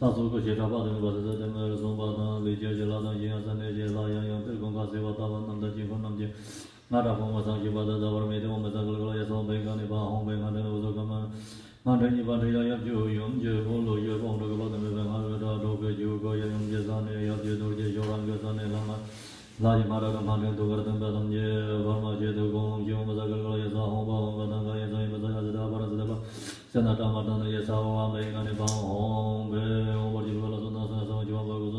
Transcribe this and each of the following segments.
Tasuko Shirabada Vasa Demer Zumbana, Lidia Gelada, Yasan, Layan, Pilgonga Sevata, Namda Jiko Namji, Narapoma Sanjibada, our medium, Mazagala, Yason, Bengani, Bahom, Bengan, Uzokama, Mandani Badaya, Yum, Jevolo, Yavon, Gabada, Roga, Yugo, Yam Jazane, Yabu, Joran, Gazane, Lama, Ladi Maraga, Mandel, Dugardan, Badam, Varma, Jedu, Yum, Mazagala, Yazahom, Badanga, Yazai, Mazada, Barazaba. Senata Madana Yasawa, Bangani Bang, Overjivala Sonasa, Java, Gozo,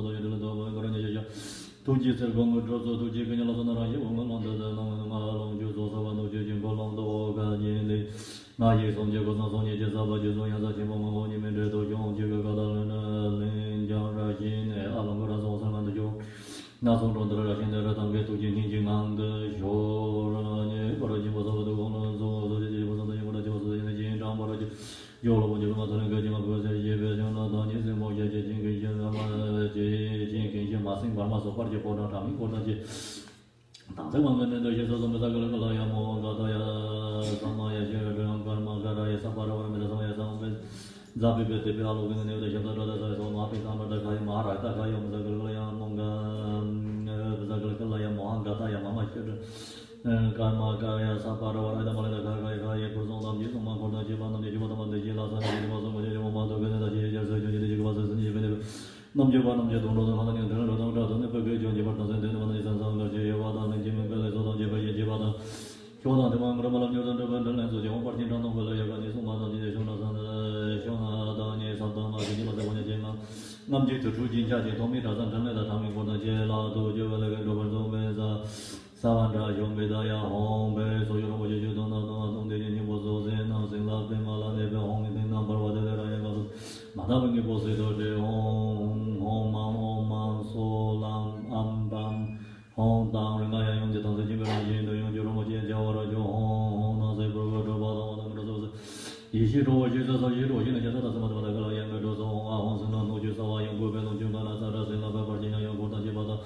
Tuji Sergong, Droso, Tuji, Canalana, London, Long Juzo, Savano, Jim Bolong, the Oga, Yeli, Nayi, Son Jago, Sonia, Jazava, Juzoya, Moni, Mendeto, John, Jago, Lin, Jan Rajin, Alamura, Sosan, Jo, Nason, Rajin, the Ratange, Tuji, Jingang, the Shore, Orajim was over the Gono, so the Jim, Yolo, you must have got Dani, Moja, Jinkin, Massing, Barmas of Party for Natami, for the Tansaman and the Yesos of Mazagalaya, Mongadaya, Samaya, Karma, Garaya, Sapara, Medasaya, Zabi, the Pialo, and the Shadada, Mapi, Samada, Mara, Takaya, Mazagalaya, Monga, Zagalaya, Mohangataya, Mama, Karma, Gaya, Sapara, Malaka, Gaya, Person, Yuma, Jivan, the Jivan, the Jila, and the Momato, the Jivas, and even Namjavan, Jadon, and the Pagage, Jivan, and the Jivada, and Jim Belezon, Jivada, Shodan, the one Ramalan, the Vandal, and the John Partin, the Sumana, the Shona, Dani, Santana, the Jima, Namji to Trujin, Tomi, doesn't tell me that I'm going to Jela, to Jewel, Meza. Savandra Yombedaya Home, so you know what you don't know, the was in nothing love them, Malane, home in number whatever I was. Madame Gibosi, home, solam, ambam, home down, Rimaya, the Tanzania, the Yomoji, Jawara, John, the Burger, Ishiro, Jesus, or Yiro, you know, some of the younger does all, no Jusawa, Yogo, Jumana, Sarah, Virginia, Yogo, Jibata.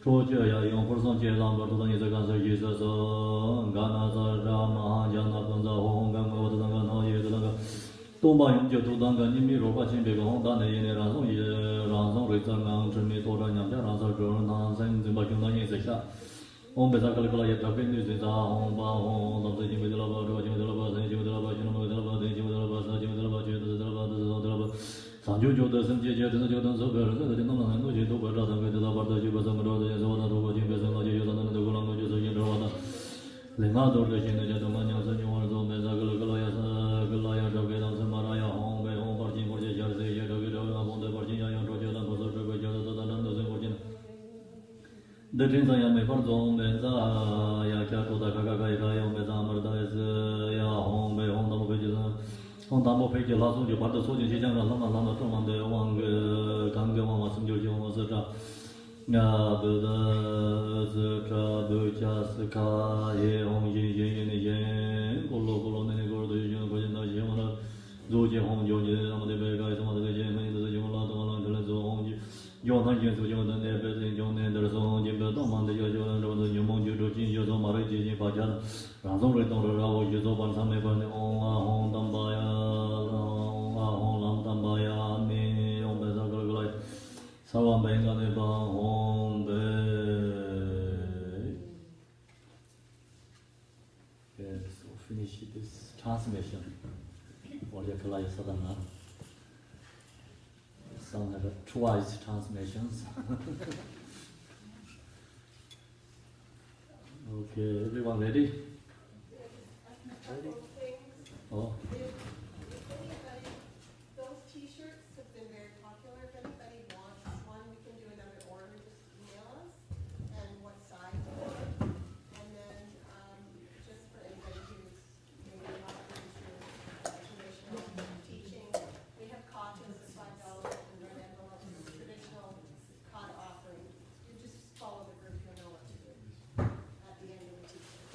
Troja, young person, Jelan, but the Cancer Jesus, Gana, Rama, Jana, Panza, Hong Kong, Tanga, Tomba, Jotanga, Nimi, Ropa, Big Hong, Dana, Ransom, Rizan, Trimi, Tora, Ransom, Ransom, Zimbabwe, Sesha. On Bezakala, Tapin, is home, home, the Jimmy, Sanju doesn't get the Jordan of the Dino, you do better than the Labata, you was a mother, as well as over Jim, and the Gulango, you know. Lemado, the gentleman, you want to Mezagalaya, Galaya, Dogan, Samaraya, home, home, party, for the Jersey, on the Virginia, and Roger, and was a Virgin. The things I am a person, Meza, Yakato, Kaka, Meza, Ya, home, home, the on top of the last one, you part the soldiers, Lama, from the one Kanga, Sanjo, was a trap. The Trabuchas, Ka, Hong Yin, Polo, Nego, the Yamana, Zoja, Hong Joji, the Vega, some of the Yemen, the Yamala, the Hong, John Hangin to John and everything, John and the Zone, Jim, the Tom, the Yajon, the Yamon, Yudo, Mariji, Pajan, Razon, Retorno, Yuzo, some never on Tambaya, on Tambaya, me, on the Sawan Benga, home, yes, so finish this transmission. Vajrakilaya Sadhana. Some have twice transmissions. Okay, everyone ready? Ready? Oh. Those t-shirts have been very popular. If anybody wants one, we can do another order. Just email us and what size you want. And then just for anybody who's maybe not into traditional teaching, we have cottons at $5 and red envelopes, traditional cot offering. You just follow the group, you'll know what to do at the end of the t-shirt.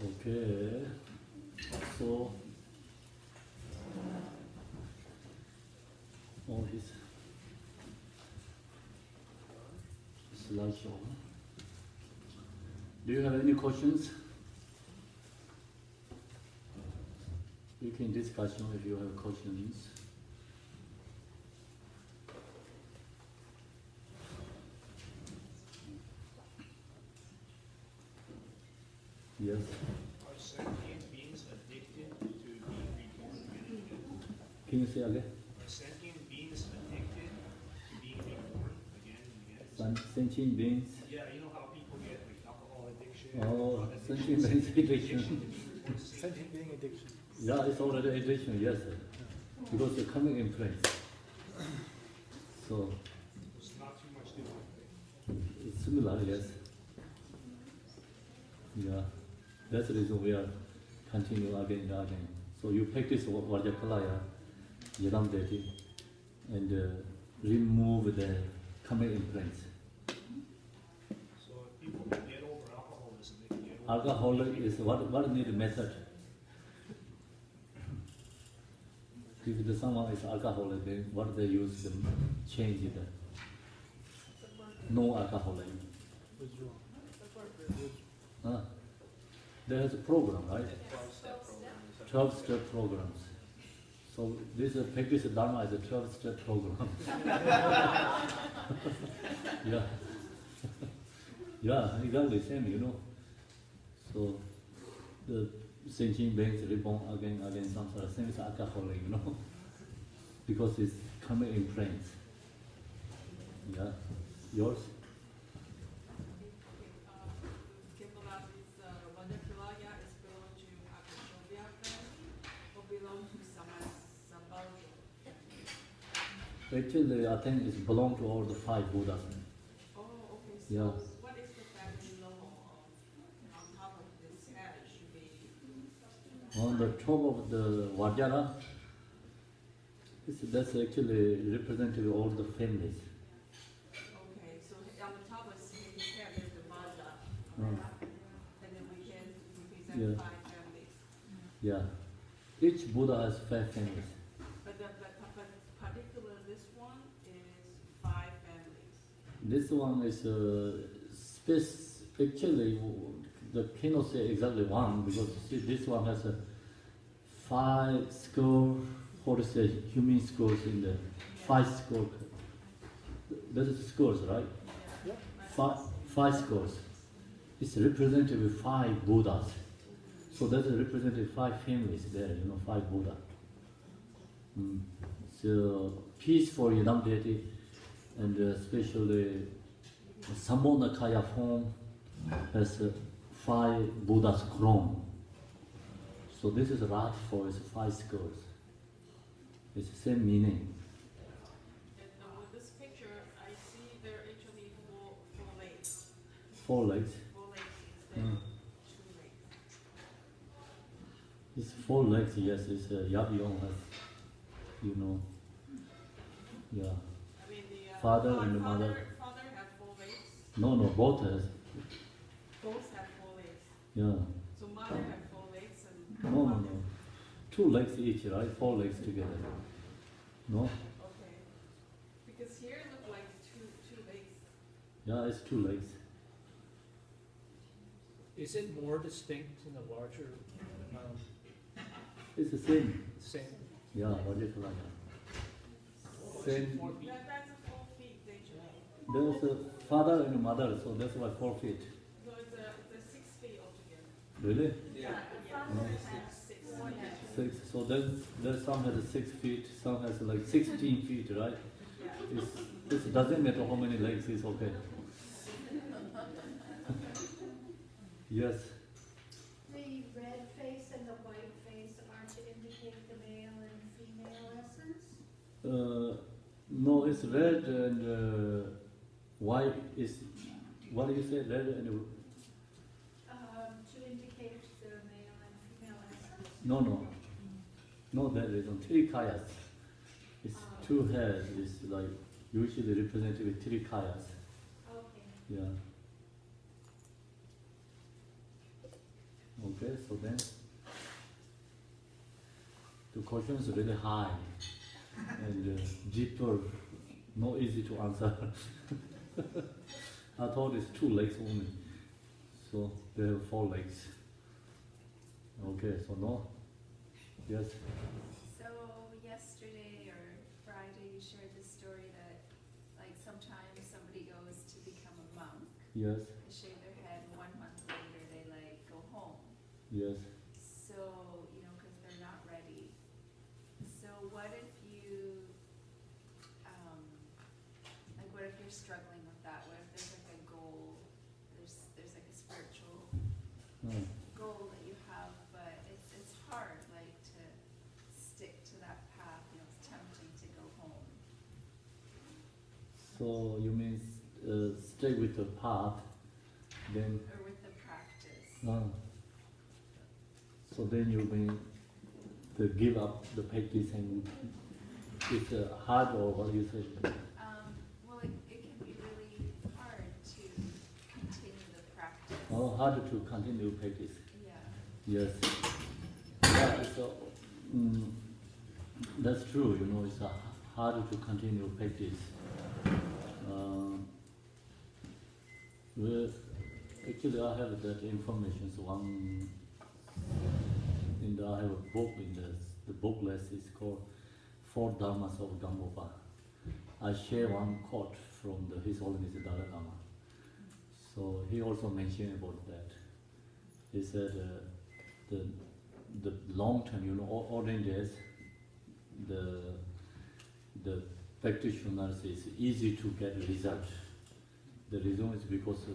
Okay. So all his slideshow. Do you have any questions? You can discuss if you have questions. Yes. Are sentient beings addicted to being reborn again and again? Can you say again? Are sentient beings addicted to being reborn again and again? Sentient beings. Yeah, you know how people get like alcohol addiction. Oh, drug sentient addiction, beings addiction. to be reborn, same Sentient thing. being addiction. Yeah, it's already addiction, yes. Because they're coming in place. So It's not too much different. it's similar, yes. Yeah. That's the reason we are continue again and again. So you practice Vajrakilaya, Yadam Deity, and remove the coming influence. So if people can get over alcoholism, they can get over Alcoholic is what need method? If someone is alcoholic, then what they use to change it? No alcoholic. Withdrawal. There's a program, right? 12-step programs. So this practice Dharma is a 12-step program. Yeah. Yeah, exactly same, you know. So the sentient beings reborn again, samsara, same as alcoholic, you know. Because it's coming in friends. Yeah. Yours? Vajrakilaya is belong to Akashovia family or belong to Sambaljo? Actually, I think it belongs to all the 5 Buddhas. Oh, okay. So Yeah. what is the family logo on top of this head? It should be On the top of the Vajra, that's actually representative of all the families. okay. So on the top of his head is the Vajra, Mm. and then we can represent Yeah. 5 families. Yeah. Each Buddha has 5 families. But particular this one is 5 families. This one is actually, the cannot say exactly one because see, this one has a 5 score, how to say, human scores in the 5 score. That is scores, right? Yeah. 5 scores. It's represented with 5 Buddhas. So that is represented 5 families there, you know, 5 Buddha. So peace for Yadam deity, and especially Sambhonakaya form has 5 Buddha's crown. So this is right for its 5 scores. It's the same meaning. And with this picture, I see there are actually 4 legs. 4 legs. 4 legs instead Mm. of 2 legs. It's 4 legs, yes, it's Yabyon has, you know, yeah. I mean, the Father and the mother. Father have 4 legs. No, both has, Both have 4 legs. yeah. So mother have 4 legs and No. father. 2 legs each, right? 4 legs together. No? Okay. Because here it look like two legs. Yeah, it's 2 legs. Is it more distinct in the larger It's the same. same? Yeah, Vajrakilaya. Same. 4 feet. That's a 4 feet actually. There's a father and a mother, so that's why 4 feet. So it's a 6 feet altogether. Really? Yeah. No. 6. 6. So there's some has 6 feet, some has like 16 feet, right? Yeah. It doesn't matter how many legs, it's okay. Yes. The red face and the white face are to indicate the male and female essence? No, it's red and white is, what do you say, red and, To indicate the male and female essence? no. Not that reason, 3 kayas. It's 2 heads, it's like usually represented with 3 kayas. Okay. Yeah. Okay, so then The question is really high and deeper, not easy to answer. I thought it's 2 legs only, so they have 4 legs. Okay, so no? Yes? So yesterday or Friday you shared the story that like sometimes somebody goes to become a monk, Yes? they shave their head, and 1 month later they like go home. Yes? So, you know, because they're not ready. So what if you, like what if you're struggling with that? What if there's like a goal, there's like a spiritual Hmm. goal that you have, but it's hard, like to stick to that path, you know, it's tempting to go home. So you mean stay with the path, then Or with the practice. so then you mean to give up the practice and it's hard or what do you say? Well, it can be really hard to continue the practice. Oh, hard to continue practice. Yeah. Yes. Yeah, so that's true. You know, it's hard to continue practice. Well, actually, I have that information. So I have a book in the booklet is called 4 Dharmas of Gampopa. I share one quote from His Holiness Dalai Lama. So he also mentioned about that. He said the long term, you know, olden days, the practitioners is easy to get result. The reason is because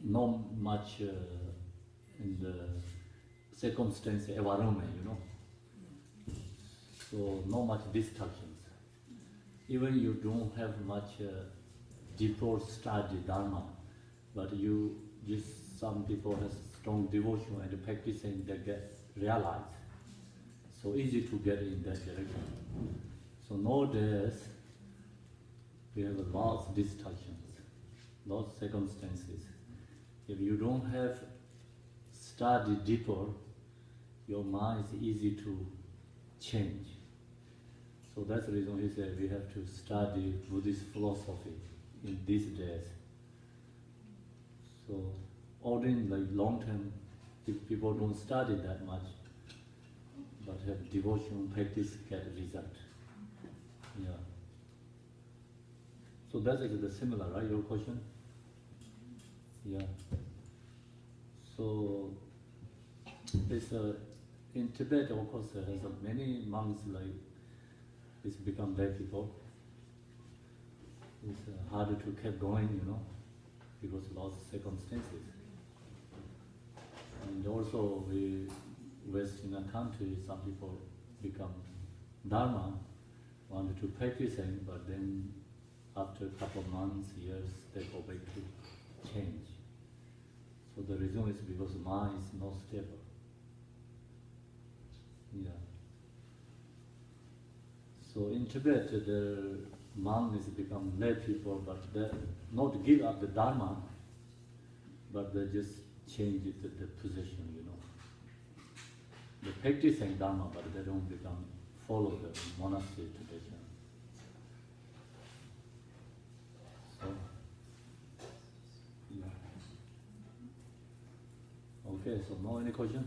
not much in the circumstance environment, you know. So not much distractions. Even you don't have much deeper study dharma, but you just some people have strong devotion and practice and they get realized. So easy to get in that direction. So nowadays we have a lot of distractions, lot of circumstances. If you don't have study deeper, your mind is easy to change. So that's the reason he said we have to study Buddhist philosophy in these days. So, all in the long term, if people don't study that much, but have devotion, practice, get result. Yeah. So that's actually similar, right? Your question? Yeah. So, it's in Tibet, of course, has many monks like it's become lay people. It's harder to keep going, you know, because of lots of circumstances. And also, we Western country, some people become Dharma, wanted to practice it, but then after a couple of months, years, they go back to change. So the reason is because mind is not stable. Yeah. So in Tibet, the monks become lay people, but they not give up the Dharma, but they just change the position, you know. They practice Dharma, but they don't become follow the monastery tradition. So, yeah. Okay, so no any question?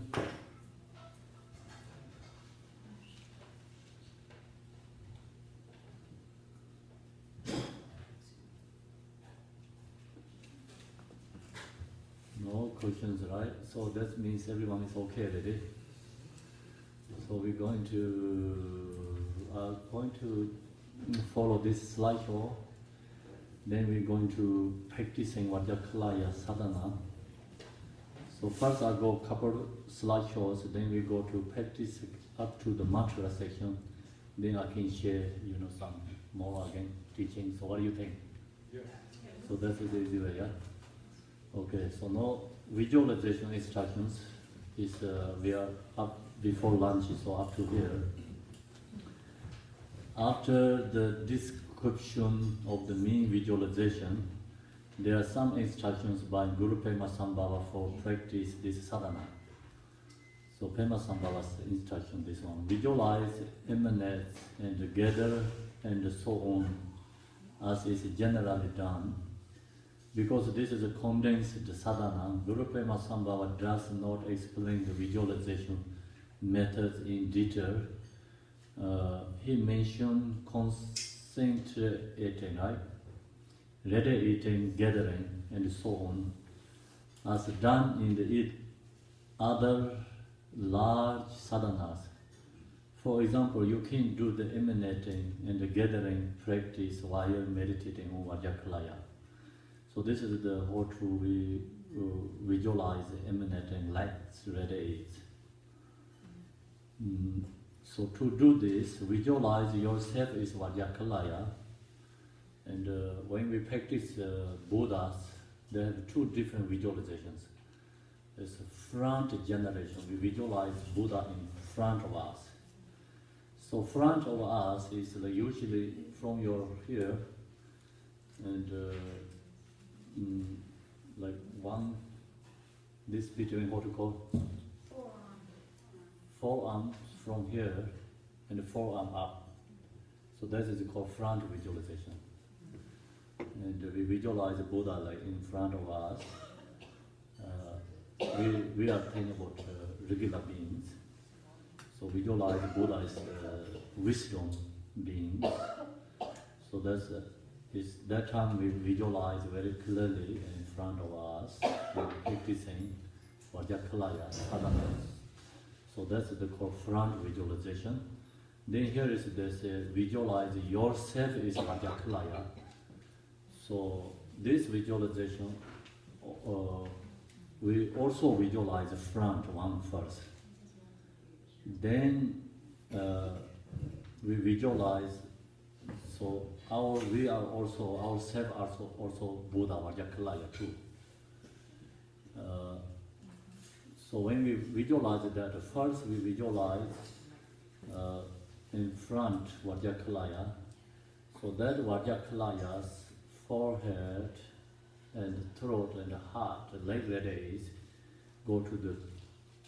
No questions, right? So that means everyone is okay already. So we're going to follow this slideshow. Then we're going to practicing Vajrakilaya sadhana. So first I'll go a couple slideshows, then we go to practice up to the mantra section. Then I can share, you know, some more again teaching. So what do you think? Yeah. So that's the easy way, yeah? Okay, so now visualization instructions is we are up before lunch, so up to here. After the description of the mean visualization, there are some instructions by Guru Pema Sambhava for practice this sadhana. So Pema Sambhava's instruction, this one. Visualize, emanate, and gather, and so on, as is generally done. Because this is a condensed sadhana, Guru Pema Sambhava does not explain the visualization methods in detail. He mentioned concentrating, right? Radiating, gathering, and so on, as done in the other large sadhanas. For example, you can do the emanating and the gathering practice while meditating on Vajrakilaya. So this is the how to visualize emanating lights, radiate. So to do this, visualize yourself as Vajrakilaya. And when we practice Buddhas, they have two different visualizations. There's a front generation. We visualize Buddha in front of us. So front of us is like usually from your here, and like one, this between what you call forearm from here, and forearm up. So that is called front visualization. And we visualize Buddha like in front of us. We are talking about regular beings. So visualize Buddha as wisdom being. So that's that time we visualize very clearly in front of us. We're practicing Vajrakilaya sadhanas. So that's the called front visualization. Then here is this visualize yourself is Vajrakilaya. So this visualization, we also visualize the front one first. Then we visualize. So we are also ourselves also Buddha Vajrakilaya too. So when we visualize that, first we visualize in front Vajrakilaya. So that Vajrakilaya's forehead and throat and heart, like radiates, go to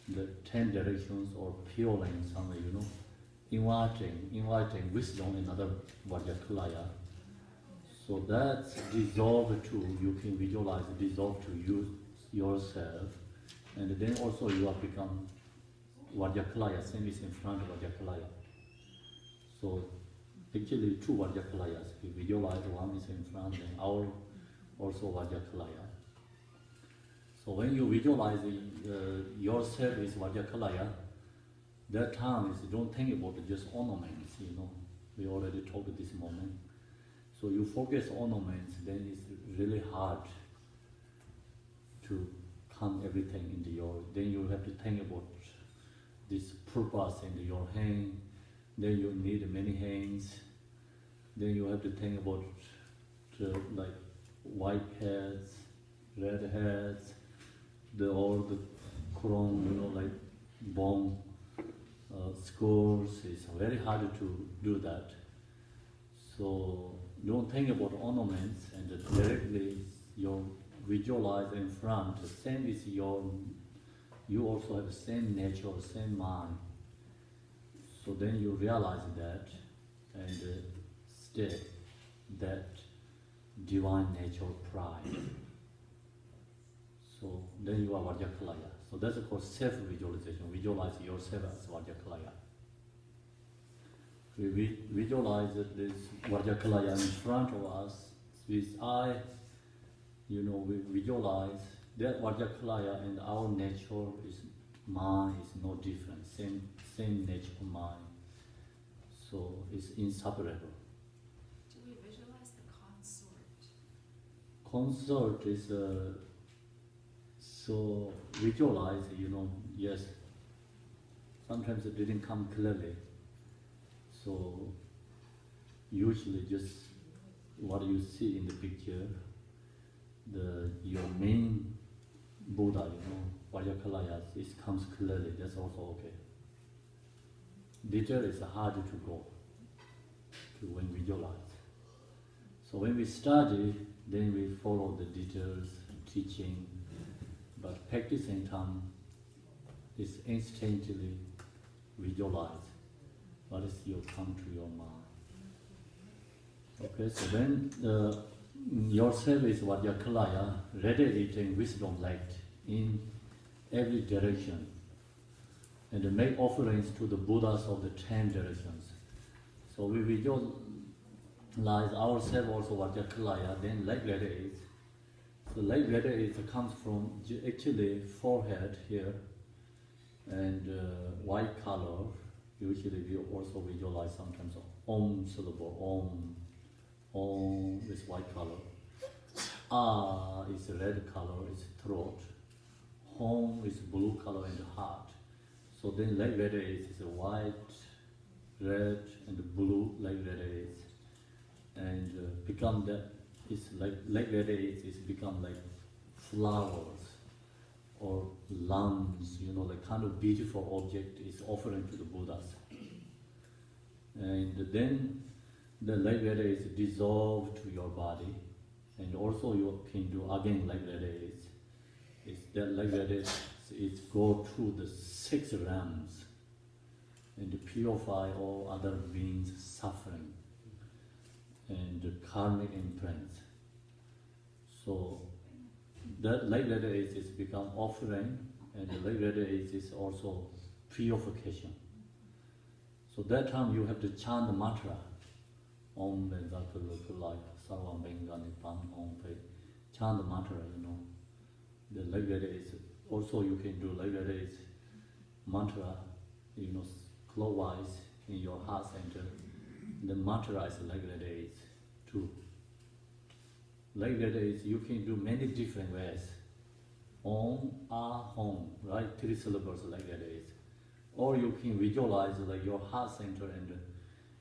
the 10 directions or purling somewhere, inviting wisdom in other Vajrakilaya. So that's dissolved to, you can visualize dissolve to you yourself, and then also you have become Vajrakilaya, same is in front of Vajrakilaya. So actually two Vajrakilayas, we visualize one is in front and our also Vajrakilaya. So when you visualize yourself is Vajrakilaya, that time is don't think about just ornaments, We already talked this moment. So you focus ornaments, then it's really hard to come everything into then you have to think about this purpose in your hand. Then you need many hands. Then you have to think about like white heads, red heads, all the crown, like bone, scores. It's very hard to do that. So don't think about ornaments and directly you visualize in front. Same is you also have the same nature, same mind. So then you realize that and stay that divine nature pride. So then you are Vajrakilaya. So that's called self-visualization. Visualize yourself as Vajrakilaya. We visualize this Vajrakilaya in front of us with eye. We visualize that Vajrakilaya and our nature is mind is no different. Same nature of mind. So it's inseparable. Do we visualize the consort? Consort is so visualize, yes. Sometimes it didn't come clearly. So usually just what you see in the picture, your main Buddha, Vajrakilaya, it comes clearly, that's also okay. Detail is hard to go to when we visualize. So when we study, then we follow the details, teaching, but practicing time, is instantly visualize what is your come to your mind. Okay, so then yourself is Vajrakilaya, radiating wisdom light in every direction, and make offerings to the Buddhas of the 10 directions. So we visualize ourselves also Vajrakilaya, then light radiates. So light radiates comes from actually forehead here, and white color. Usually we also visualize sometimes Om syllable, Om is white color. Ah is red color, is throat. Home is blue color and heart. So then light radiates is white, red and blue light radiates, and become that is like light radiates is become like flowers or lungs, like kind of beautiful object is offering to the Buddhas. And then the light radiates dissolve to your body, and also you can do again light radiates. It's that light radiates is go through the 6 realms and purify all other beings' suffering and karmic imprints. So that light radiates is become offering, and the light radiates is also purification. So that time you have to chant the mantra, Om Vajrakilaya, Sarvam Bengani Pan Om Pe. Chant the mantra, The light radiates, also you can do light radiates mantra, clockwise in your heart center. The mantra is light radiates too. Light radiates you can do many different ways. Om, Ah, Hom, right? 3 syllables light radiates. Or you can visualize like your heart center, and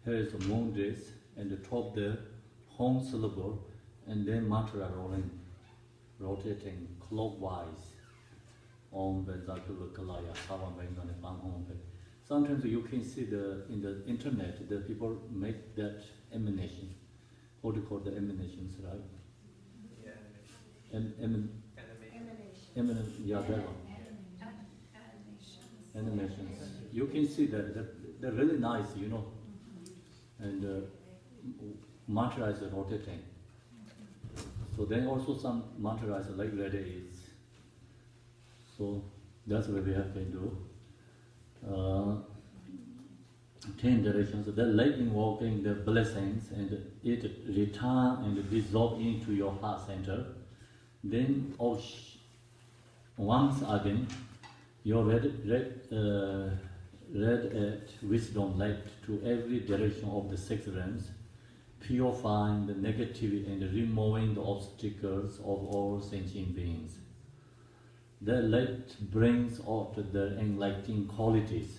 here is a moon disk, and the top there, Hom syllable, and then mantra rotating clockwise. Om Vajrakilaya, Savam Bengani Pan Om Pe. Sometimes you can see in the internet, the people make that emanation. What do you call the emanations, right? Yeah. Yeah, that one. Animations. You can see that they're really nice, and mantra is rotating. So then also some mantra is like radiates. So that's what we have to do. 10 directions. The light invoking the blessings, and it return and dissolve into your heart center. Then once again, your red wisdom light to every direction of the 6 realms, purifying the negativity and removing the obstacles of all sentient beings. The light brings out the enlightening qualities,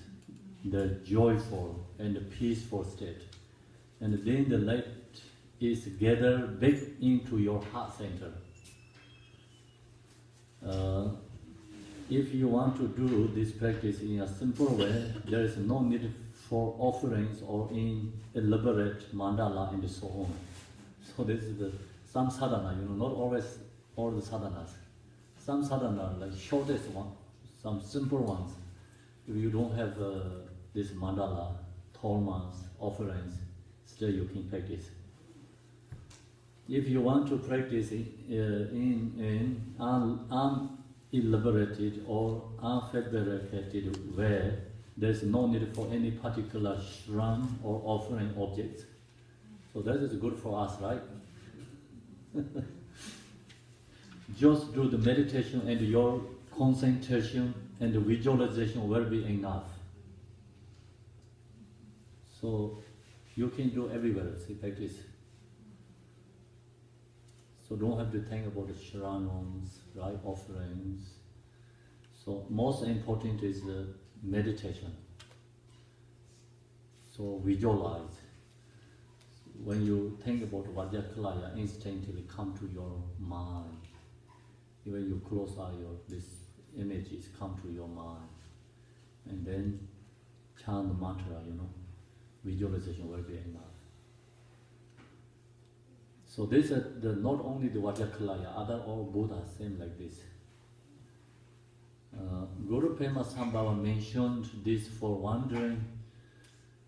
the joyful and peaceful state. And then the light is gathered back into your heart center. If you want to do this practice in a simple way, there is no need for offerings or in elaborate mandala and so on. So this is some sadhana, not always all the sadhanas. Some sadhana, like shortest one, some simple ones. If you don't have this mandala, tolmas, offerings, still you can practice. If you want to practice in unelaborated or unfabricated way, there is no need for any particular shrine or offering objects. So that is good for us, right? Just do the meditation, and your concentration and the visualization will be enough. So you can do everywhere, see, practice. So don't have to think about the shranams, right, offerings. So most important is the meditation. So visualize. When you think about Vajrakilaya, instantly come to your mind. When you close eye, these images come to your mind. And then chant the mantra, visualization will be enough. So this is not only the Vajrakilaya, other all Buddhas same like this. Guru Pema Sambhava mentioned this for wandering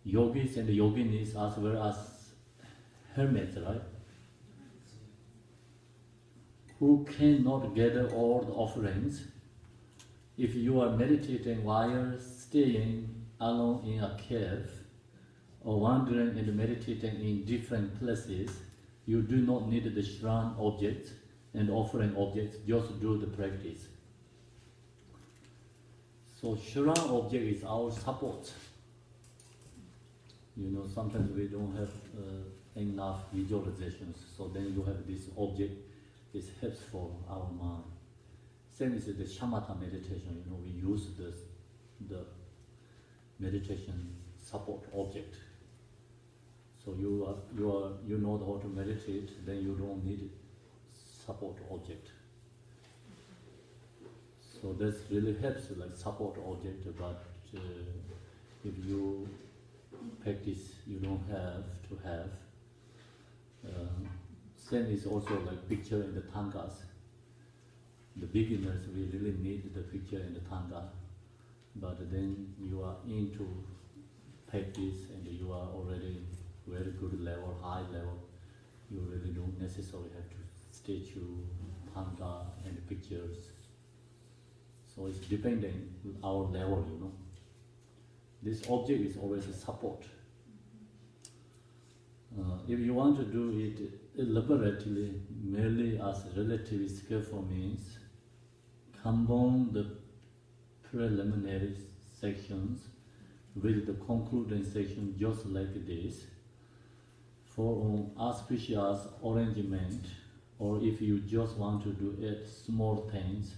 yogis and yoginis as well as hermits, right? Who cannot gather all the offerings. If you are meditating while staying alone in a cave or wandering and meditating in different places, you do not need the shrine objects and offering objects, just do the practice. So shrine object is our support. You know, sometimes we don't have enough visualizations, so then you have this object, this helps for our mind. Same as the shamatha meditation, you know, we use the meditation support object. So you know how to meditate, then you don't need support object. So this really helps, like support object, but if you practice, you don't have to have. Same is also like picture in the tangas. The beginners, we really need the picture in the tanga, but then you are into practice and you are already very good level, high level, you really don't necessarily have to statue, tanga and pictures. So it's depending on our level, you know. This object is always a support. If you want to do it elaborately, merely as relatively skillful means, combine the preliminary sections with the concluding section just like this. For an auspicious arrangement, or if you just want to do it small things,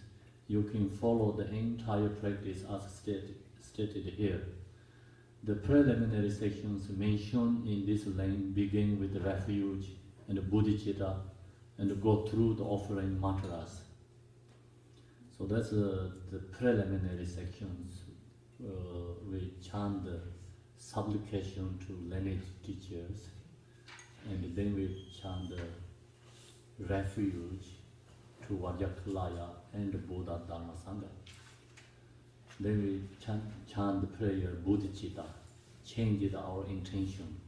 you can follow the entire practice as stated here. The preliminary sections mentioned in this line begin with refuge and bodhicitta and go through the offering mantras. So that's the preliminary sections. We chant the supplication to lineage teachers, and then we chant the refuge to Vajrakilaya and Buddha Dharma Sangha. Then we chant the prayer bodhicitta, changes our intention.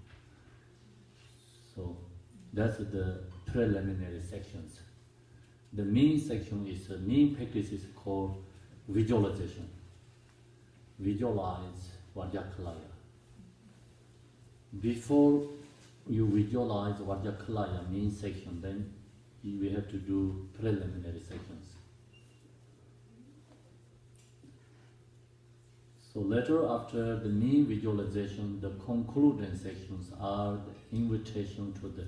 So that's the preliminary sections. The main section is the main practice is called visualization. Visualize Vajrakilaya. Before you visualize Vajrakilaya main section, then we have to do preliminary sections. So later, after the main visualization, the concluding sections are the invitation to the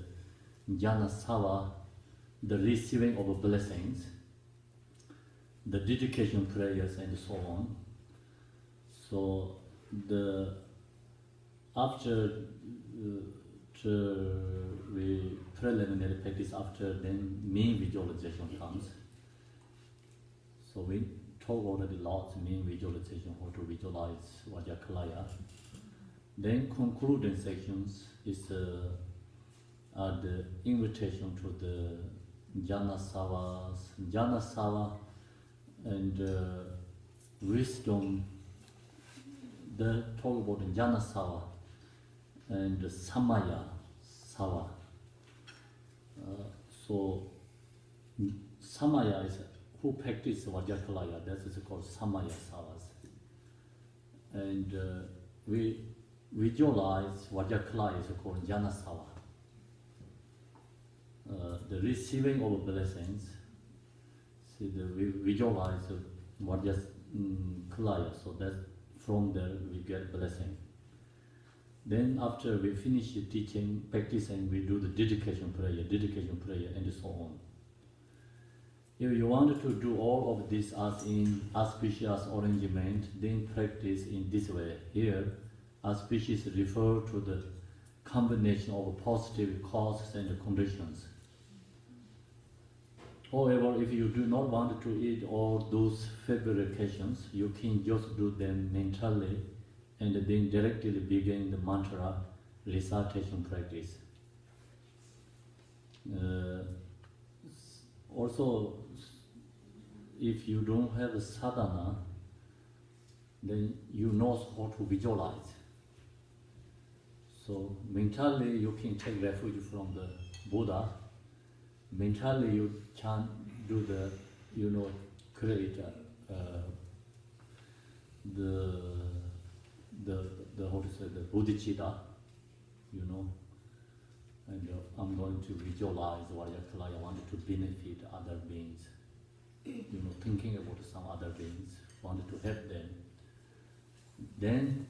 jnana sava, the receiving of blessings, the dedication prayers, and so on. So after we preliminary practice, after then main visualization comes. So we talk already lots main visualization, how to visualize Vajrakilaya. Then concluding sections is the invitation to the jnana sava and wisdom. They talk about the jnana sava and the samaya sava. So samaya is who practice Vajrakilaya, that is called samaya savas. And we visualize Vajrakilaya is called jnana sava. The receiving of blessings, see we visualize Vajrakilaya, so that from there we get blessing. Then after we finish teaching, practicing, we do the dedication prayer, and so on. If you want to do all of this as in auspicious arrangement, then practice in this way. Here, auspicious refer to the combination of positive causes and conditions. However, if you do not want to eat all those fabrications, you can just do them mentally and then directly begin the mantra recitation practice. Also, if you don't have a sadhana, then you know how to visualize. So mentally you can take refuge from the Buddha. Mentally you can do the, create the how to say, the bodhicitta, and I'm going to visualize Vajrakilaya. I wanted to benefit other beings, thinking about some other beings, wanted to help them. Then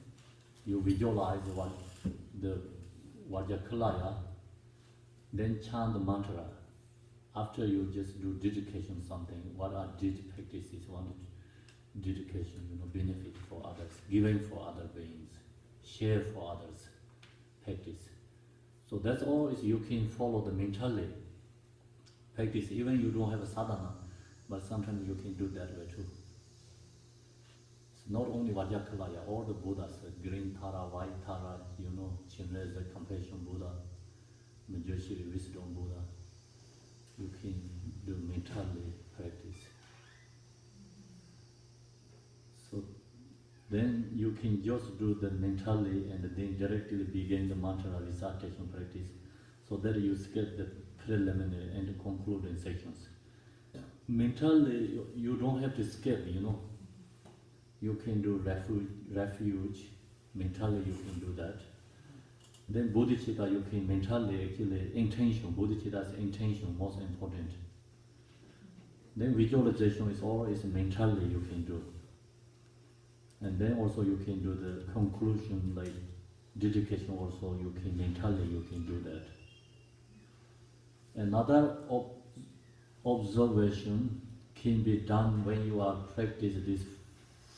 you visualize what the Vajrakilaya, then chant the mantra. After you just do dedication something, what are practices? One dedication, benefit for others, giving for other beings, share for others, practice. So that's all is you can follow the mentally practice. Even you don't have a sadhana, but sometimes you can do that way too. It's not only Vajrakilaya, all the Buddhas, green Tara, white Tara, Chinreza, compassion Buddha, Manjushri, wisdom Buddha, you can do mentally practice. So then you can just do the mentally and then directly begin the mantra recitation practice, so that you skip the preliminary and concluding sections. Mentally, you don't have to skip, You can do refuge, mentally you can do that. Then bodhicitta, you can mentally, actually, intention, bodhicitta's intention, most important. Then visualization is always mentally you can do. And then also you can do the conclusion, like dedication also, you can mentally, you can do that. Another observation can be done when you are practicing this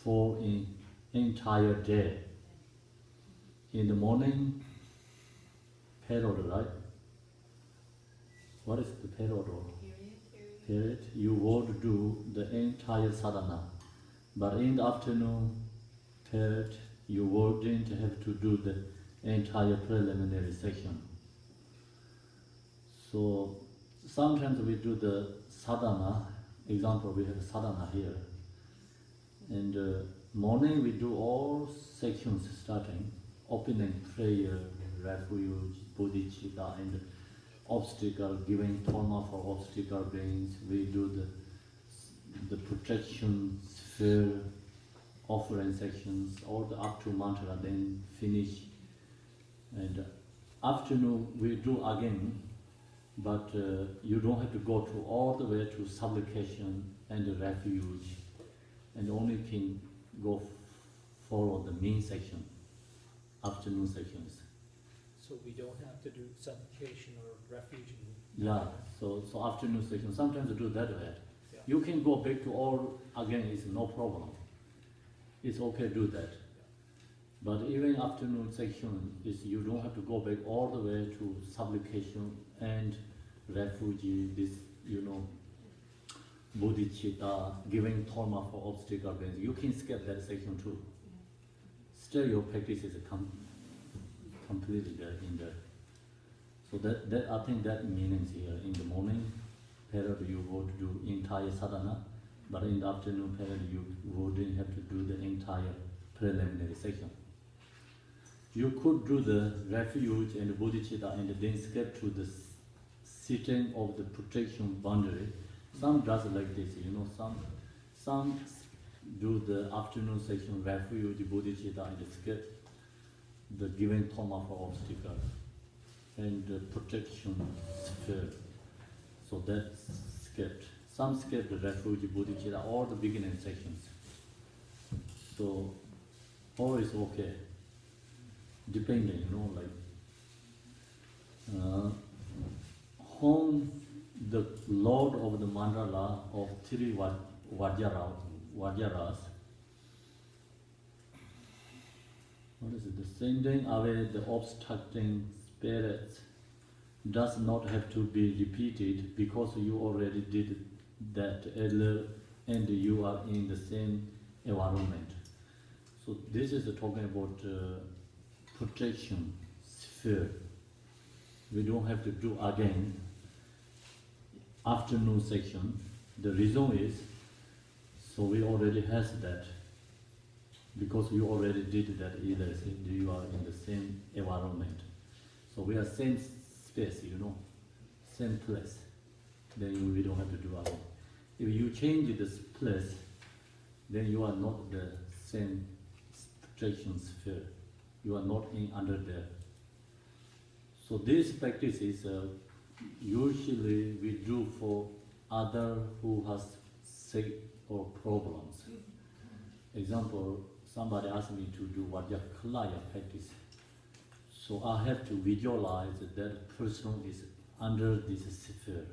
for an entire day. In the morning, period, right? What is the period? Period. You would do the entire sadhana. But in the afternoon period, you wouldn't have to do the entire preliminary section. So sometimes we do the sadhana. Example, we have sadhana here. And morning we do all sections starting, opening prayer, refuge, bodhicitta, and obstacle, giving karma for obstacle beings. We do the protection sphere, offering sections, all the up to mantra, then finish. And afternoon we do again, but you don't have to go to all the way to supplication and refuge, and only can go follow the main section, afternoon sections. So we don't have to do supplication or refuge. Yeah, so afternoon section, sometimes you do that way. Yeah. You can go back to all again, it's no problem. It's okay to do that. But even afternoon section is you don't have to go back all the way to supplication and refuge, this, bodhicitta, giving karma for obstacle beings. You can skip that section too. Still your practice is completely there in there. So that I think that means here in the morning period you would do entire sadhana, but in the afternoon period you wouldn't have to do the entire preliminary section. You could do the refuge and bodhicitta and then skip to the sitting of the protection boundary. Some does like this, some do the afternoon section, refuge, bodhicitta, and skip the giving karma for obstacle and the protection sphere. So that's skipped. Some skip the refuge, bodhicitta, all the beginning sections. So all is okay. Depending, whom the Lord of the mandala of three Vajras, what is it? The sending away the obstructing spirits does not have to be repeated because you already did that earlier and you are in the same environment. So this is talking about protection sphere. We don't have to do again afternoon section. The reason is, so we already has that. because you already did that either, you are in the same environment. So we are same space, same place. Then we don't have to do our. If you change this place, then you are not the same protection sphere. You are not under there. So this practice is usually we do for other who has sick or problems. Example, somebody asked me to do Vajrakilaya practice. So I have to visualize that person is under this sphere.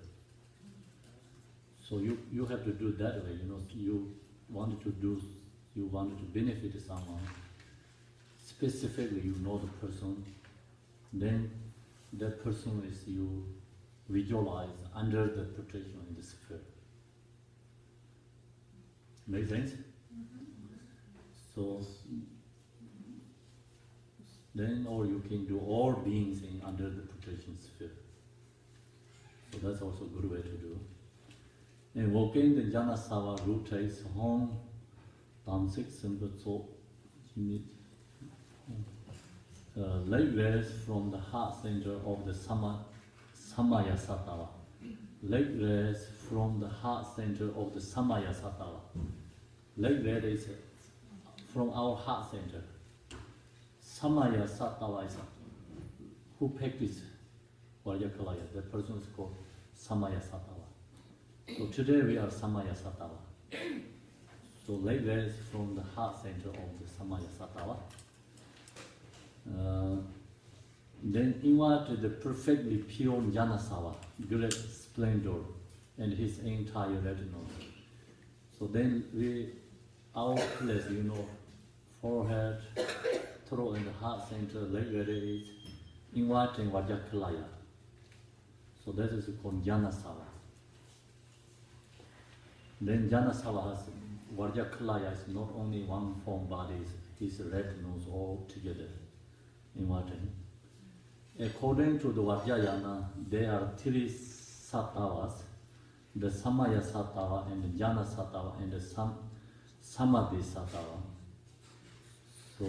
So you have to do that way, you wanted to benefit someone. Specifically, you know the person, then that person is you visualize under the protection in the sphere. Make sense? So then, or you can do all beings under the protection sphere. So that's also a good way to do. And walking the Jana Sava route takes home, Tamsik Simba So, leg raise from the heart center of the Samaya Satava. Leg raise from the heart center of the Samaya Satava. Leg raise is from our heart center. Samaya Satava is who practice Vajrakilaya. That person is called Samaya Satava. So today we are Samaya Satava. So leg raise from the heart center of the Samaya Satava. Then invite the perfectly pure Janasava, great splendor, and his entire retinue. So then our place, forehead, throat and heart center, leg raise, inviting Vajrakilaya. So that is called Janasava. Then Janasava has Vajrakilaya is not only one form, but his retinues all together. Inviting. According to the Vajrayana, there are three satavas, the Samaya Satava and the Jana Satava and the Samadhi Satava. So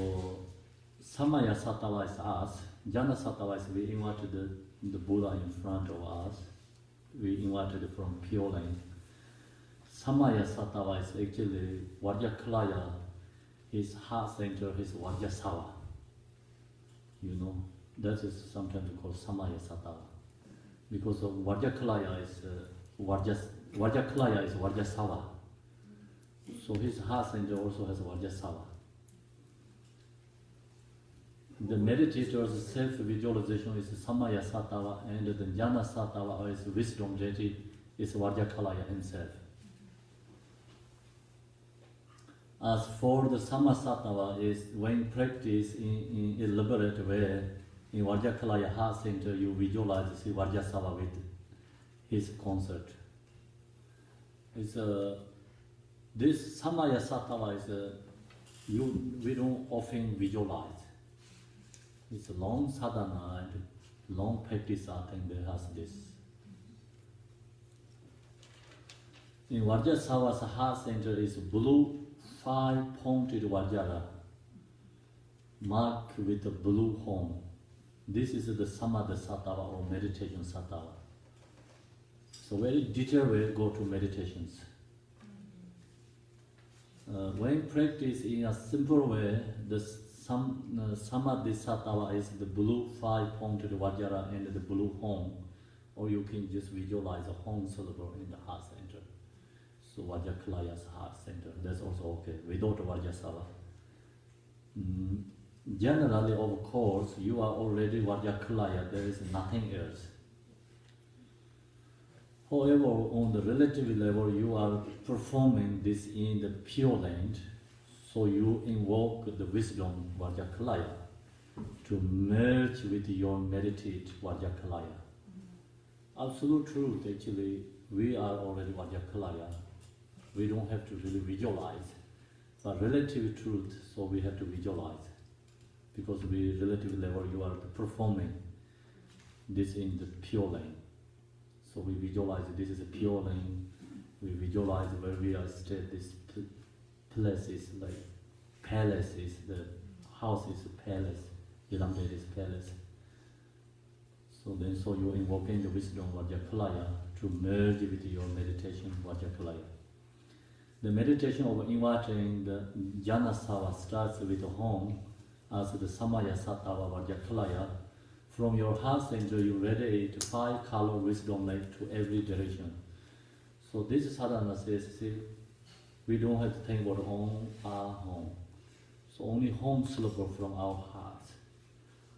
Samaya Satava is us, Jana Satava is we invited the Buddha in front of us, we invited from Pure Land. Samaya Satava is actually Vajrakilaya, his heart center, his Vajrasava. That is sometimes called Samaya Satava. Because of Vajrakilaya is Vajrakilaya is Vajrasava. So his heart center also has Vajrasava. The meditator's self-visualization is Samaya Satava, and the Jnana Satava is wisdom deity, is Vajrakilaya himself. As for the Samasatava is when practice in elaborate way, in Vajrakilaya heart center you visualize see Vajrasava with his concert. It's this Samaya Satava is we don't often visualize. It's a long sadhana and long practice I think there has this. In Vajrasava's heart center is blue 5-pointed Vajra marked with a blue horn. This is the Samadhi Satava or meditation Satava. So very detailed way go to meditations. When practice in a simple way, the Samadhi Satava is the blue 5-pointed Vajra and the blue horn, or you can just visualize a horn syllable in the heart center. So Vajrakilaya's heart center, that's also okay, without Vajrasava. Generally, of course, you are already Vajrakilaya, there is nothing else. However, on the relative level, you are performing this in the Pure Land, so you invoke the wisdom Vajrakilaya to merge with your meditate Vajrakilaya. Absolute truth, actually, we are already Vajrakilaya. We don't have to really visualize, but relative truth, so we have to visualize. Because we relative level, you are performing this in the Pure Lane. So we visualize this is a Pure Lane. We visualize where we are stayed. This place is like palace is the house is a palace. Yidamde is palace. So then, so you invoking the wisdom Vajrakilaya to merge with your meditation Vajrakilaya. The meditation of inviting the Janasava starts with home as the Samaya Sattva Vajrakilaya. From your heart center, you radiate 5 color wisdom light to every direction. So this sadhana says, see, we don't have to think about home, our home. So only home syllable from our heart.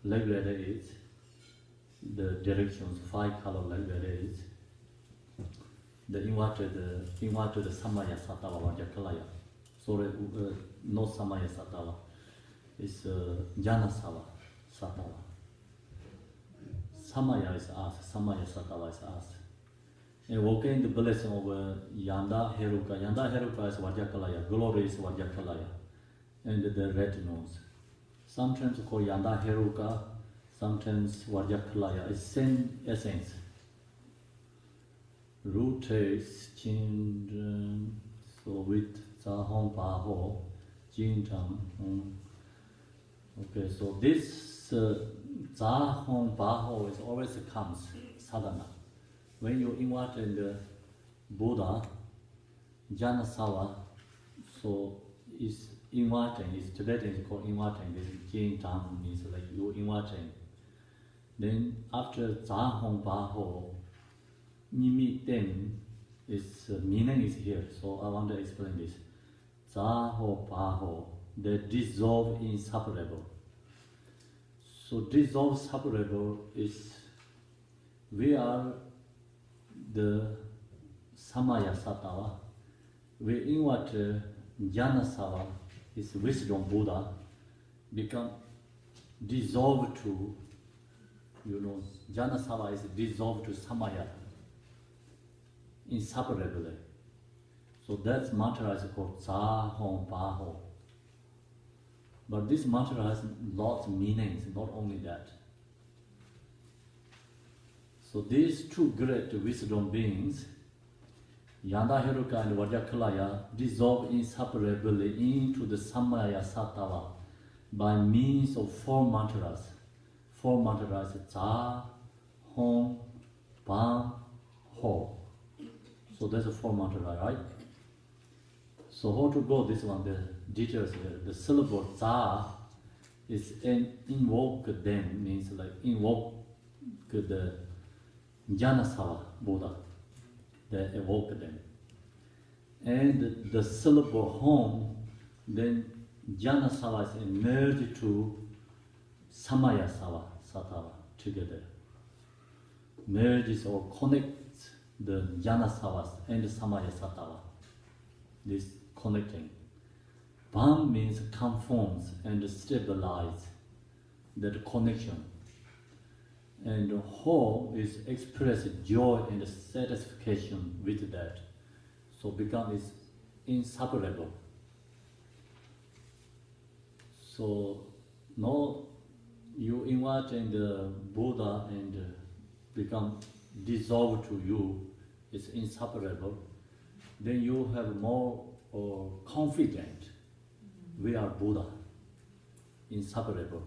Like radiate the directions, 5 color like radiate. The inverted Samaya Sattva Vajrakilaya. Sorry, not Samaya Sattva. It's Janasava Sattva. Samaya is us, Samaya Sattva is us. Invoking the blessing of Yanda Heruka. Yanda Heruka is Vajrakilaya, glory is Vajrakilaya, and the red nose. Sometimes called Yanda Heruka, sometimes Vajrakilaya. It's same essence. Roots, children, so with Zahong Paho, Jintang. Okay, so this Zahong Paho is always comes sadhana. When you invite the Buddha, Janasava, so is inviting, is Tibetan is called inviting, this Jintang means like you inviting. Then after Zahong Paho, Nimi Ten is meaning is here, so I want to explain this. Zaho Paho, the dissolve inseparable. So dissolve separable is we are the Samaya Sattva. We invert Janasava is wisdom Buddha become dissolved to, Janasava is dissolved to Samaya inseparably. So that mantra is called Zahong Paho. But this mantra has lots of meanings, not only that. So these two great wisdom beings, Yanda Heruka and Vajrakilaya, dissolve inseparably into the Samaya Sattva by means of 4 mantras. 4 mantras, Za, Hong, Bam, Ho. So that's a 4 mantra, right? So how to go this one, the details here. The syllable Za is invoke them, means like invoke the Janasava Buddha, they evoke them. And the syllable Hom, then Janasava is merged to Samaya Sattva together. Merges or connects the Janasavas and Samaya Sattva. This connecting. Bam means conforms and stabilize that connection. And Ho is express joy and satisfaction with that. So become is inseparable. So now you invite the Buddha and become dissolved to you, it's inseparable. Then you have more confident. We are Buddha, inseparable.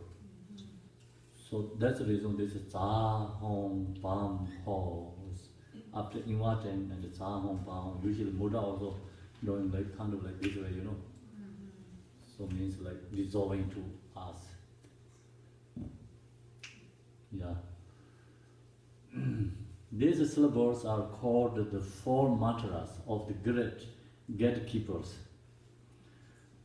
So that's the reason this is Za, Hong, Bam, Ho. After inviting and Za, Hong, Bam, usually Buddha also doing like kind of like this way, So means like dissolving to us. Yeah. These syllables are called the 4 mantras of the great gatekeepers,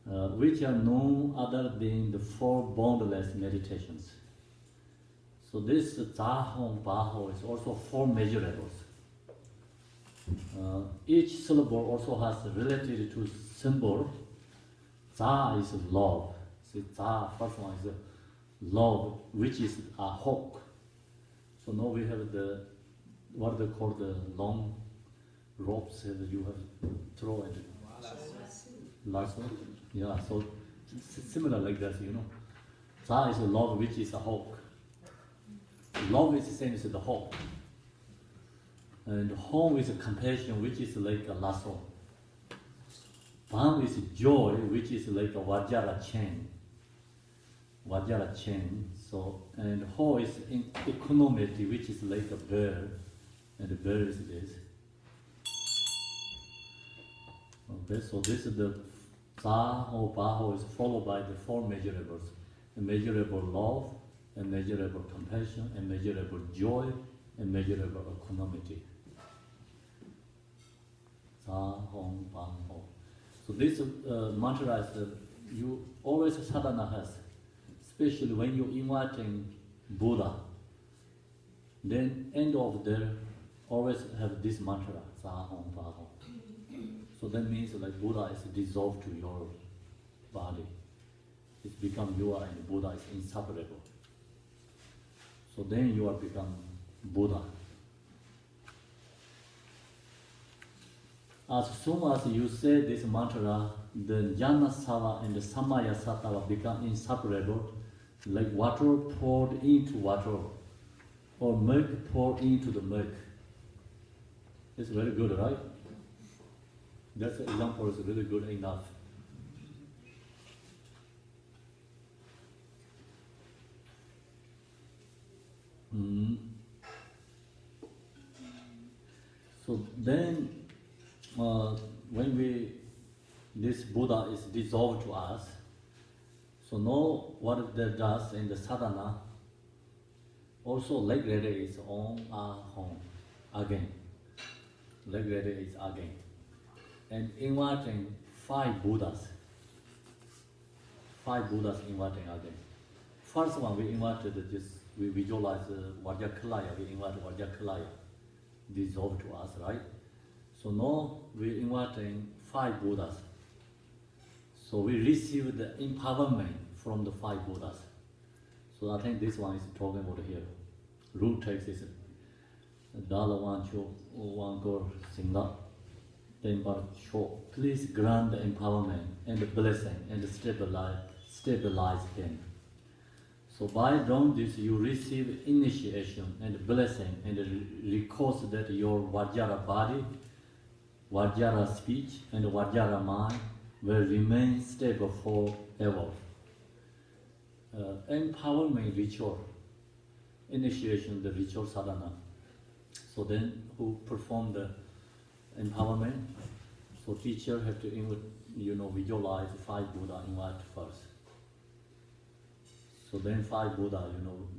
which are known other than the 4 boundless meditations. So this Zahong Baho is also 4 measurables. Each syllable also has related to symbol. Za is love. See, Za, first one is love, which is a hawk. So now we have the what they call the long ropes that you have to throw at lasso. Yeah, so similar like that, Za is a love, which is a hawk. Love is the same as the hawk. And home is a compassion, which is like a lasso. Bam is joy, which is like a Vajra chain. Vajra chain. So, and Ho is equanimity, which is like a bird, and the bird is this. Okay, so this is the Sa or Baho is followed by the four measurables: a measurable love, a measurable compassion, a measurable joy, and measurable equanimity. Sa, Hong, Bang, Ho. So this mantra is you always sadhana has, especially when you're inviting Buddha. Then end of there always have this mantra, Sa, Hong, Ba, Ho. So that means like Buddha is dissolved to your body. It's become you are and Buddha is inseparable. So then you are become Buddha. As soon as you say this mantra, the Jnana Sava and the Samaya Sattva become inseparable, like water poured into water, or milk poured into the milk. It's very good, right? That example is really good enough. So then, when this Buddha is dissolved to us, so know what that does in the sadhana. Also, leg ready is on, home, again. Leg ready is again. And inviting 5 Buddhas. 5 Buddhas inviting again. First one we invited we visualize Vajrakilaya, we invite Vajrakilaya dissolved to us, right? So now we're inviting 5 Buddhas. So we receive the empowerment from the 5 Buddhas. So I think this one is talking about here. Root text is Dala Wancho Wanko Singha. Please grant the empowerment and the blessing and stabilize him. So by doing this, you receive initiation and blessing and recourse that your Vajra body, Vajra speech, and Vajra mind will remain stable forever. Empowerment ritual, initiation, the ritual sadhana. So then, who perform the empowerment? So teacher have to visualize 5 Buddha invite first. So then 5 Buddha,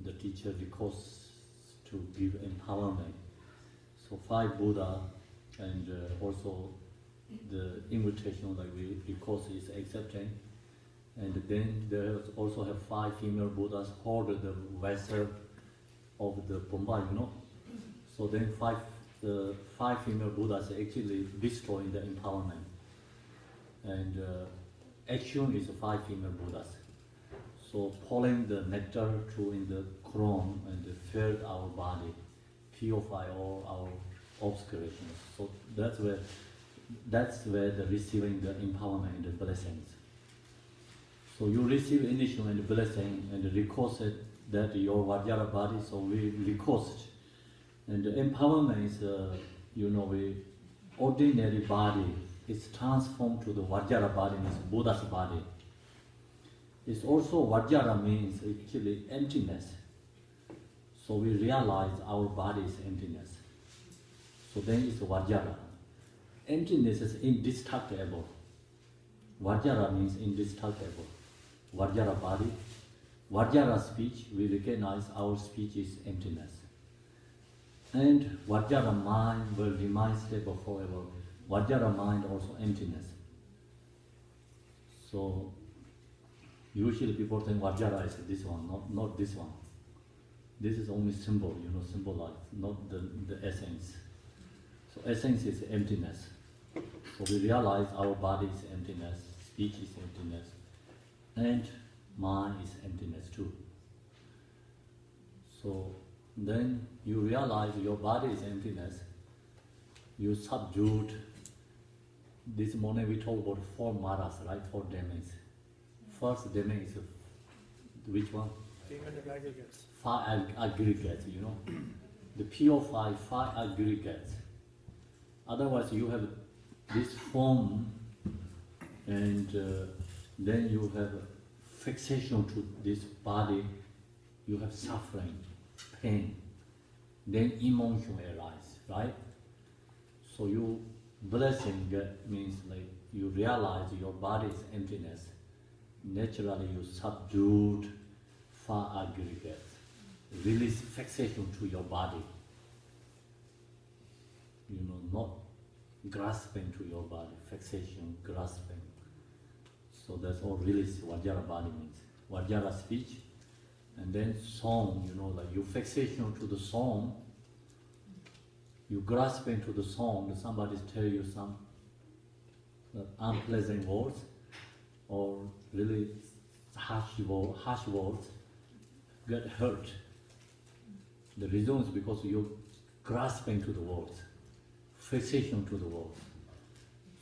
the teacher requests to give empowerment. So 5 Buddha and also the invitation like we request is accepting. And then there also have 5 female Buddhas hold the vessel of the Pomba, So then 5 female Buddhas actually destroying the empowerment. And action is 5 female Buddhas. So pouring the nectar through in the crown and fill our body, purify all our obscurations. So that's where the receiving the empowerment and the blessings. So you receive initial and blessing and request that your Vajra body, so we request. And the empowerment is, we ordinary body is transformed to the Vajra body, means Buddha's body. It's also Vajra means actually emptiness. So we realize our body is emptiness. So then it's Vajra. Emptiness is indestructible. Vajra means indestructible. Vajra body, Vajra speech, we recognize our speech is emptiness. And Vajra mind will remain stable forever. Vajra mind also emptiness. So usually people think Vajra is this one, not this one. This is only symbol, symbolize, not the essence. So essence is emptiness. So we realize our body is emptiness, speech is emptiness, and mind is emptiness too. So then you realize your body is emptiness, you subdued. This morning we talked about 4 maras, right? 4 demons. First demon is which one? Demon of aggregates. 5 aggregates, The pure 5 aggregates. Otherwise you have this form and then you have fixation to this body, you have suffering, pain, then emotion arise, right? So you blessing means like you realize your body is emptiness. Naturally you subdued far aggregates, release fixation to your body. You know, not grasping to your body, fixation, grasping. So that's all release Vajra body means. Vajra speech, and then song, you know, like you fixation to the song, you grasping to the song, somebody tell you some unpleasant words or really harsh words, get hurt. The reason is because you're grasping to the words, fixation to the words.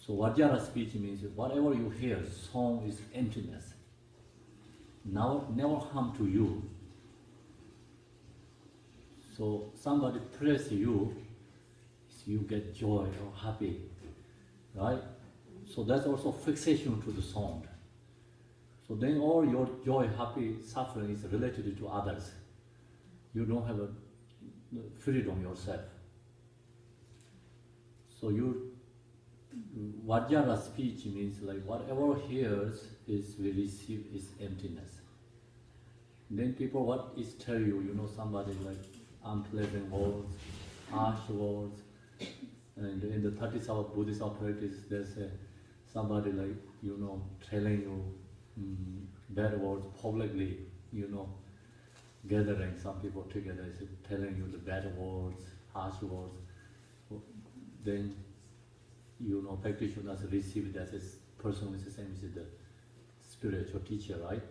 So Vajra speech means whatever you hear, song is emptiness. Now never harm to you. So somebody praise you, you get joy or happy, right? So that's also fixation to the sound. So then all your joy, happy, suffering is related to others. You don't have a freedom yourself. So you Vajra speech means like whatever hears is we receive is emptiness. Then people what is tell you, you know, somebody like unpleasant words, harsh words, and in the 37 Buddhist practice there's somebody like, you know, telling you bad words publicly, you know, gathering some people together, telling you the bad words, harsh words. Then, you know, practitioners receive that as person is the same as the spiritual teacher, right?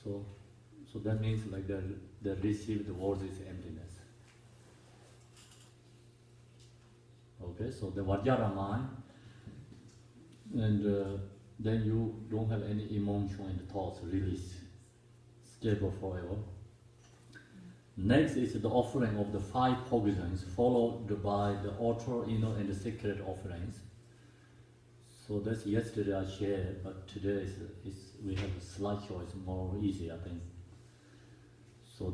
So that means like they receive the words is emptiness. Okay, so the Vajra mind, and then you don't have any emotion and thoughts, release, stable forever. Next is the offering of the 5 poisons, followed by the outer, inner, and the secret offerings. So that's yesterday I shared, but today we have a slideshow, it's more easy, I think. So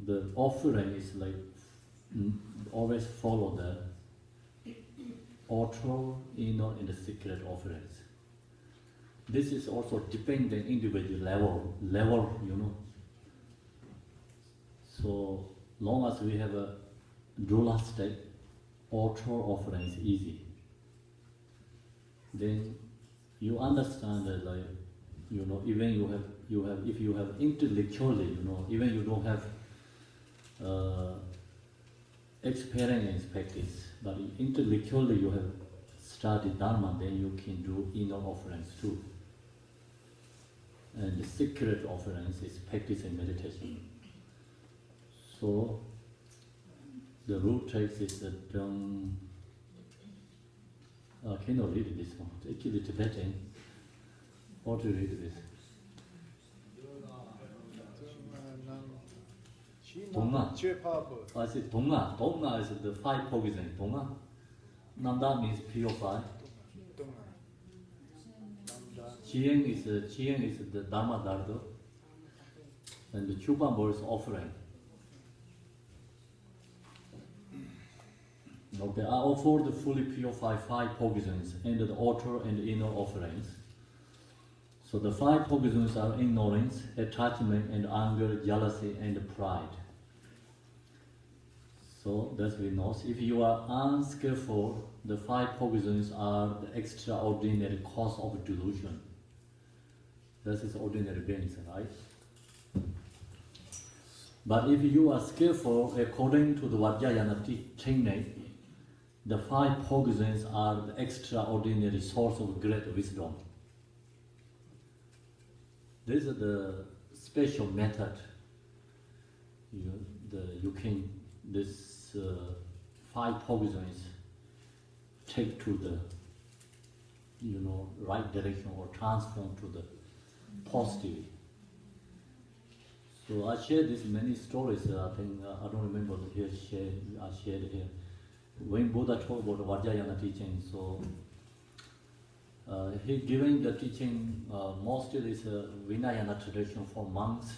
the offering is like always follow the outer, inner, and the secret offerings. This is also dependent individual level, you know. So long as we have a Dhula state, outer offering is easy. Then you understand that, like, you know, even you have if you have intellectually, you know, even you don't have experience practice, but intellectually you have studied Dharma, then you can do inner offerings too. And the secret offerings is practice and meditation. So the rule text is that can you read this one? Actually Tibetan. How to read this? Donga. I said Donga. Donga is the 5 poisons. Donga. Nanda means purify. Chien is the Dharma Dardo. And the Chubambo is offering. Okay, I offer the fully purified 5 poisons and the outer and inner offerings. So the 5 poisons are ignorance, attachment, and anger, jealousy, and pride. So that's we know. If you are unskillful, the 5 poisons are the extraordinary cause of delusion. This is ordinary beings, right? But if you are skillful, according to the Vajrayana technique, the 5 poisons are the extraordinary source of great wisdom. This is the special method. This 5 poisons take to the, you know, right direction or transform to the positive. So I shared this many stories. I think I don't remember here. I shared here when Buddha talked about Vajrayana teaching. So he giving the teaching mostly is a Vinayana tradition for monks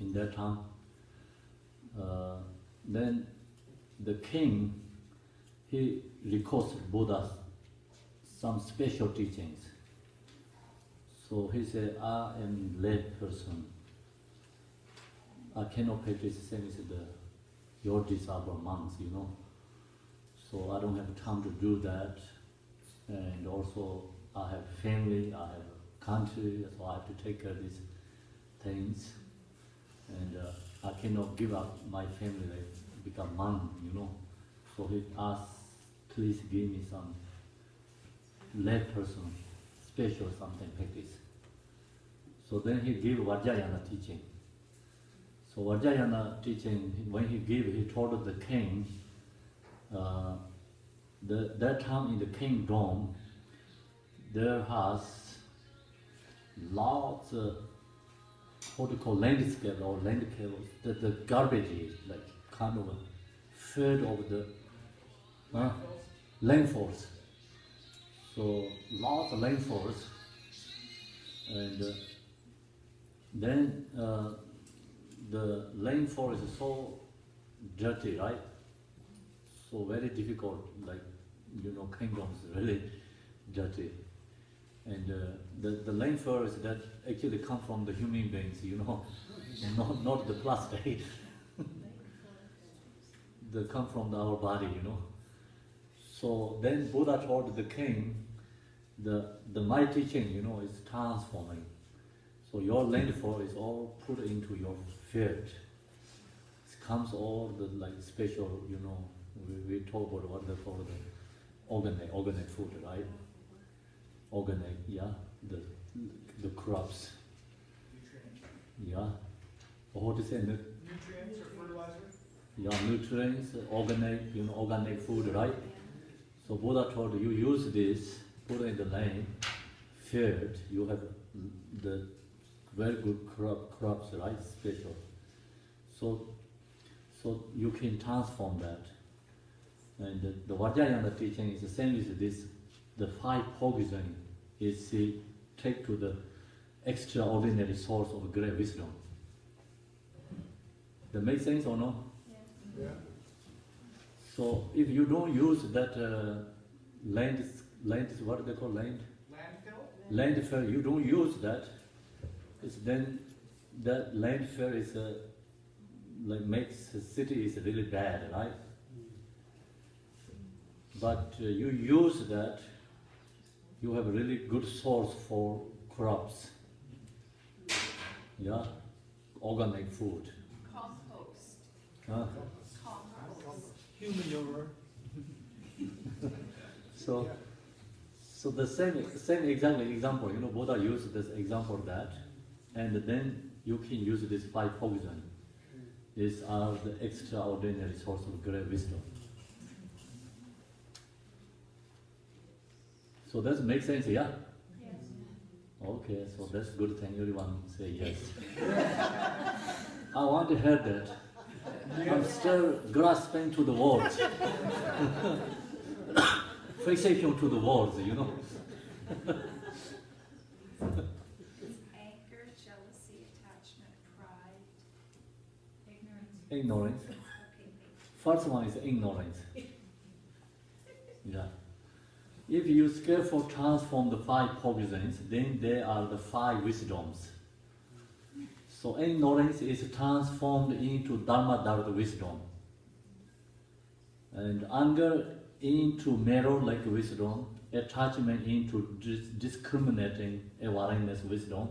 in that time. Then the king, he requested Buddha some special teachings. So he said, I am lay person. I cannot practice the same as your disciple monks, you know. So I don't have time to do that. And also I have family, I have a country, so I have to take care of these things. And I cannot give up my family, like become monk, you know. So he asked, please give me some lay person, special something practice. So then he gave Vajrayana teaching. So Vajrayana teaching, when he gave, he told the king, that time in the kingdom, there has lots of what we call landscape or landscape, the garbage is like kind of fed over the landfalls. So lots of landfalls, and then the landfall is so dirty, right? So very difficult, like, you know, kingdoms really dirty. And the landfall is that actually come from the human beings, you know, not the plastic. They come from our body, you know. So then Buddha told the king, my teaching, you know, is transforming. So your landfall is all put into your field. It comes all the like special, you know, we talk about what they call the organic food, right? Organic, yeah, the crops. Yeah. Or what is it? Nutrients or fertilizer? Yeah, nutrients, organic, you know, organic food, right? So Buddha told you use this, put in the land, field, you have the very good crops, right? Special. So you can transform that. And the Vajrayana teaching is the same as this. The 5 poison is take to the extraordinary source of great wisdom. That makes sense or no? Yeah. So if you don't use that land, what they call land? Landfill? Landfill, you don't use that, then that landfill is like makes the city is really bad, right? But you use that, you have a really good source for crops. Yeah, organic food. Compost. Huh? Compost. Human So the same exactly example, you know, Buddha used this example of that, and then you can use this 5 poison. These are the extraordinary source of great wisdom. So does it make sense, yeah? Yes. Okay, so that's good thing, everyone say yes. I want to hear that. I'm still grasping to the words. Fixation to the words, you know. Anger, jealousy, attachment, pride, ignorance. Ignorance. Okay. First one is ignorance. Yeah. If you skillfully transform the 5 poisons, then there are the 5 wisdoms. So ignorance is transformed into Dharma wisdom. And anger into mirror-like wisdom, attachment into discriminating awareness wisdom.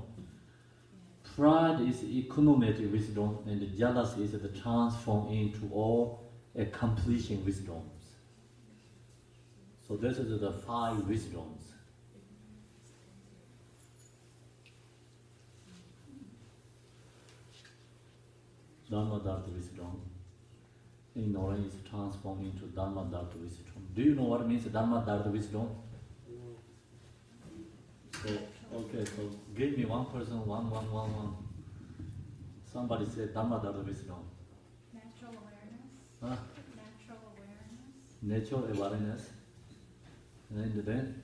Pride is economic wisdom, and jealousy is the transform into all accomplishing wisdoms. So this is the 5 wisdoms. Dharma wisdom. Ignorance is transformed into Dharma wisdom. Do you know what means Dharma wisdom? So, okay, so give me one person, one. Somebody say Dharma wisdom. Natural awareness. Huh? Natural awareness. Natural awareness. And then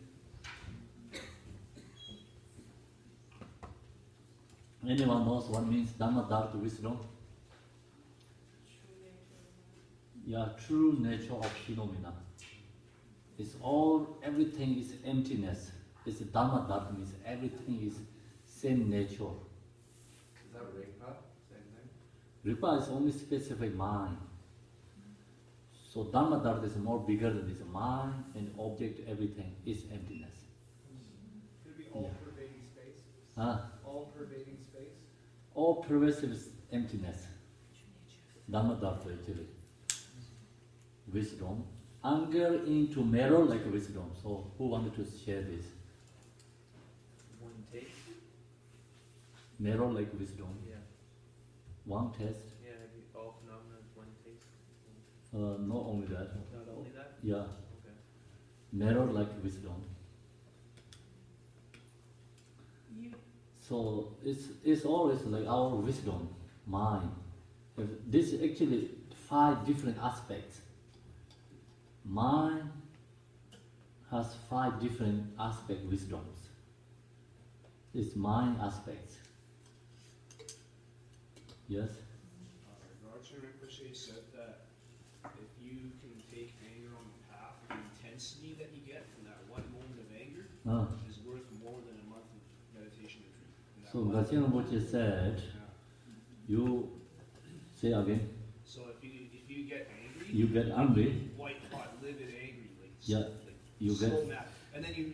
Anyone knows what means Dhamma Dharma wisdom? True nature. Yeah, true nature of phenomena. It's all, everything is emptiness. It's Dhamma Dharma means everything is same nature. Is that Rigpa? Same thing? Ripa is only specific mind. So Dhamma Dharma is more bigger than this. Mind and object, everything is emptiness. Could it be all Yeah. pervading space? Huh? All pervading space? All pervasive emptiness. Dhamma Dharma actually. Wisdom. Anger into mirror like wisdom. So who wanted to share this? One take. Mirror like wisdom. Yeah. One test. Yeah. All phenomena is one taste. Not only that. Not only that. Yeah. Okay. Mirror like wisdom. You So it's always like our wisdom, mind. This is actually 5 different aspects. Mind has 5 different aspect wisdoms. It's mind aspects. Yes? Vajrakilaya Rinpoche said that if you can take anger on the path, the intensity that you get from that one moment of anger Ah. is worth more than a month of meditation and truth. And that So one Vajrakilaya moment- Rinpoche said, Yeah. you say again, So if you get angry, you get angry, white hot, livid, angry, like Yeah, like you so get- mad, and then you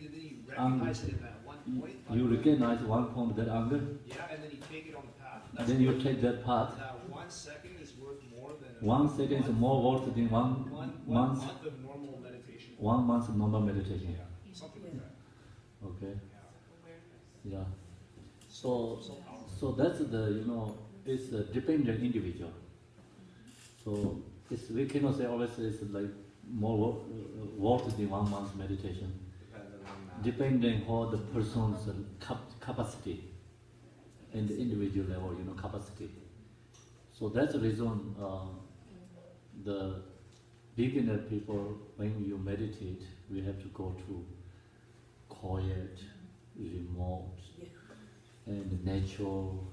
recognize it in that one point. you like, recognize one point that anger, Yeah, and then you take it on the path. and then you take that path. That 1 second is worth more than a 1 second is more worth than one one month, month of normal meditation. 1 month normal meditation. Yeah, something like that. Okay, Yeah. awareness. yeah. So, So powerful. so that's the, it's a dependent individual. So we cannot say always it's like more worth than 1 month meditation. Depending on that. Depending on the person's capacity and the individual level, capacity. So that's the reason the beginner people, when you meditate, we have to go to quiet, remote, and natural,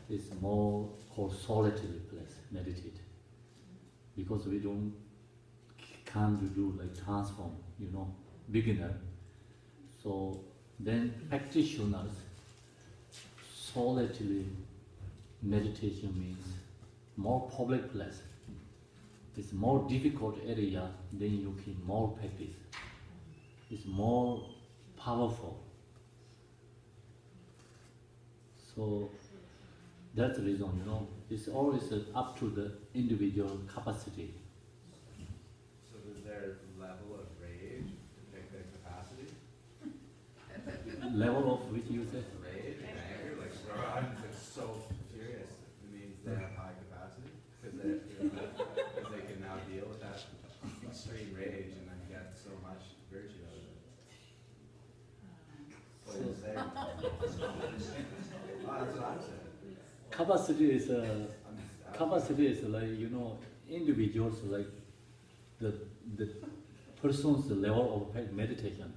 it's more called solitary place, meditate. Because we can't do like transform, beginner. So then practitioners, solitary meditation means more public place. It's more difficult area, then you can more practice. It's more powerful. So that's the reason, it's always up to the individual capacity. So is there level of rage to pick the capacity? Level of which you say? Rage and anger, like sometimes it's so furious, it means they have high capacity, because they can now deal with that extreme rage and then get so much virtue out of it. What are you saying? Oh, that's what I'm saying. Capacity is I'm just capacity is like individuals like the person's level of meditation.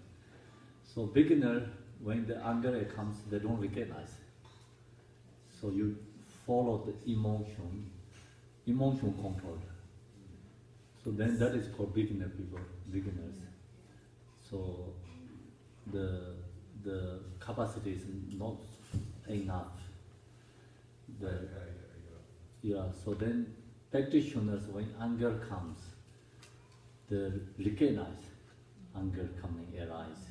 So beginner, when the anger comes, they don't recognize. So you follow the emotion control. So then that is for beginner people, beginners. So the capacity is not enough. Yeah, so then practitioners, when anger comes, they recognize anger coming, arise.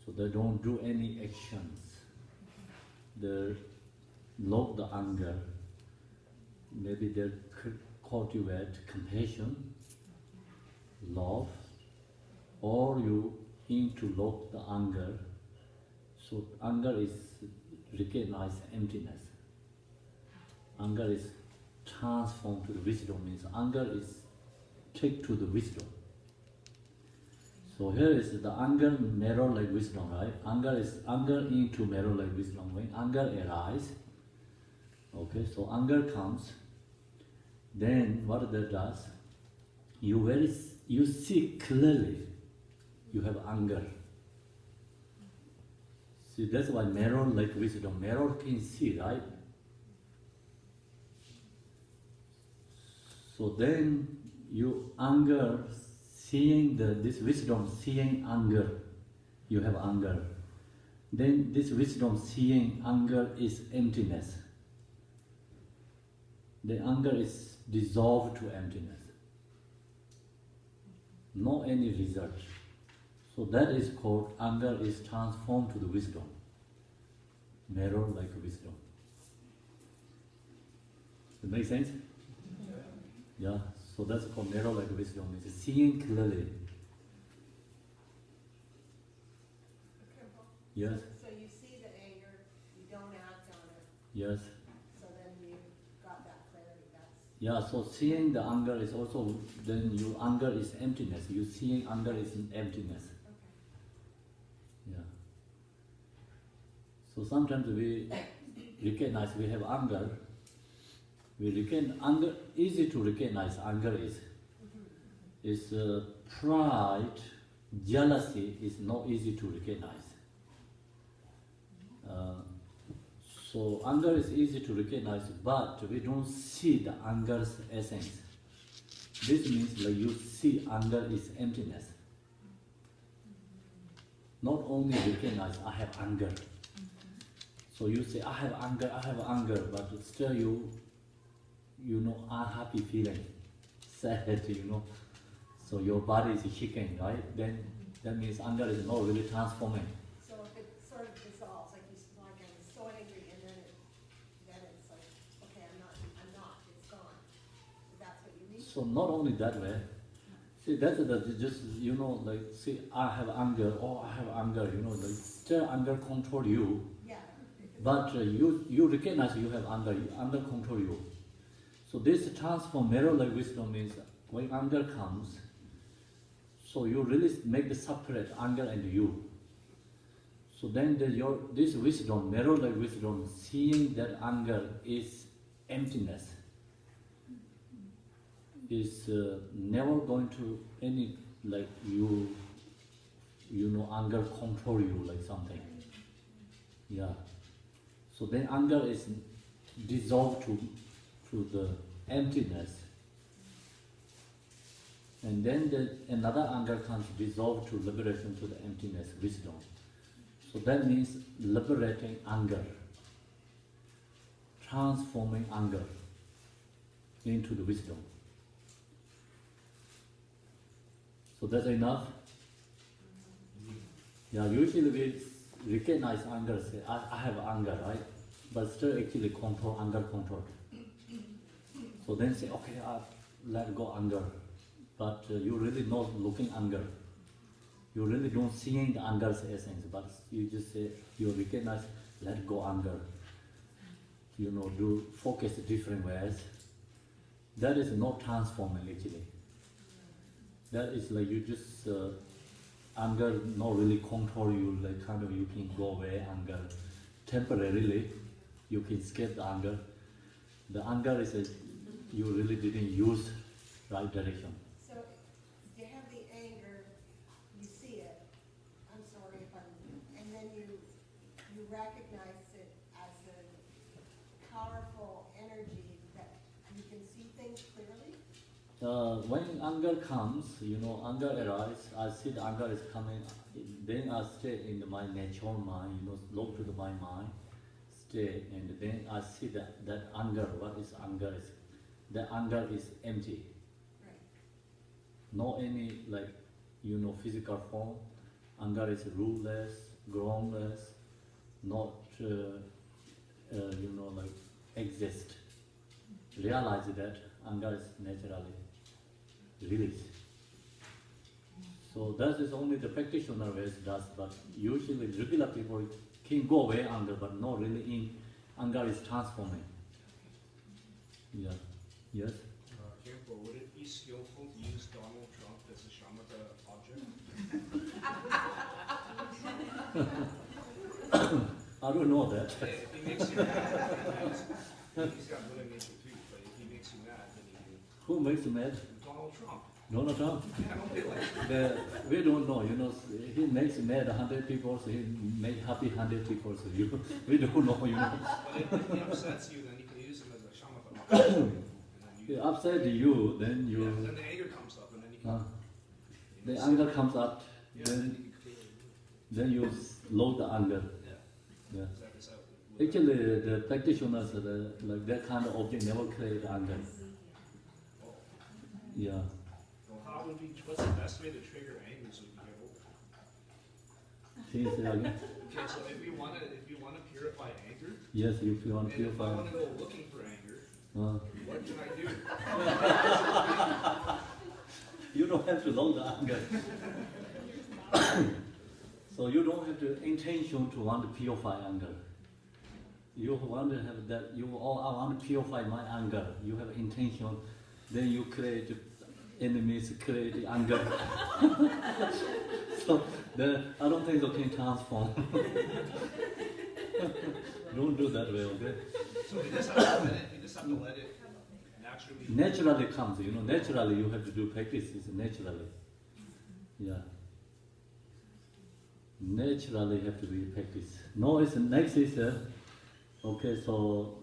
So they don't do any actions. They love the anger. Maybe they cultivate compassion, love, or you into love the anger. So anger is recognized emptiness. Anger is transformed to the wisdom, means anger is take to the wisdom. So here is the anger mirror like wisdom, right? Anger is anger into mirror like wisdom. When anger arises, okay, so anger comes, then what that does, you see clearly you have anger. See, that's why mirror like wisdom. Mirror can see, right? So then you anger, seeing this wisdom, seeing anger, you have anger. Then this wisdom, seeing anger is emptiness. The anger is dissolved to emptiness. No any result. So that is called anger is transformed to the wisdom. Mirror like wisdom. Does it make sense? Yeah. So that's called mirror like wisdom. It's seeing clearly. Yes. So you see the anger, you don't act on it, Yes. so then you got that clarity, that's. Yeah, so seeing the anger is also, then your anger is emptiness. You seeing anger is emptiness. Okay. Yeah. So sometimes we recognize we have anger. We reckon anger, easy to recognize anger is pride, jealousy is not easy to recognize. So anger is easy to recognize, but we don't see the anger's essence. This means like you see anger is emptiness. Not only recognize I have anger. So you say I have anger, but still you know unhappy feeling, sad, So your body is shaking, right? Then that means anger is not really transforming. So if it sort of dissolves, like you, like I'm so angry, and then it's like, okay, I'm not, it's gone. That's what you mean? So not only that way, see that's just like see I have anger, like still anger control you, Yeah. but you recognize you have anger control you. So this transform mirror like wisdom means when anger comes, so you really make the separate anger and you. So then this wisdom, mirror like wisdom, seeing that anger is emptiness, is never going to any like anger control you like something. Yeah. So then anger is dissolved to the emptiness, and then another anger comes dissolved to liberation to the emptiness, wisdom. So that means liberating anger, transforming anger into the wisdom. So that's enough? Yeah, usually we recognize anger, say, I have anger, right? But still actually control, anger control. So then say, okay, let go anger. But you really not looking anger. You really don't seeing the anger's essence, but you just say, you recognize, let go anger. Do focus different ways. That is not transforming actually. That is like you just, anger not really control you, like kind of you can go away anger. Temporarily, you can escape the anger. The anger is you really didn't use right direction. So you have the anger, you see it, I'm sorry if I'm, and then you recognize it as a powerful energy that you can see things clearly? When anger comes, anger arises, I see the anger is coming, then I stay in my natural mind, look to my mind, stay, and then I see that anger, what is anger is, the anger is empty. Right. No any physical form. Anger is ruleless, groundless, not exist. Realize that anger is naturally released. So that is only the practitioner ways does, but usually regular people can go away anger, but not really in anger is transforming. Yeah. Yes? Khenpo, would it be skillful to use Donald Trump as a shamatha object? I don't know that. If he makes you mad, he's got good nature too, but if he makes you mad, then you Who makes you mad? Donald Trump. Donald Trump. I don't feel like We don't know, you know, he makes mad 100 people, so he make happy 100 people, so we don't know, you know. But if he upsets you, then you can use him as a shamatha. And then He you, upset you, then yeah, you, then the anger comes up, and then you can. the you know, anger comes up, Yeah, then then, you can create. then you load the anger. Yeah. Yeah. Set this out. Actually, the practitioners, like that kind of object never create anger. Oh. Yeah. Well, how would we? What's the best way to trigger anger so we can get over? Can you say again? Okay, so if we want to purify anger, Yes, if you want to and if I purify. want to go looking for anger, Uh, what can I do? you don't have to load the anger. So you don't have the intention to want to purify anger. You want to have that, I want to purify my anger. You have intention, then you create enemies, create anger. So I don't think you can transform. Don't do that way, okay? So we just have to let it. We just have to let it naturally. Naturally comes, you know, naturally you have to do practices, naturally. Yeah. Naturally have to be practice. No, it's next is, okay, so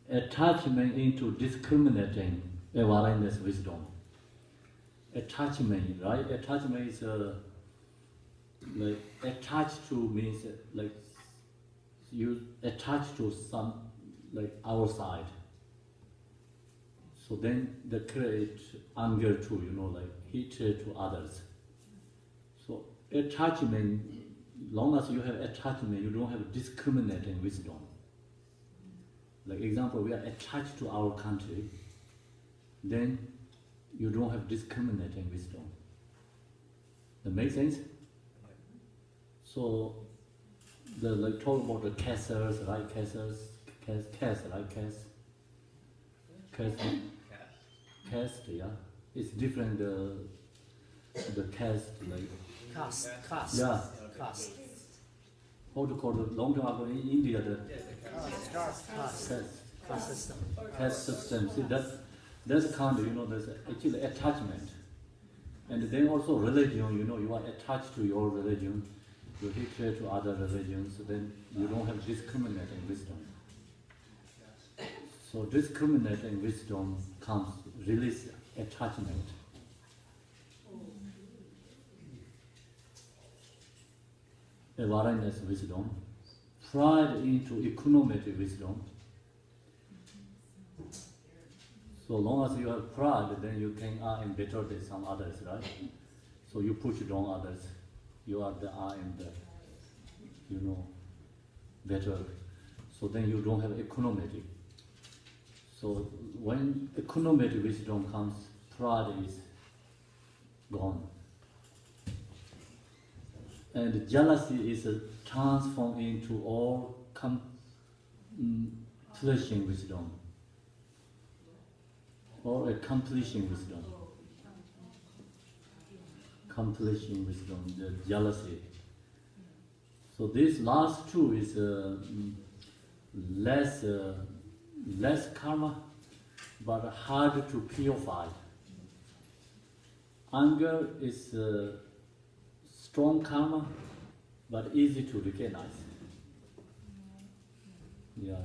attachment into discriminating awareness wisdom. Attachment, right? Attachment is like attached to means like you attach to some like outside. So then they create anger too, you know, like hatred to others. So attachment, long as you have attachment, you don't have discriminating wisdom. Like example, we are attached to our country, then you don't have discriminating wisdom. That makes sense? So the like talk about the casters, right? Casters, cast, right? Cast, yeah. It's different. The cast, like Caste. yeah. Caste. How to call it? Long time ago in India, the Caste system. caste system. See, that's kind of, you know, there's actually attachment, and then also religion. You know, you are attached to your religion. You hatred to other religions. Then you don't have discriminating wisdom. So discriminating wisdom comes release attachment. Awareness wisdom, pride into economic wisdom. So long as you have pride, then you can am better than some others, right? So you push down others. You are the I am the, you know, better. So then you don't have economic. So when economic wisdom comes, pride is gone. And jealousy is transformed into all accomplishing wisdom, or accomplishing wisdom. Accomplishing wisdom, the jealousy. So this last two is less karma, but hard to purify. Anger is strong karma, but easy to recognize. Yeah.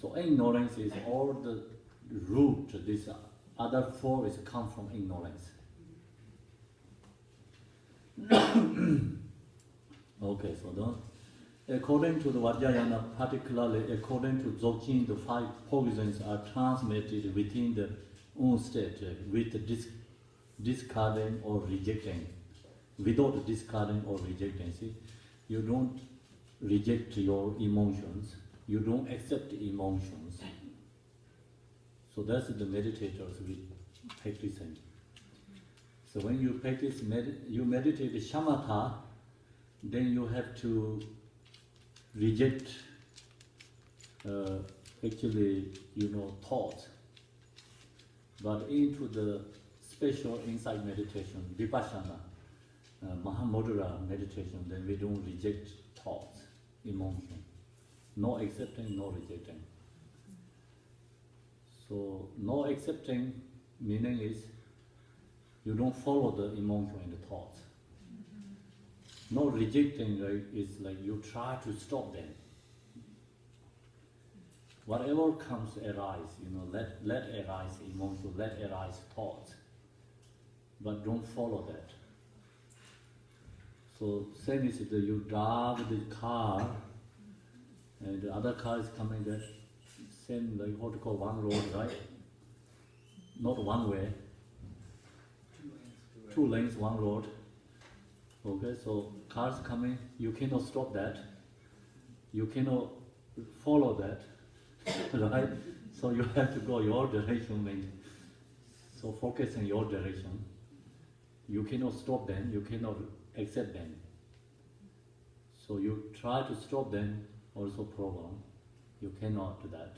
So ignorance is all the root. This other four is come from ignorance. Okay, so then, according to the Vajrayana, particularly according to Dzogchen, the 5 poisons are transmitted within the own state with discarding or rejecting. Without discarding or rejecting, see, you don't reject your emotions, you don't accept emotions. So that's the meditators we practicing. So when you practice, you meditate shamatha, then you have to reject actually, you know, thoughts. But into the special insight meditation, vipassana, Mahamudra meditation, then we don't reject thoughts, emotion. No accepting, no rejecting. So no accepting meaning is you don't follow the emotion and the thoughts. No rejecting, right? It's like you try to stop them. Whatever comes arise, let arise emotion, let arise thoughts, but don't follow that. So same is that you drive the car, and the other car is coming that same like what you call one road, right? Not one way, 2 lanes. 2 lanes, one road. Okay, so cars coming, you cannot stop that. You cannot follow that, right? So you have to go your direction, maybe. So focus on your direction. You cannot stop them, you cannot accept them. So you try to stop them, also problem. You cannot do that.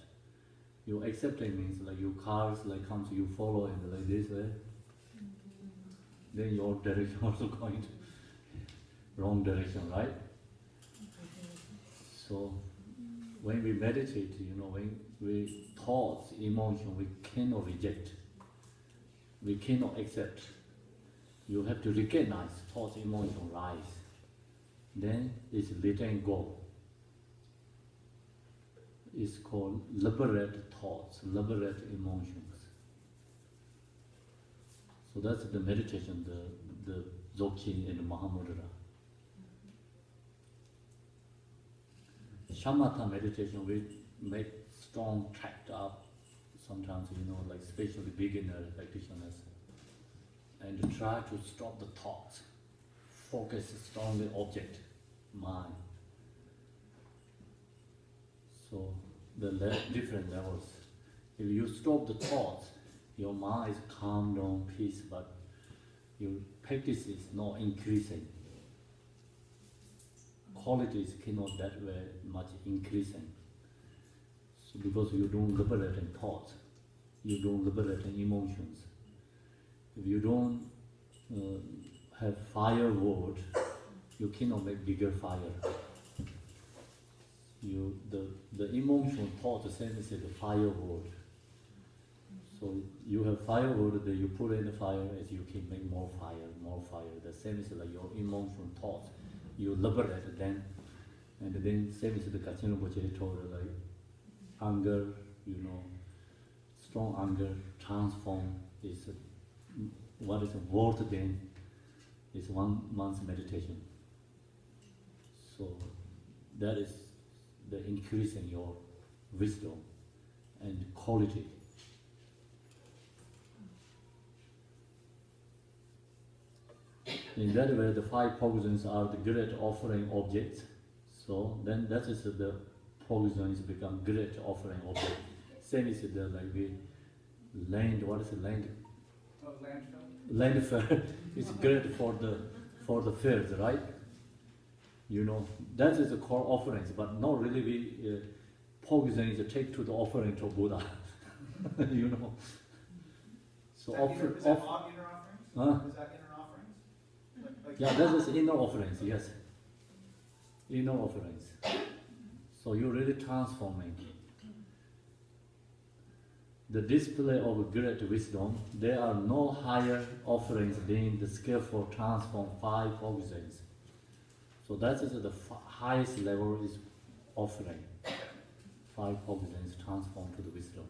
You accepting means like your cars like comes, you follow and like this way. Then your direction also going to wrong direction, right? So when we meditate, when we thoughts, emotion, we cannot reject. We cannot accept. You have to recognize thoughts, emotion rise. Then it's letting go. It's called liberate thoughts, liberate emotions. So that's the meditation, the Dzogchen and the Mahamudra. Shamatha meditation, we make strong tracked up, sometimes, like especially beginner practitioners, and try to stop the thoughts, focus strongly object, mind. So the different levels. If you stop the thoughts, your mind is calm down, peace, but your practice is not increasing. Qualities cannot that way much increasing. So because you don't liberate in thoughts, you don't liberate in emotions. If you don't have firewood, you cannot make bigger fire. The emotion thought the same as the firewood. So you have firewood that you put in the fire as you can make more fire, more fire. The same is like your emotion thoughts. You liberate them, and then same as the Kachin Rinpoche told, like anger, strong anger transform is what is worth then is 1 month's meditation. So that is the increase in your wisdom and quality. In that way, the 5 poisons are the great offering objects. So then that is the poisons become great offering object. Same is the like we land. What is the land? Oh, landfill? Landfill is great for the fields, right? That is the core offerings, but not really we poison is take to the offering to Buddha. So offer. Is that inner offerings? Huh? Is that inner offerings? Yeah, that is inner offerings, yes. Inner offerings. So you're really transforming. The display of great wisdom, there are no higher offerings than the skillful transform 5 poisons. So that is the highest level is offering. 5 poisons transform to the wisdom.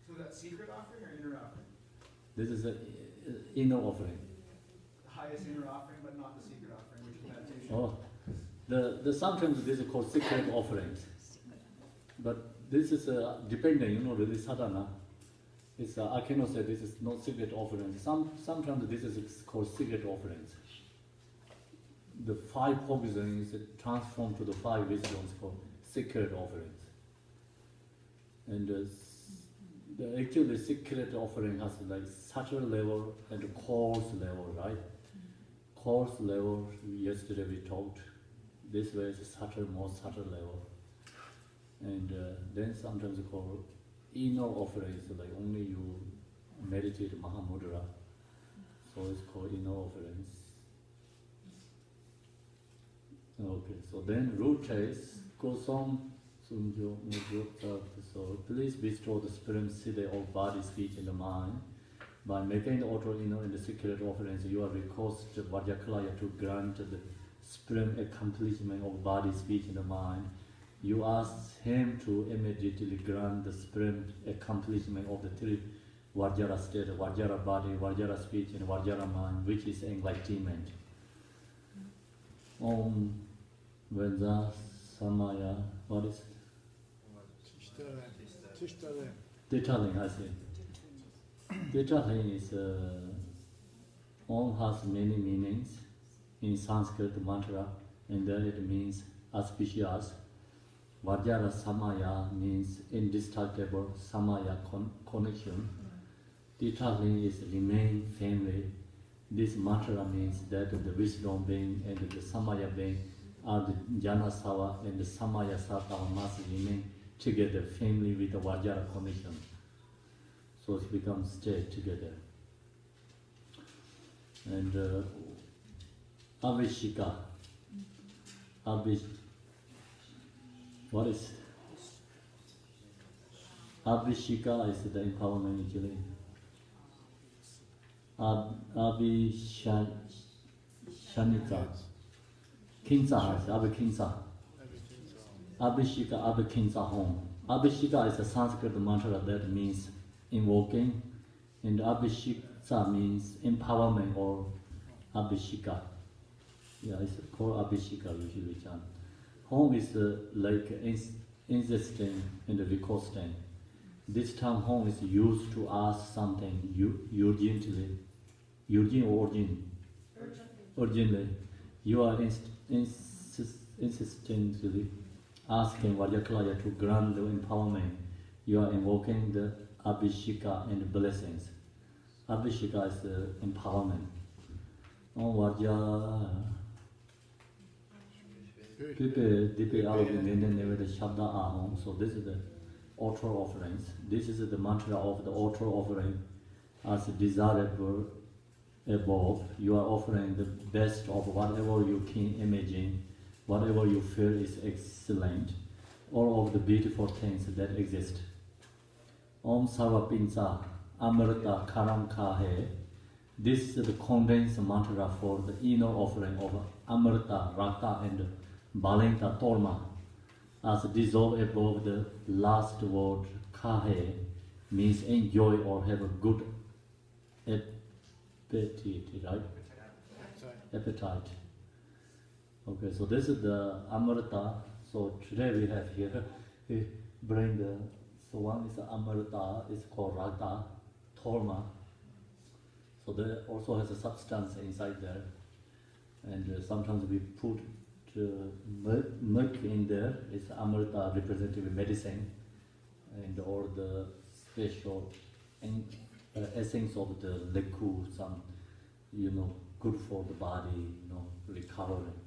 So that's secret offering or inner offering? This is the inner offering. The highest inner offering, but not the secret offering, which is meditation. Oh, the sometimes this is called secret offerings, but this is depending, really sadhana. It's I cannot say this is not secret offerings. Sometimes this is called secret offerings. The 5 poisons is transformed to the 5 wisdoms called secret offerings. And the actually secret offering has like subtle level and coarse level, right? Coarse level, yesterday we talked. This way is subtle, more subtle level. And then sometimes called inner offerings, like only you meditate Mahamudra. So it's called inner offerings. Okay, so then root taste goes on. So please bestow the supremacy of body, speech, and mind. By making the auto inner and the secret offerings, you are request Vajrakilaya to grant the supreme accomplishment of body, speech, and mind. You ask him to immediately grant the supreme accomplishment of the three Vajra state, Vajra body, Vajra speech, and Vajra mind, which is enlightenment. Om Venza Samaya, what is it? Detailing, I say. Detailing is, Om has many meanings in Sanskrit mantra, and then it means auspicious. Vajra Samaya means indestructible, Samaya connection. Detailing is remain family. This mantra means that the wisdom being and the Samaya being are the Jana Sava and the Samaya Sava must remain together, family with the Vajra connection. So it becomes stay together. And Avishika. What is it? Abhishika is the empowerment actually. Abhishanika. Kinsa is Abhikinsa. Abhishika, Abhikinsa home. Abhishika is a Sanskrit mantra that means invoking, and Abhishika means empowerment or Abhishika. Yeah, it's called Abhishika usually. Home is like insisting and requesting. This term home is used to ask something urgently. Urgently. You are insistently asking Vajrakilaya to grant the empowerment. You are invoking the Abhishika and blessings. Abhishika is the empowerment. On Vajra. So this is the altar offerings. This is the mantra of the altar offering. As desirable above, you are offering the best of whatever you can imagine, whatever you feel is excellent, all of the beautiful things that exist. Om Sarvapinsa Amrita Karam Kahe. This is the condensed mantra for the inner offering of Amrita, Rata, and Balenta Torma. As dissolved above the last word, Kahe means enjoy or have a good appetite, right? Appetite. Okay, so this is the Amrita. So today we have here, we bring the, so one is Amrita, it's called Rata, Torma. So there also has a substance inside there. And sometimes we put milk in there. It's Amrita representative medicine, and or the special essence of the liquid, some, good for the body, recovering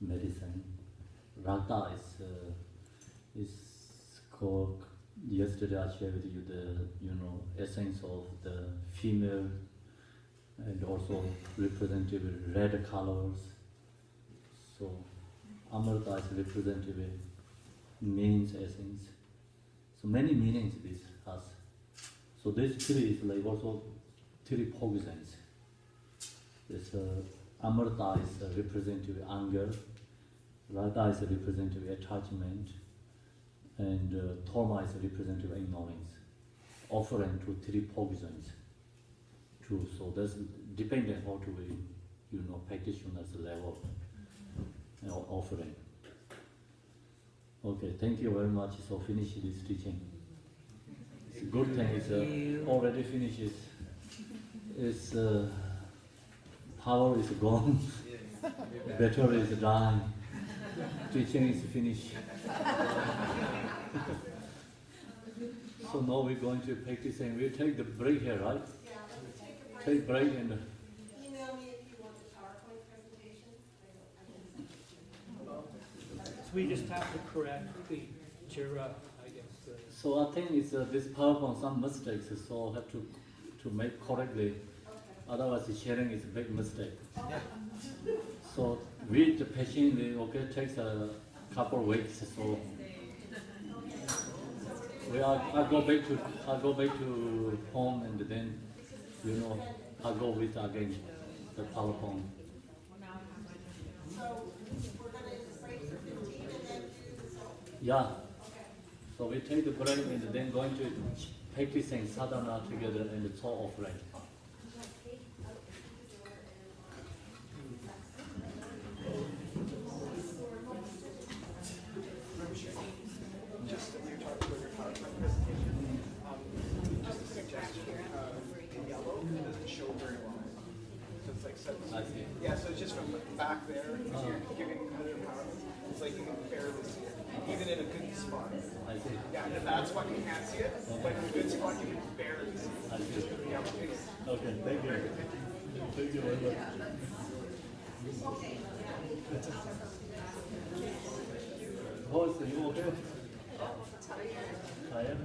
medicine. Rata is called, yesterday I shared with you the, essence of the female, and also representative red colors. So Amrita is representative means essence. So many meanings this has. So this three is like also three poisons. This Amrita is representative anger, Rata is representative attachment, and Torma is representative ignorance. Offering to three poisons. True. So that's dependent how to be, practitioner's level offering. Okay, thank you very much. So finish this teaching. It's a good thing. It's already finishes. It's power is gone. Battery is dying. Teaching is finished. So now we're going to practice and we'll take the break here, right? Yeah, let's take a break. Take break and Email me if you want the PowerPoint presentation. I can send it to you. So we just have to correct the Jira, I guess. so I think it's this PowerPoint some mistakes, so I have to make correctly. Okay. Otherwise, the sharing is a big mistake. So read the patiently. Okay, takes a couple of weeks. So I go back to home and then, I go with again the PowerPoint. So we're gonna break for 15 and then do the song. Yeah. So we take the break and then going to practicing sadhana together and the talk offline. Just when you're talking about your PowerPoint presentation, just a suggestion, in yellow, it doesn't show very well. So it's like, I see. yeah, so it's just from back there, if you're giving another PowerPoint, it's like you can barely see it, even in a good spot. I see. Yeah, and if that's why you can't see it, but in a good spot, you can barely see it. I see. Yeah, it's- Okay, thank you. Thank you very much. Boss, are you okay? Tired?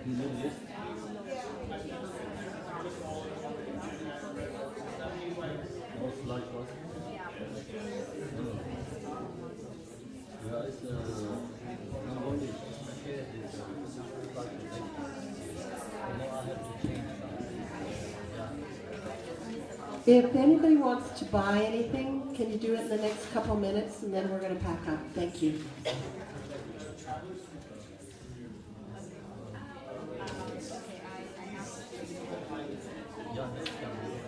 You know this? Most like what? Yeah, it's not only here, it's like the thing. I have to change that. Yeah. If anybody wants to buy anything, can you do it in the next couple minutes and then we're gonna pack up? Thank you. Yeah, next time.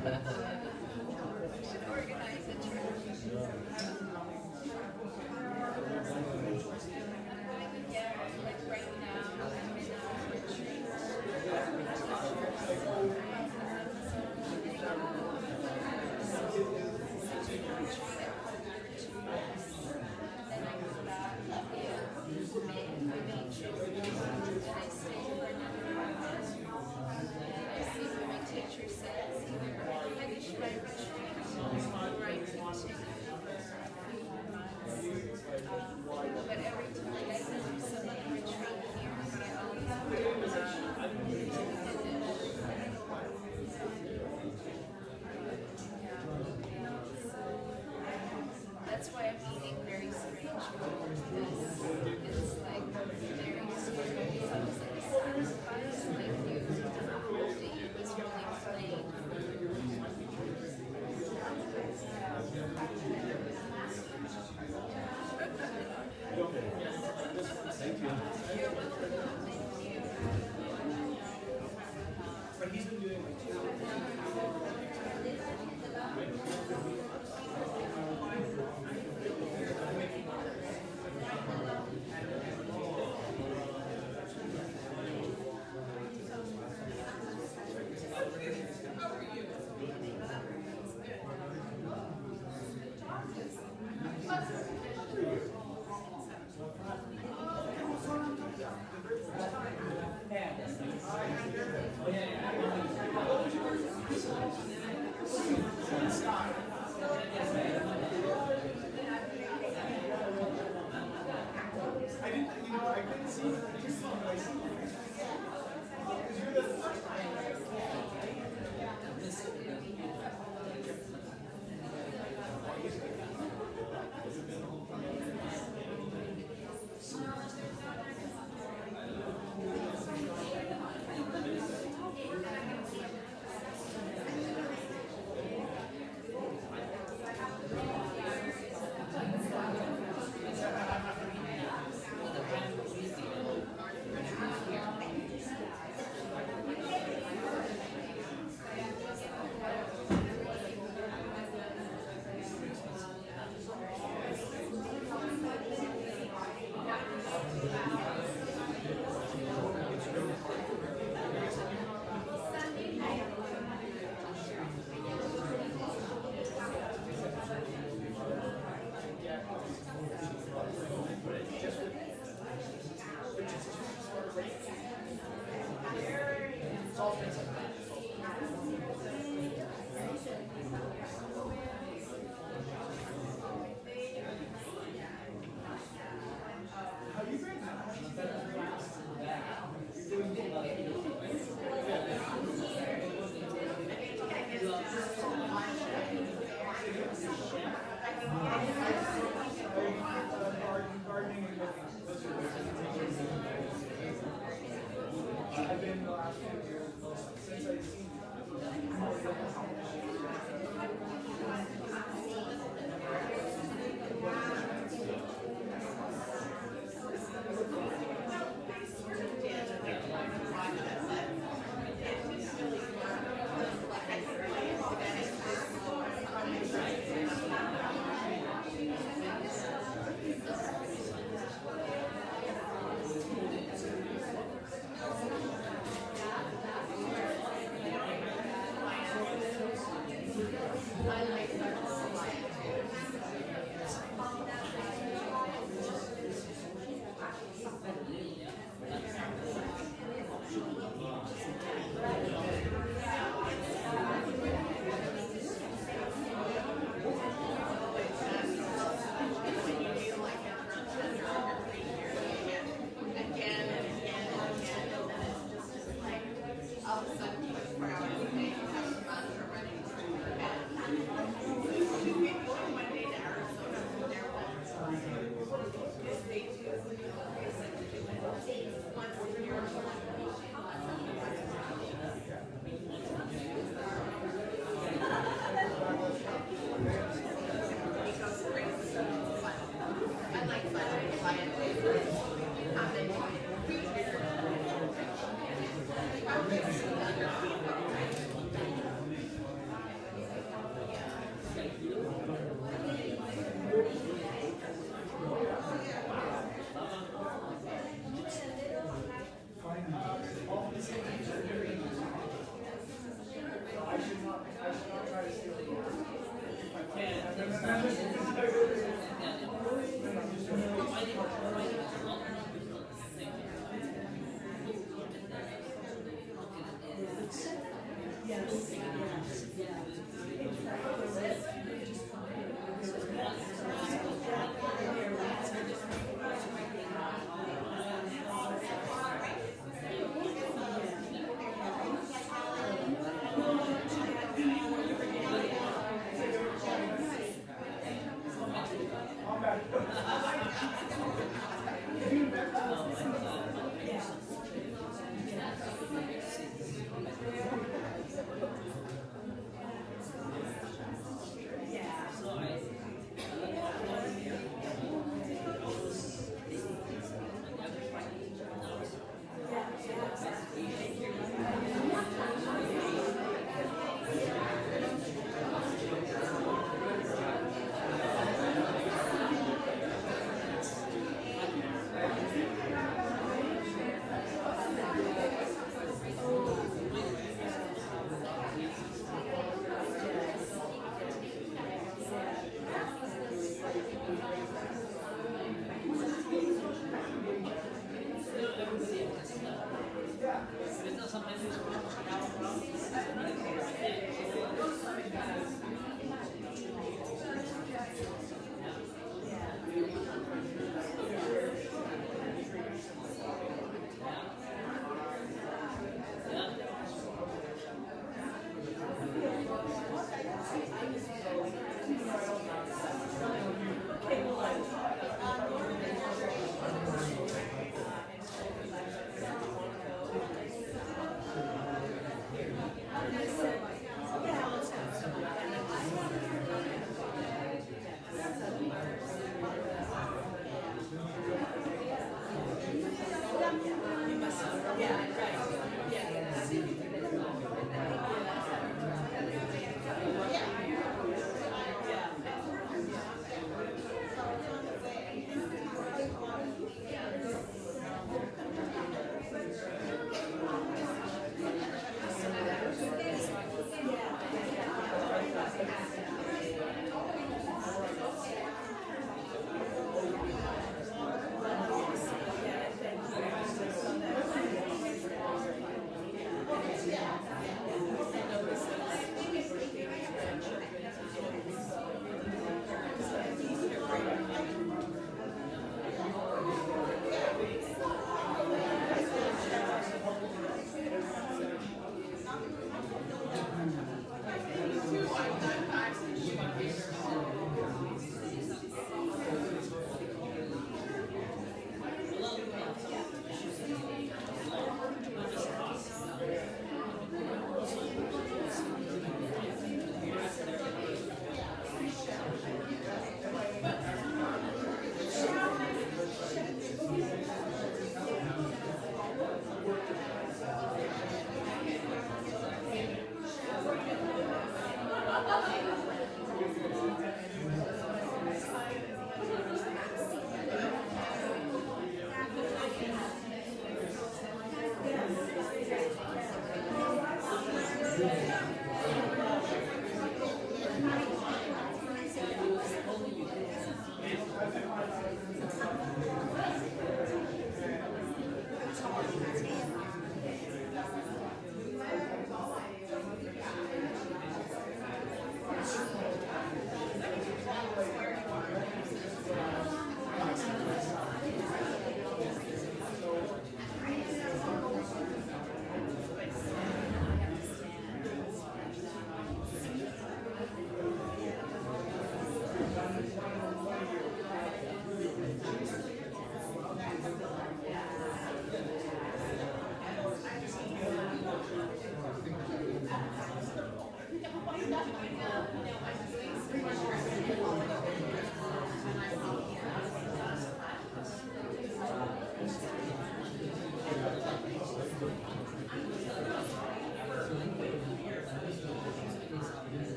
should organize a trip. Yeah, like right now, I'm in a retreat. Then I go back in May, and I stay for another month. And I see what my teacher says, either I finish my retreat or I continue for a few more months. But every time I do some retreat here, but I always do that's why I'm eating very strange food, because it's like very strange. It's almost like a sacrifice, like you have to eat this really plain Thank you. You're welcome. Thank you. But he's been doing like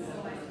So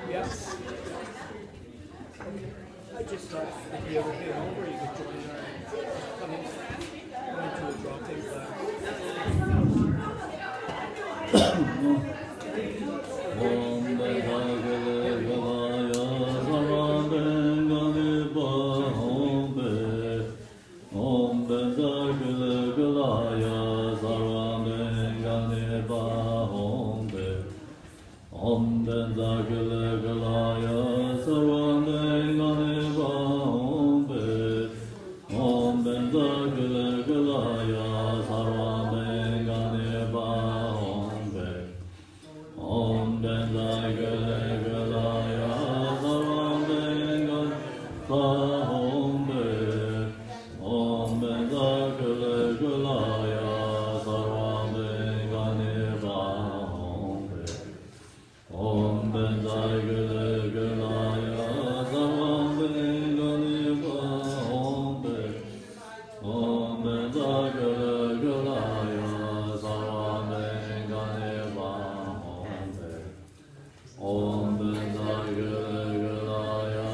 Yes. I just thought if you ever came over, you could join our coming to a drop-in class. Vajrakilaya Sarvamenganeva Om Vajrakilaya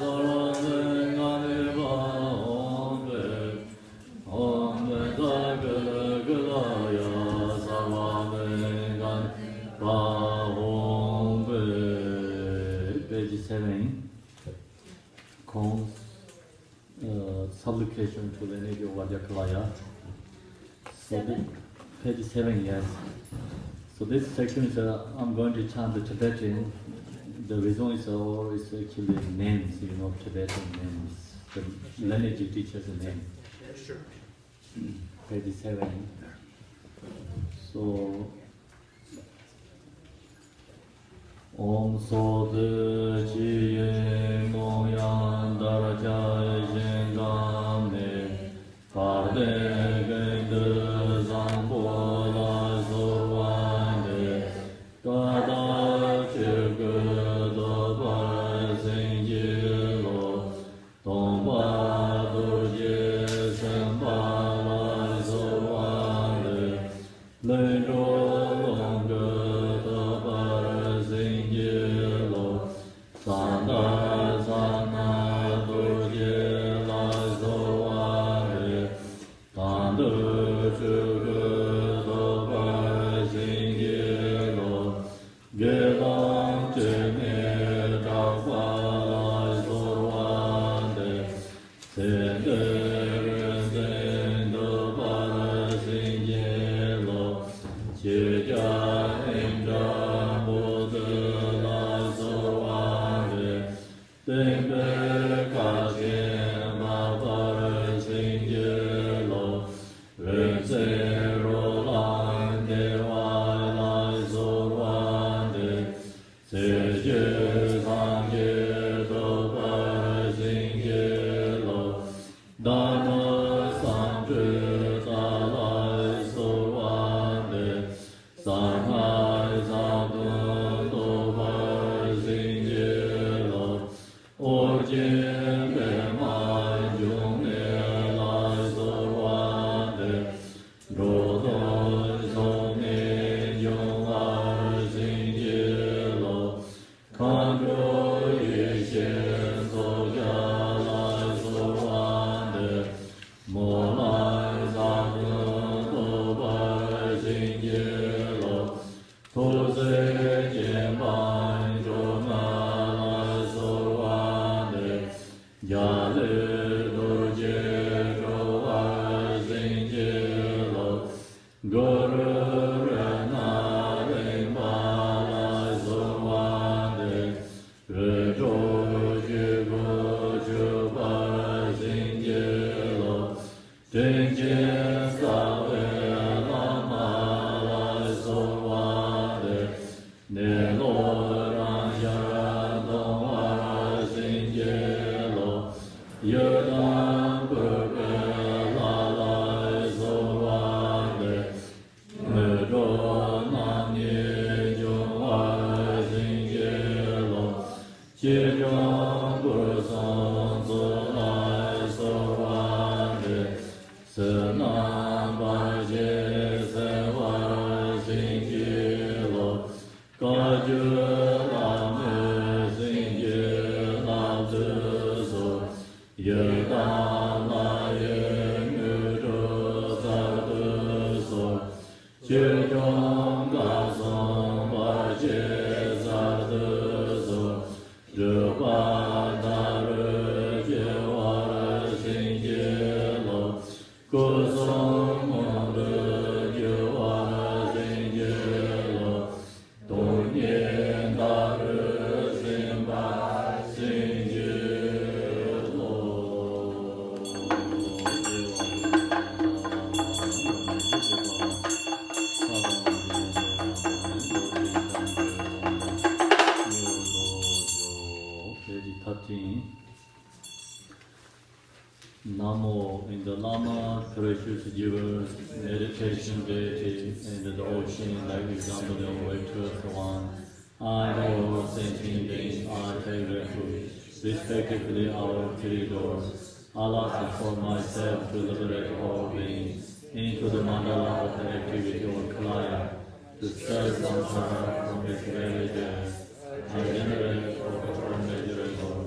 Sarvamenganeva Om Vajrakilaya Sarvamenganeva Page 7. Supplication to the Lady of Vajrakilaya. So page 7, yes. So this section is I'm going to chant the Tibetan. The reason is actually names, Tibetan names. The lineage teacher's name. Sure. Page 7. So Om Sode Chi Yen Gong Yang Daraja Yen Gam Ne Karde Gen De Zang Bo La So Wan De Kada Che Ge Do Ba Sen Ji Lo Dong Ba Do Je Sen Ba La So Wan De Le Do Long Ge Do Ba Sen Ji Lo Sana Sana Do Je La So Wan De Dan De Che Ge Do Ba Sen Ji Lo Ge Lang Che Ne Da Ba La So Wan De Sen De Ren Sen Do Ba Sen Ji Lo Che Jia En Da Bo De La So Wan De Den Be Ka Xian Ma Ba Sen Ji Lo Ren Sen Ro Lan De Wa La So Wan De Se Je San Je Do Ba Sen Ji Lo Da Na San Zhi Da Lai So Wan De San Hai Sa Dun Do Ba Sen Ji Lo O Jin Be Man Jung Ne Lai So Wan De Ro Doi Song Ne Jung Wa Sen Ji Lo Kan Zhu Yi Xian So Jia Lai So Wan De Mo Lai Sa Dun Do Ba Sen Ji Lo Tu Se Jian Ban Zhou Na Lai So Wan De Ya Le Du Jie Zhou Wa Sen Ji Lo Gu Ru Ren Na Ren Ba Lai So Wan De Re Zhou Ju Gu Chu Ba Sen Ji Lo Ten Jian Sa We La Ma Lai So Wan De Ne Lo Ran Ya Dong Wa Sen Ji Lo Ye Dan Gu Ge La Lai So Wan De Ne Zhou Nam Ni Jung Wa Sen Ji Lo Qi Zhong Gu Song Zu Lai So Wan De Se Nan Ba Jie Se Wa Sen Ji Lo Ga Ju La Me Sen Ji La De So Ye Dan La Ye Ngu Zhu Za De So Qi Zhong Ga Song Ba Jie Za De So Zhe Ba Da Re Jie Wa Sen Ji Lo Gu Song Mong De Jie Wa Sen Ji Lo Dong Nian Da Re Sen Ba Sen Ji Lo Page 13. Namo in the Lama, precious givers, meditation deity, and the ocean, like example of virtuous one. I know sentient beings are take refuge, respectively our creators. Allah for myself to liberate all beings into the mandala of the activity of Kalaya, to serve samsara from its very depths, and generate for unmeasurable.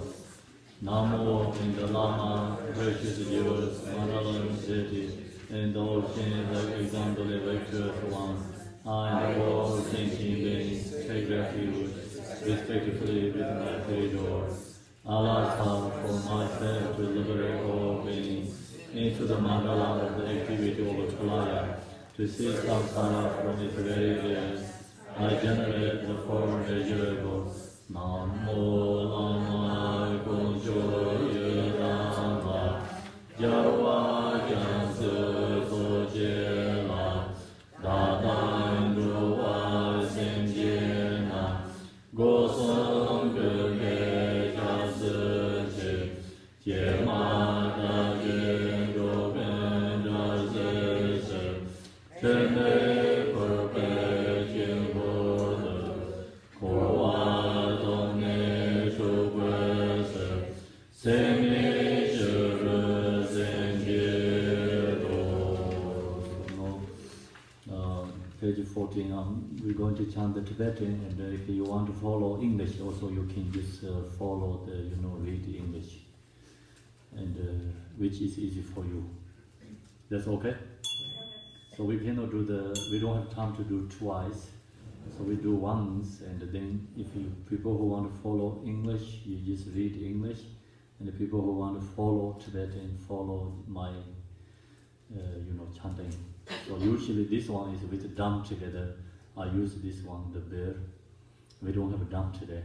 Namo in the Lama, precious jewels, mandala city, and all things like example of virtuous ones, I and all thinking beings take refuge respectively with my corridor. Allah for myself to liberate all beings into the mandala of the activity of Kalaya, to see samsara from its very depths. I generate the four measurable. Namo Lama Kunjo Yudama Jarwa Jansu Sojela Dada Indruwa Simjena Gosong Gege Jasu Jema Dajin Roben Jasu Tene Purpe Jimbo Kowa Done Shubwese Semi Shuru Zengiro. Page 14, we're going to chant the Tibetan, and if you want to follow English also, you can just follow the, read English, and which is easy for you. That's okay? So we cannot do we don't have time to do twice. So we do once, and then if people who want to follow English, you just read English, and the people who want to follow Tibetan, follow my, chanting. So usually this one is with drum together. I use this one, the bear. We don't have a drum today.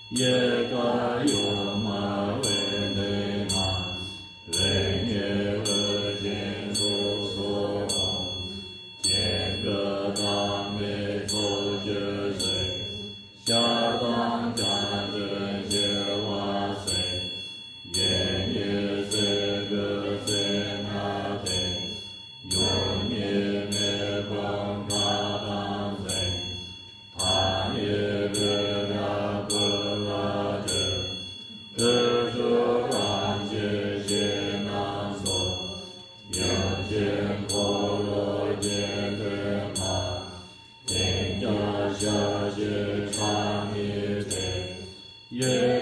Yeah. Oh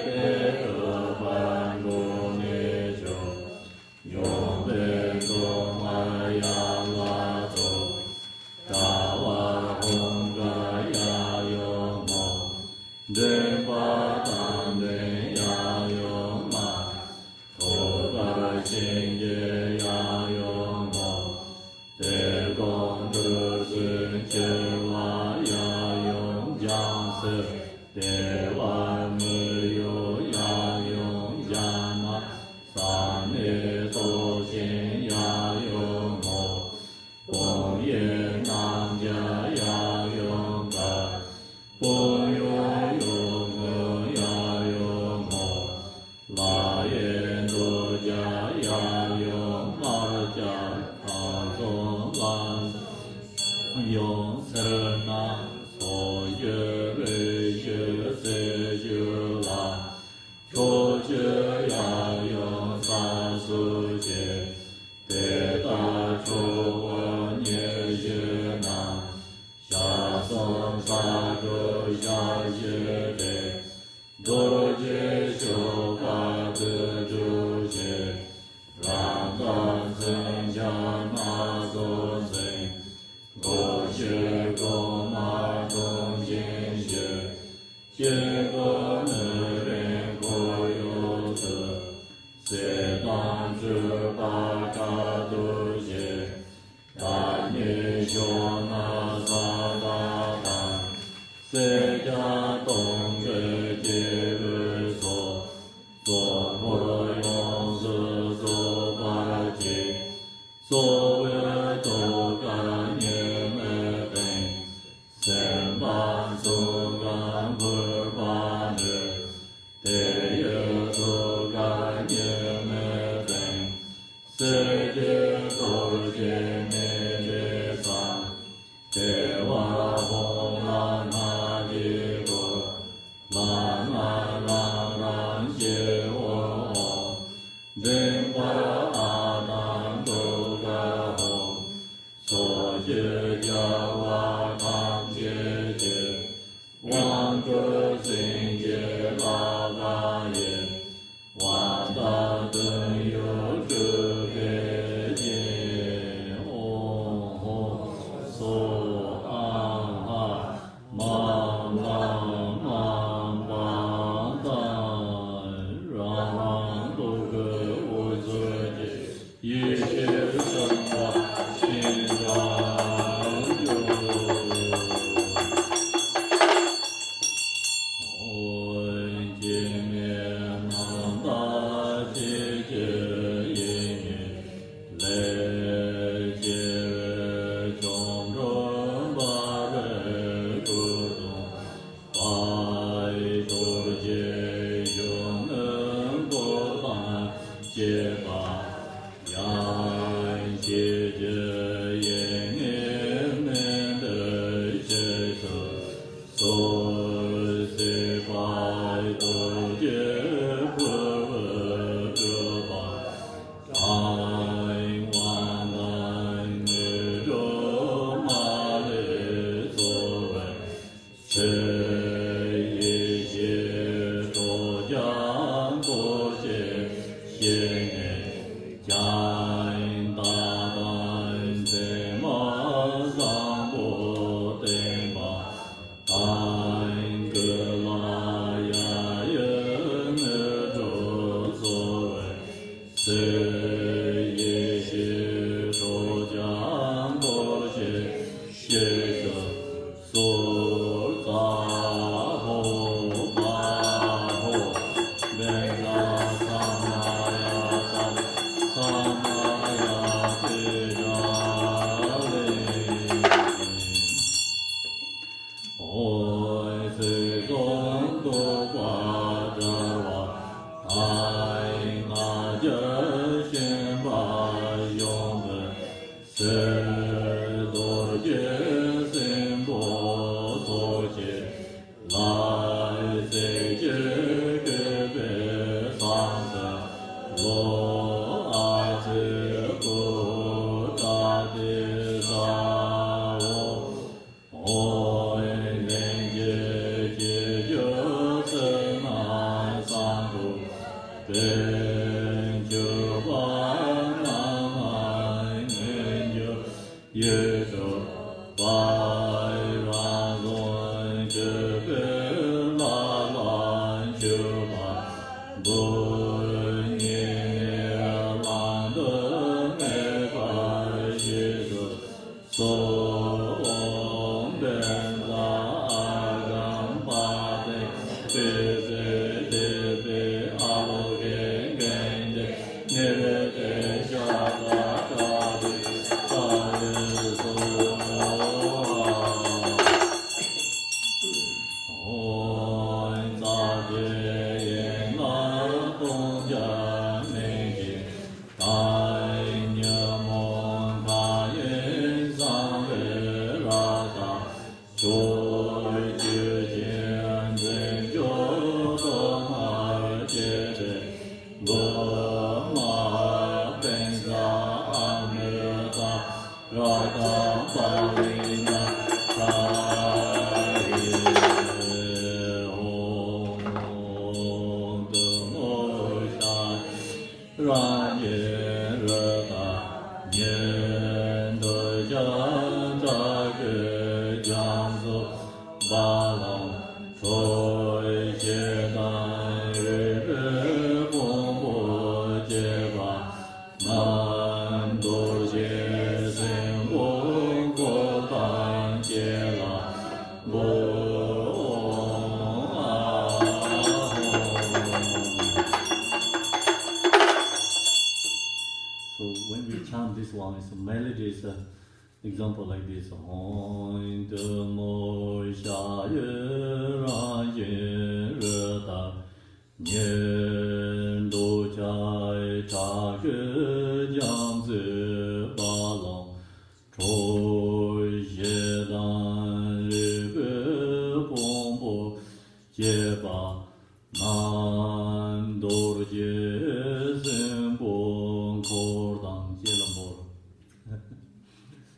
when we chant this one, it's a melody, it's an example like this. Om Demo Shaye Raye Reda Nyen Do Chai Ta Ge Jiang Zi Ba Long Choi Xie Dan Ri Ge Bong Bo Jie Ba Nan Do Jie Sen Bong Kor Dang Jie Lam Bo.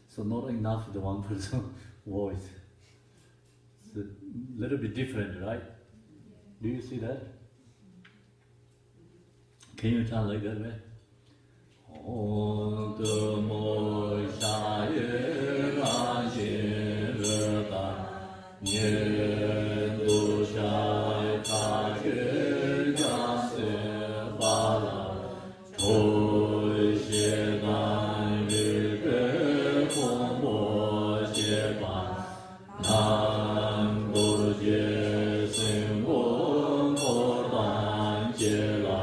So not enough the one person voice. It's a little bit different, right? Do you see that? Can you chant like that way? Om Demo Shaye Raye Reda Nyen Do Shai Ta Ge Jiang Se Ba La Choi Xie Dan Ri Ge Bong Bo Xie Ba Nan Do Jie Sen Bong Kor Dan Jie La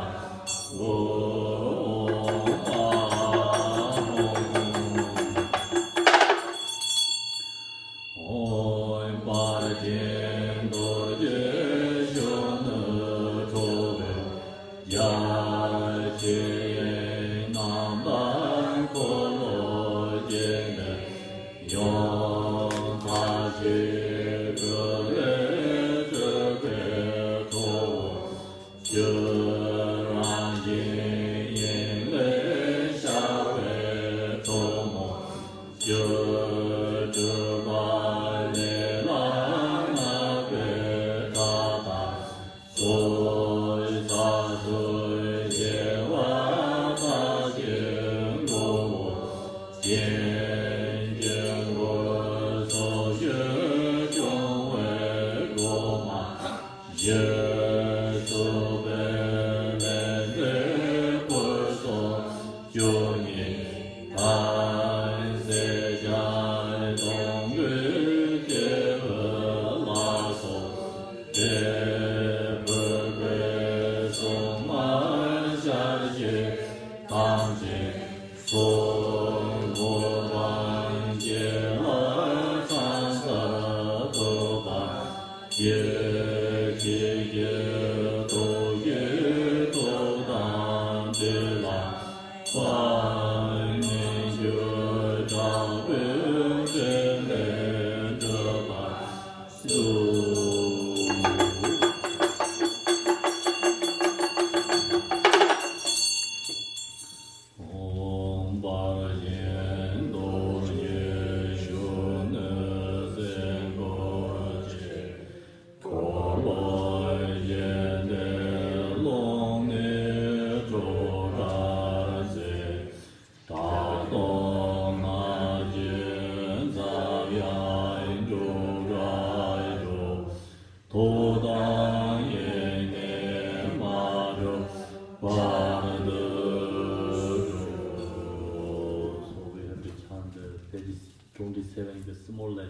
Yes,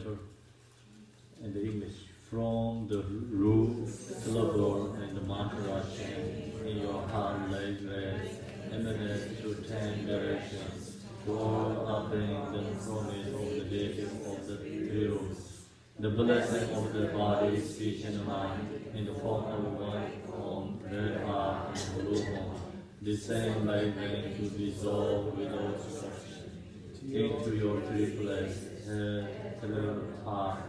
letter in the English. From the root syllable and the mantra chant in your heart like rest, emanate to 10 directions, all obeying the promise of the deity of the hero. The blessing of the body, speech, and mind in the form of one form, red heart and blue horn, descend like rain to dissolve without obstruction into your triplets, head, heart.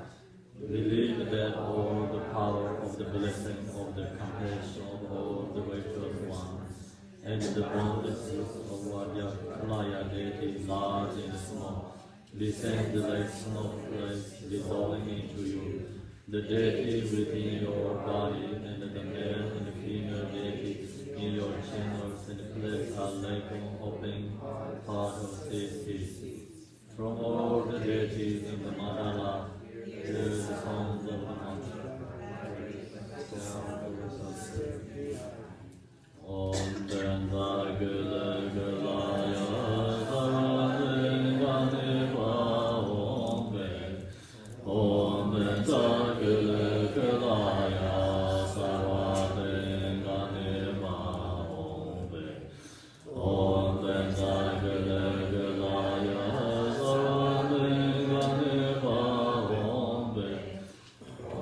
Believe that all the power of the blessing of the compassion of all the righteous ones and the boundlessness of Vajrakilaya deity, large and small, descend like snowflakes dissolving into you. The deity within your body and the male and the female deity in your channels and place are like an open part of this. From all the deities in the mandala, hear the sounds of the mantra. Om Danda Gula Gulaya Sarvadeva Om Be Om Danda Gula Gulaya Sarvadeva Om Be Om Danda Gula Gulaya Sarvadeva Om Be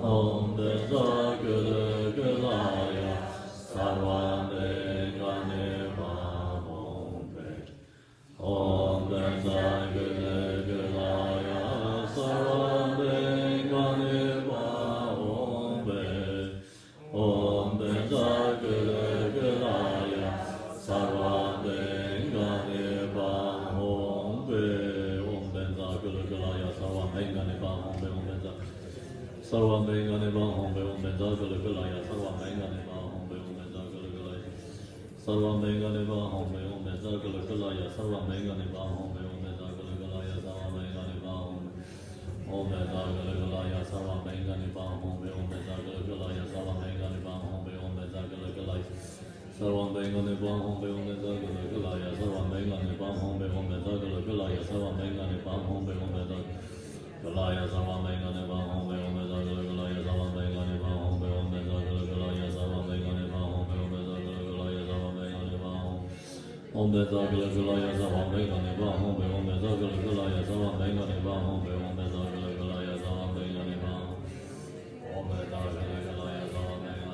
Om Danda Gula Gulaya Sarvadeva Om Danda Gula Gulaya Sarvadeva Om Be Om Danda Gula Gulaya Sarvadeva Om Be Om Danda Gula Gulaya Sarvadeva Om Be Om Danda Sarvadeva Om Be Om Danda Gula Gulaya Sarvadeva Om Be Om Danda Gula Gulaya Sarvadeva Om Be Om Danda Gula Gulaya Sarvadeva Om Be Om Danda Gula Gulaya Sarvadeva Om Be Om Danda Gula Gulaya Sarvadeva Om Be Om Danda Gula Gulaya Sarvadeva Om Be Om Danda Gula Gulaya Sarvadeva Om Be Om Danda Gula Gulaya Sarvadeva Om Be Om Danda Gula Gulaya Sarvadeva Om Be Om Danda Gulaya Sarvadeva Om Be Om Danda Gula Gulaya Sarvadeva Om Be Om Danda Gula Gulaya Sarvadeva Om Be Om Danda Gula Gulaya Sarvadeva Om Be Danda Gula Gulaya Sarvadeva Om Be Om Danda Gula Gulaya Sarvadeva Om Be Om Danda Gula Gulaya Sarvadeva Om Be Danda Gula Gulaya Sarvadeva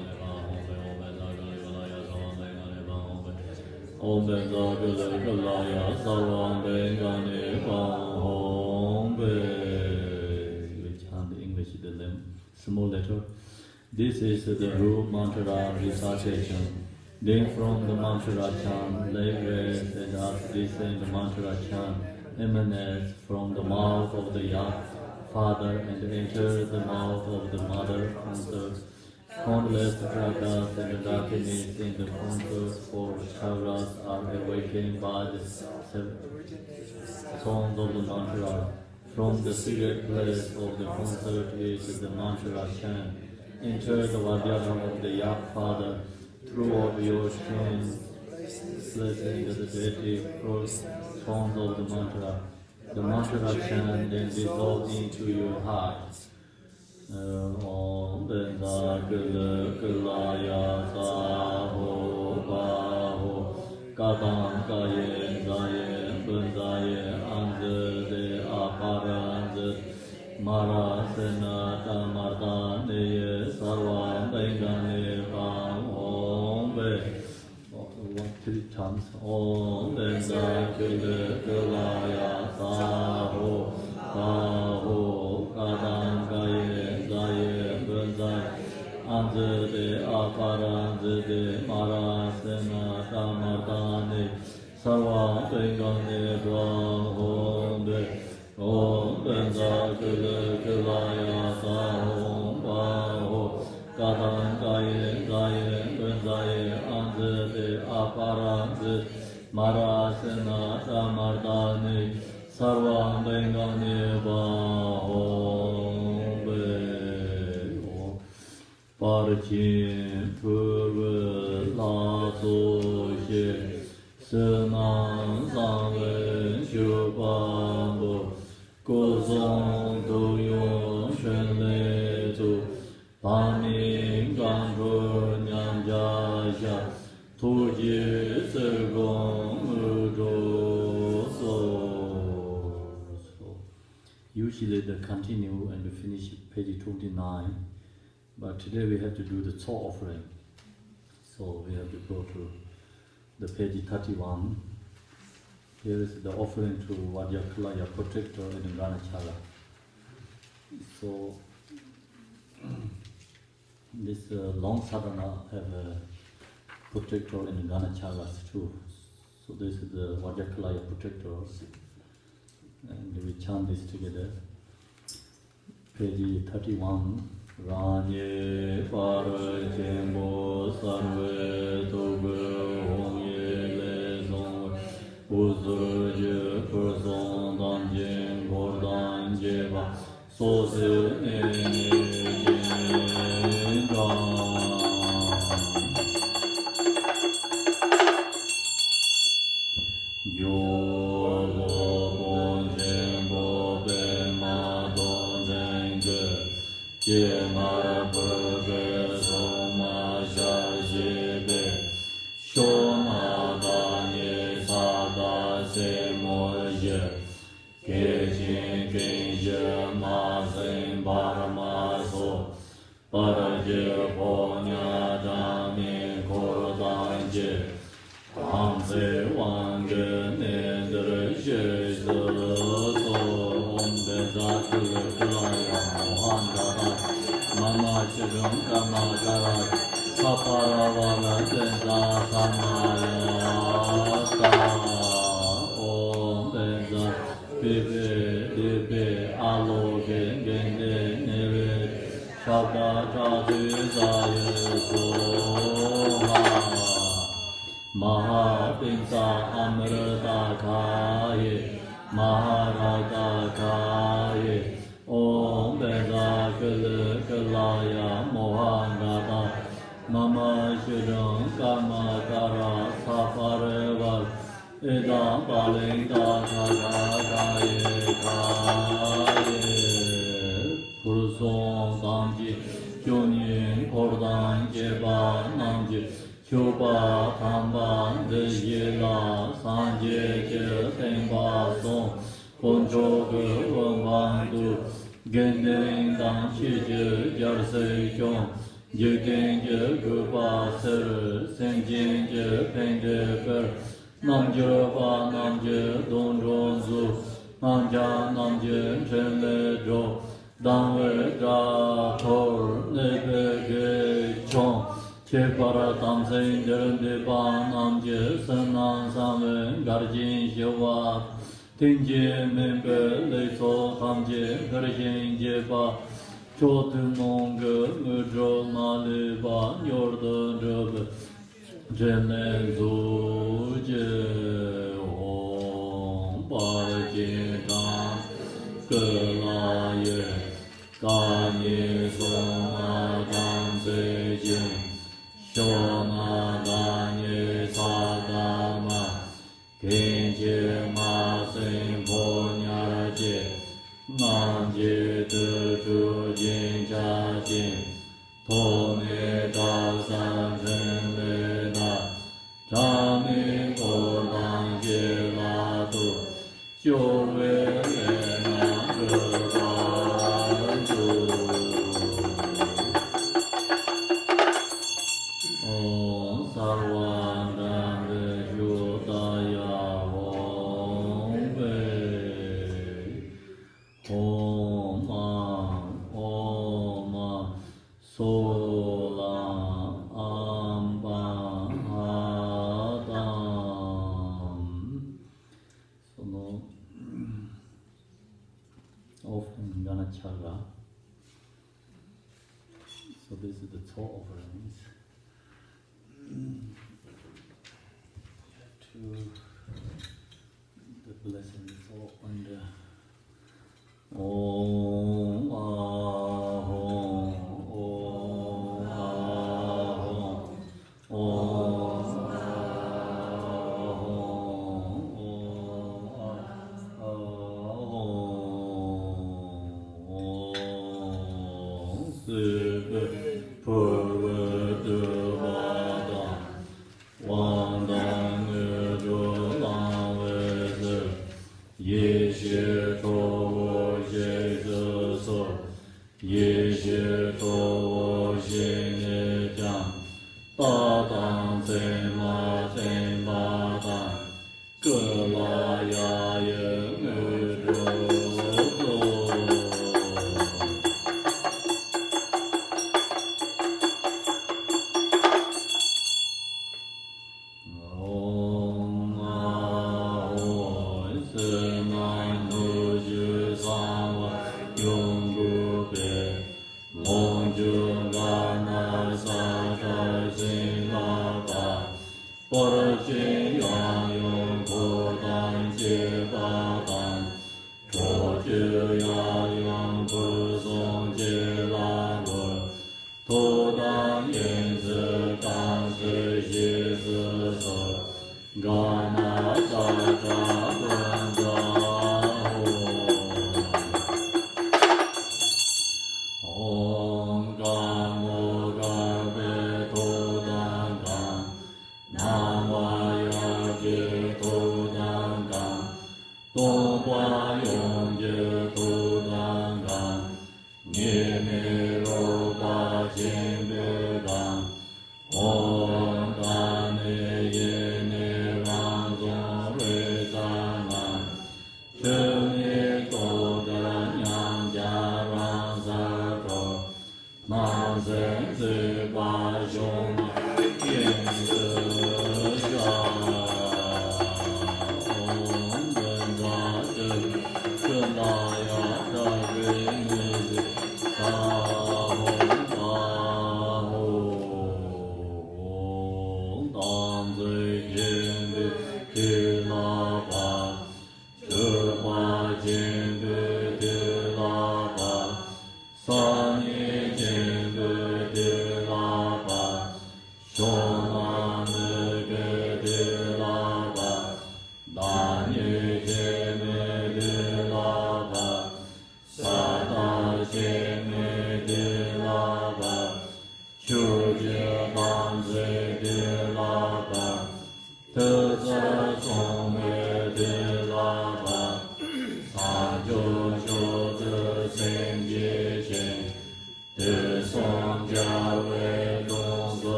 Om Be Danda Gula Gulaya Sarvadeva Om Be. We chant the English the small letter. This is the root mantra recitation. Then from the mantra chant, like rest and as descend the mantra chant emanates from the mouth of the young father and enters the mouth of the mother consort. Countless ragas and darkness in the consort for chakras are awakened by the sounds of the mantra. From the secret place of the consort is the mantra chant. Enter the Vajra of the young father through of your strength, blessing the deity sounds of the mantra. The mantra chant then dissolves into your heart. Om Danda Gula Gulaya Saho Baho Kadam Kaye Zaye Bunzaye Anze De Aparanze Marasena Tamarta Neye Sarva Bengane Bam Om Be 3 times. Om Danda Gula Gulaya Saho Baho Kadam Kaye Zaye Bunzaye Anze De Aparanze De Marasena Tamarta Sarva Bengane Bam Om Be Om Danda Gula Gulaya Saho Baho Kadam Kaye Zaye Bunzaye Anze De Aparanze Marasena Tamardane Sarva Bengane Om Be Parchin Purva Laso She Senang Sangwen Shubambo Gozong Do Yung sha tu ji se gong ru so usually they continue and finish page 29, but today we have to do the Cho offering, so we have to go to the page 31. Here is the offering to Vajrakilaya, protector in Ganachala. So this long sadhana have a protector in Ganachalas too. So this is the Vajrakilaya protectors, and we chant this together. Page 31. Ranye para Khenpo Samdup Rinpoche Uzur je person dan jen gordan jeba so se So this is the Cho offerings. To the blessing is all under Om Ahom, Om Ahom, Om Ahom, Om Ahom, 当真嘛真巴当，格拉呀耶俄罗。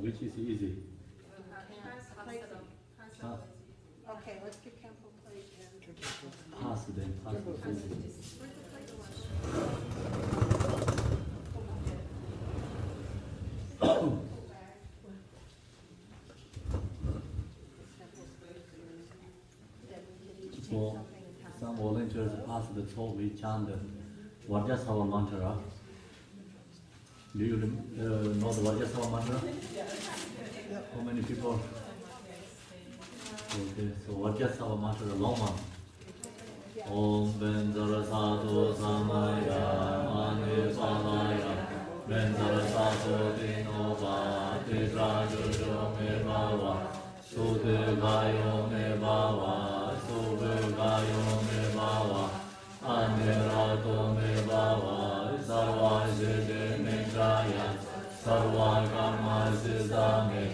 Which is easy? Okay, let's get Khenpo plate in. Pass then, pass the easy. For some volunteers pass the talk, we chant Vajrakilaya mantra. Do you know the Vajrakilaya mantra? How many people? Okay, so what just our mantra, the long one? Om Benzara Sadhu Samaya Mani Palaya Benzara Sadhu Dinova Titra Jojo Me Bava Sudhe Gayo Me Bava Subhe Gayo Me Bava Anirato Me Bava Sarva Siddhi Me Jaya Sarva Karma Siddhame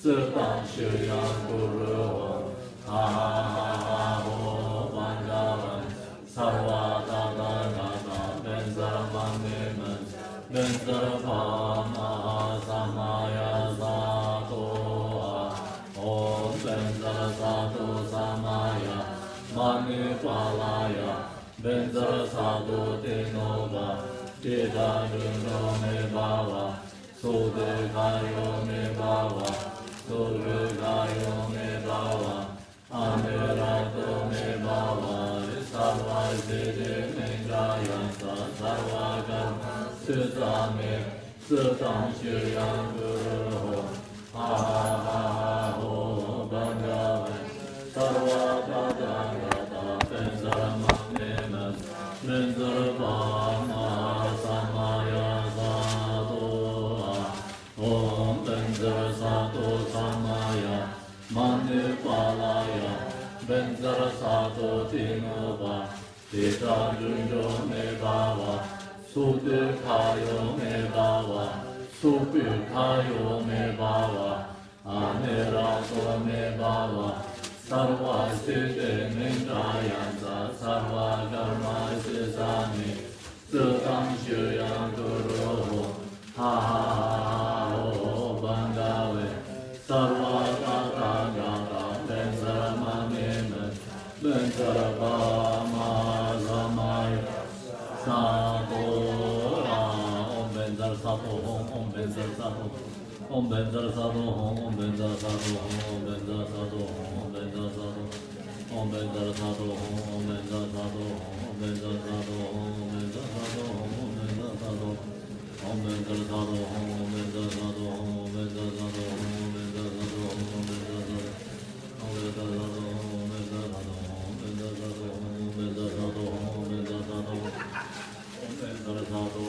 Siddham Shiryam Guru Ha ha ha ha ho Vandavan Sarva Tata Gata Benzara Mandiman Benzara Pama Samaya Sato Om Benzara Sato Samaya Mani Palaya Benzara Sato Tinova Tita Juno Me Bava Sode Kayo Me Bava Sode Kayo Me Bava Amirato Me Bava Sarva Siddhi Me Jayanta Sarva Karma Siddhame Siddham Shiryam Guru Ha ha ha ho Bhagavan Sarva Tata Gata Benzara Mandiman Benzara Pama Samaya Sato Om Benzara Sato Samaya Mani Palaya Benzara Sato Tinova Tita Junjo Me Bava Sudhi Kayo Me Bava Subhi Kayo Me Bava Anirato Me Bava Sarva Siddhi Me Jayanta Sarva Karma Siddhame Siddham Shiryam Guru Ha ha ha ho Bandave Sarva Tata Gata Benzara Mandiman Benzara Pama Samaya Sato Om Benzara Sato Om Benzara Sato Om Benzara Sato Om Benzara Sato Om Benzara Sato Om Benzara Sato Om Benzara Sato Om Benzara Sato Om Benzara Sato Om Benzara Sato Om Benzara Sato Om Benzara Sato Om Benzara Sato Om Benzara Sato Om Benzara Sato Om Benzara Sato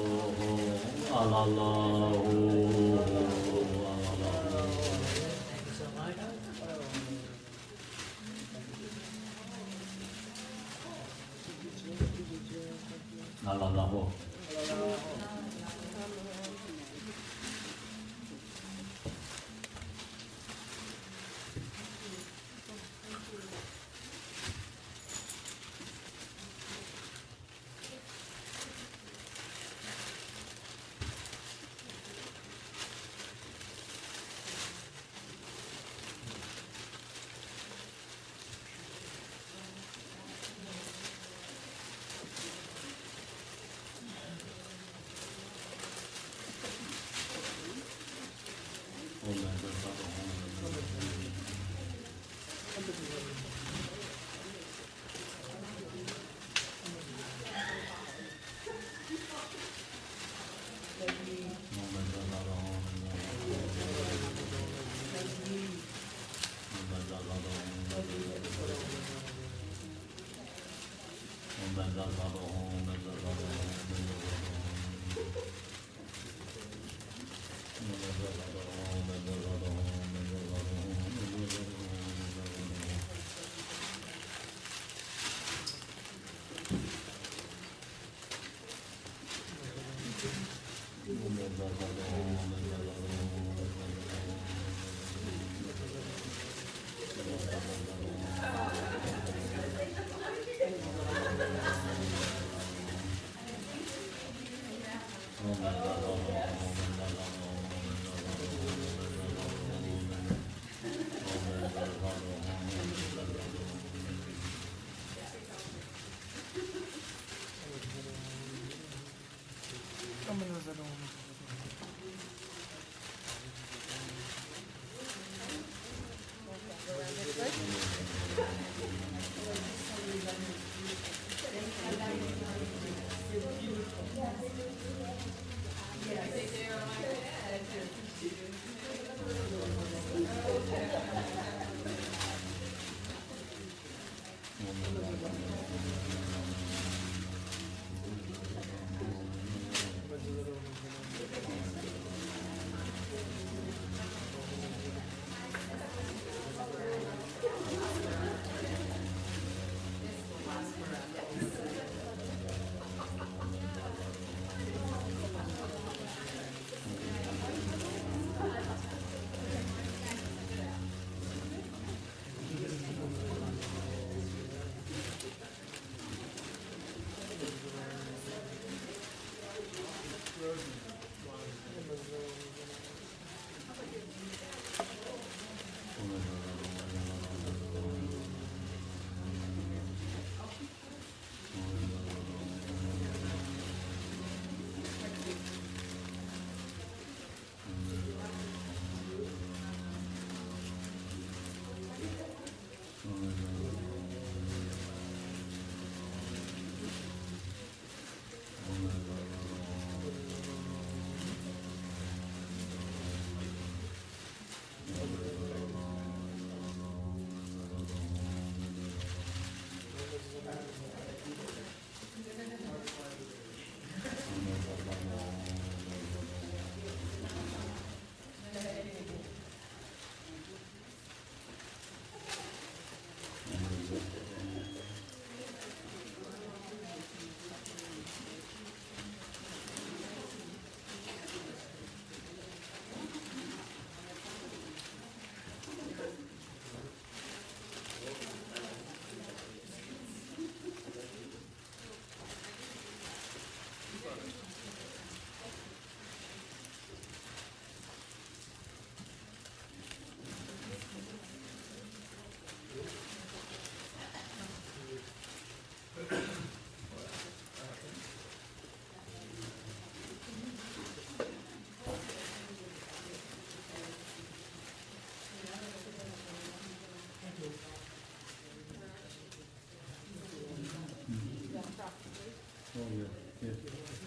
Oh, yeah, yeah.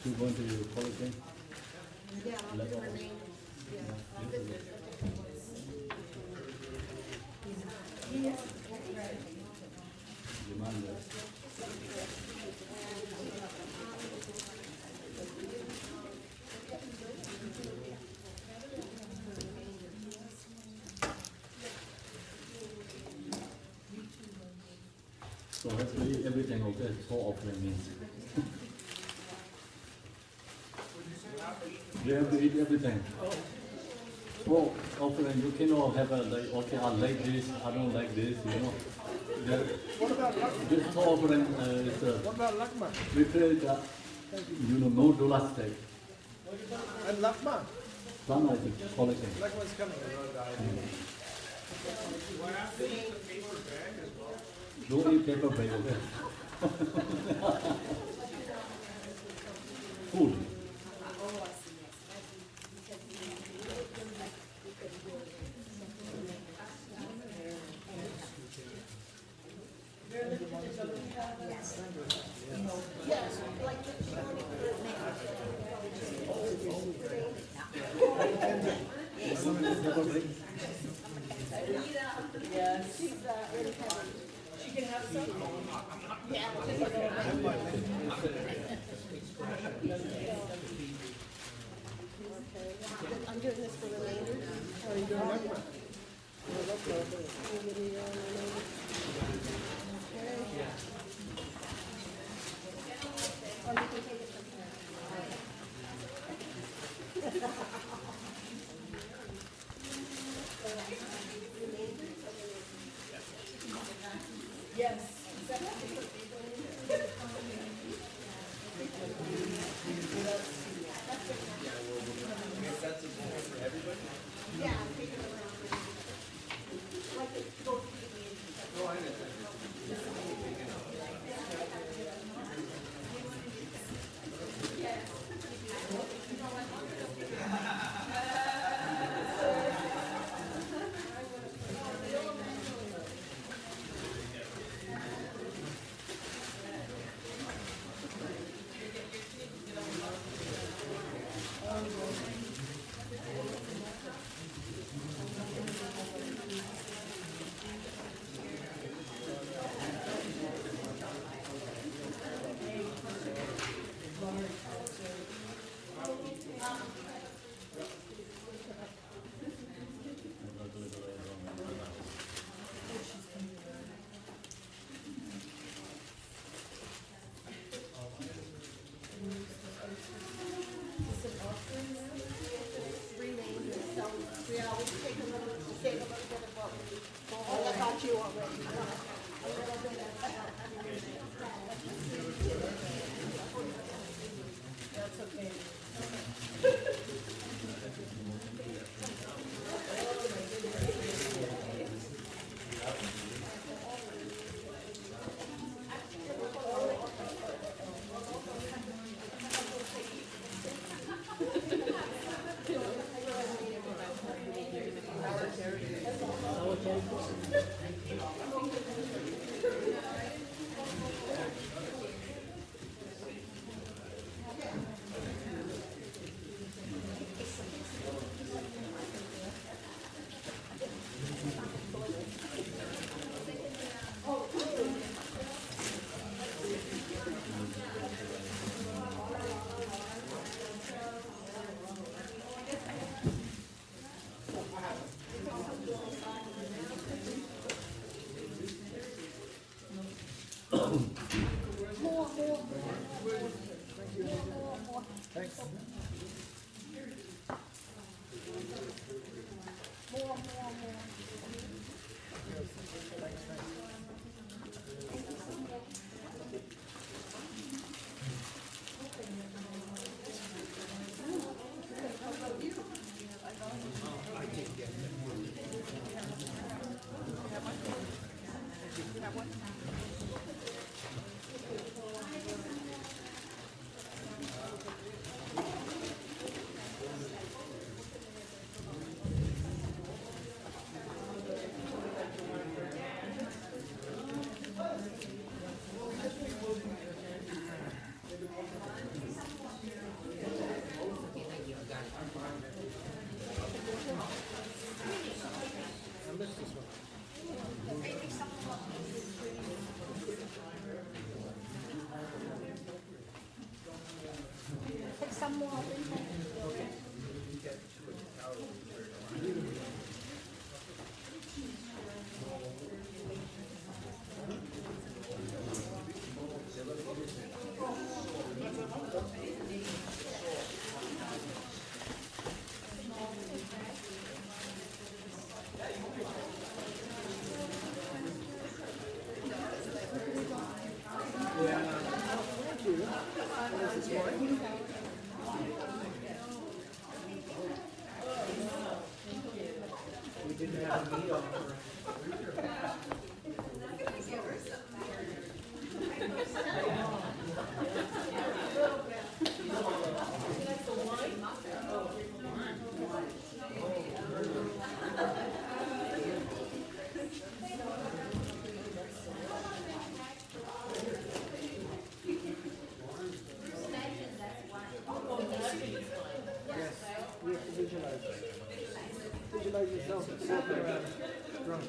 You want to call it again? Yeah, I'll do the remaining, yeah, I'll do Reminder. So let's read everything okay, so offering means. You have to eat everything. So offering you cannot have a like okay I like this, I don't like this, you know. What about Lakma? This so offering is What about Lakma? prepared you know no dollar steak. And Lakma? Lama is a quality. Lakma's coming. Don't eat paper bag, okay? Food. Yes, like the Paper bag. She can have some. Yeah. I'm doing this for the later. How are you doing Lakma? Yeah, take it around. Like it goes to the Visualize yourself walking around drunk.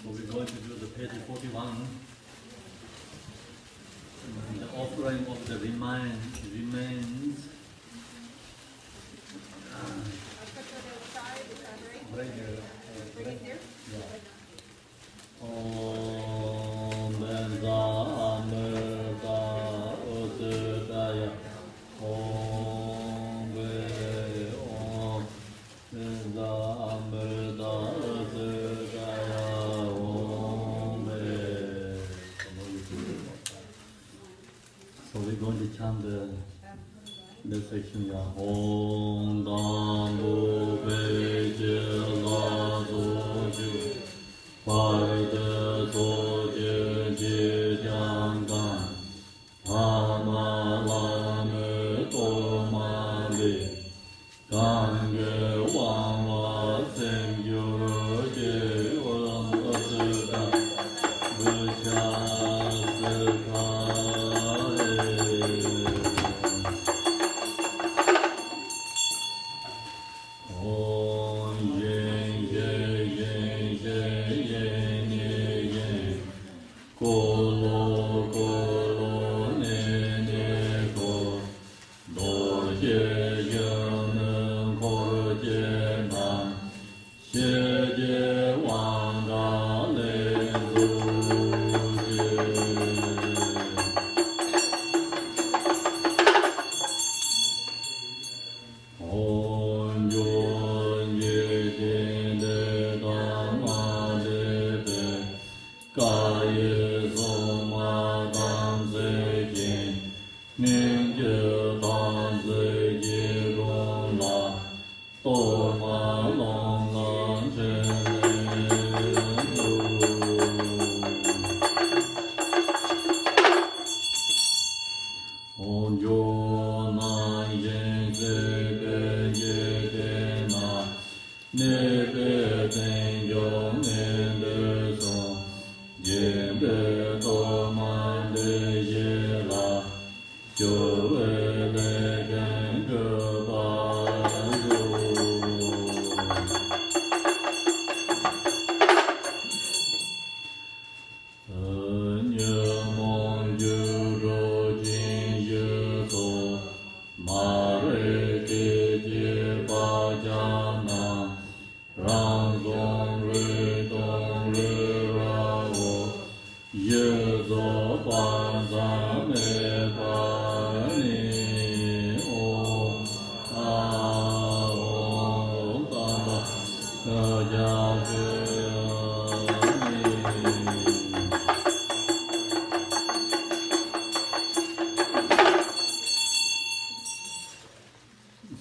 So we're going to do the page 41. The offering of the remains. Right here. Right here? Yeah. Om Benza Amrita Udaya This section, yeah. Om Dam Bu Bei Jie La Zu Ju Pai De So Jie Ji Jiang Gan Ha Ma La Me To Ma Li Gan Ge Wang La Sen Ju Jie Wen Se Da Bu Xia Se Ka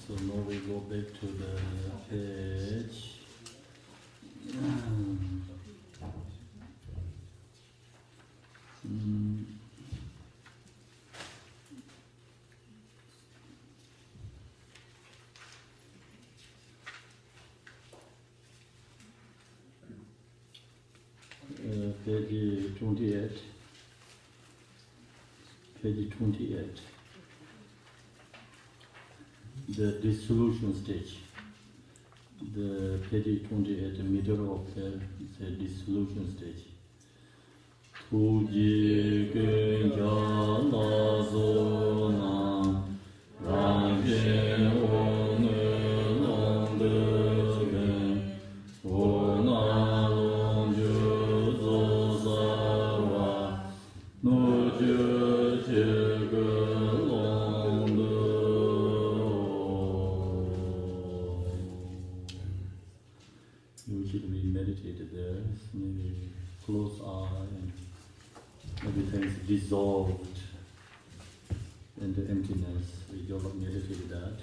So now we go back to the page. Page 28. Page 28. The dissolution stage. The page 28, the middle of the dissolution stage. Tu ji gen ja la zo na ran jian ong long de gen o na long ju zo sa wa nu ju jie ge long de. Usually we meditate there, maybe close eye and everything is dissolved in the emptiness. We don't meditate that.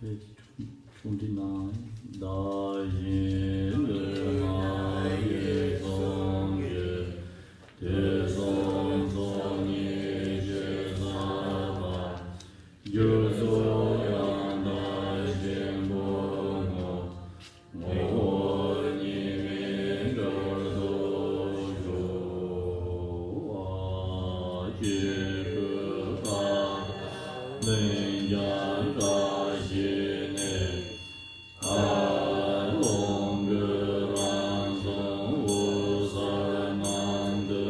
Page 29. Da yin le ma ye zong ye de zong zong ye je za ba yu zo yang da yin bo mo mo ni min ge zo zhu wa ji ge ga len yan ga long ge ran zong wu sa man de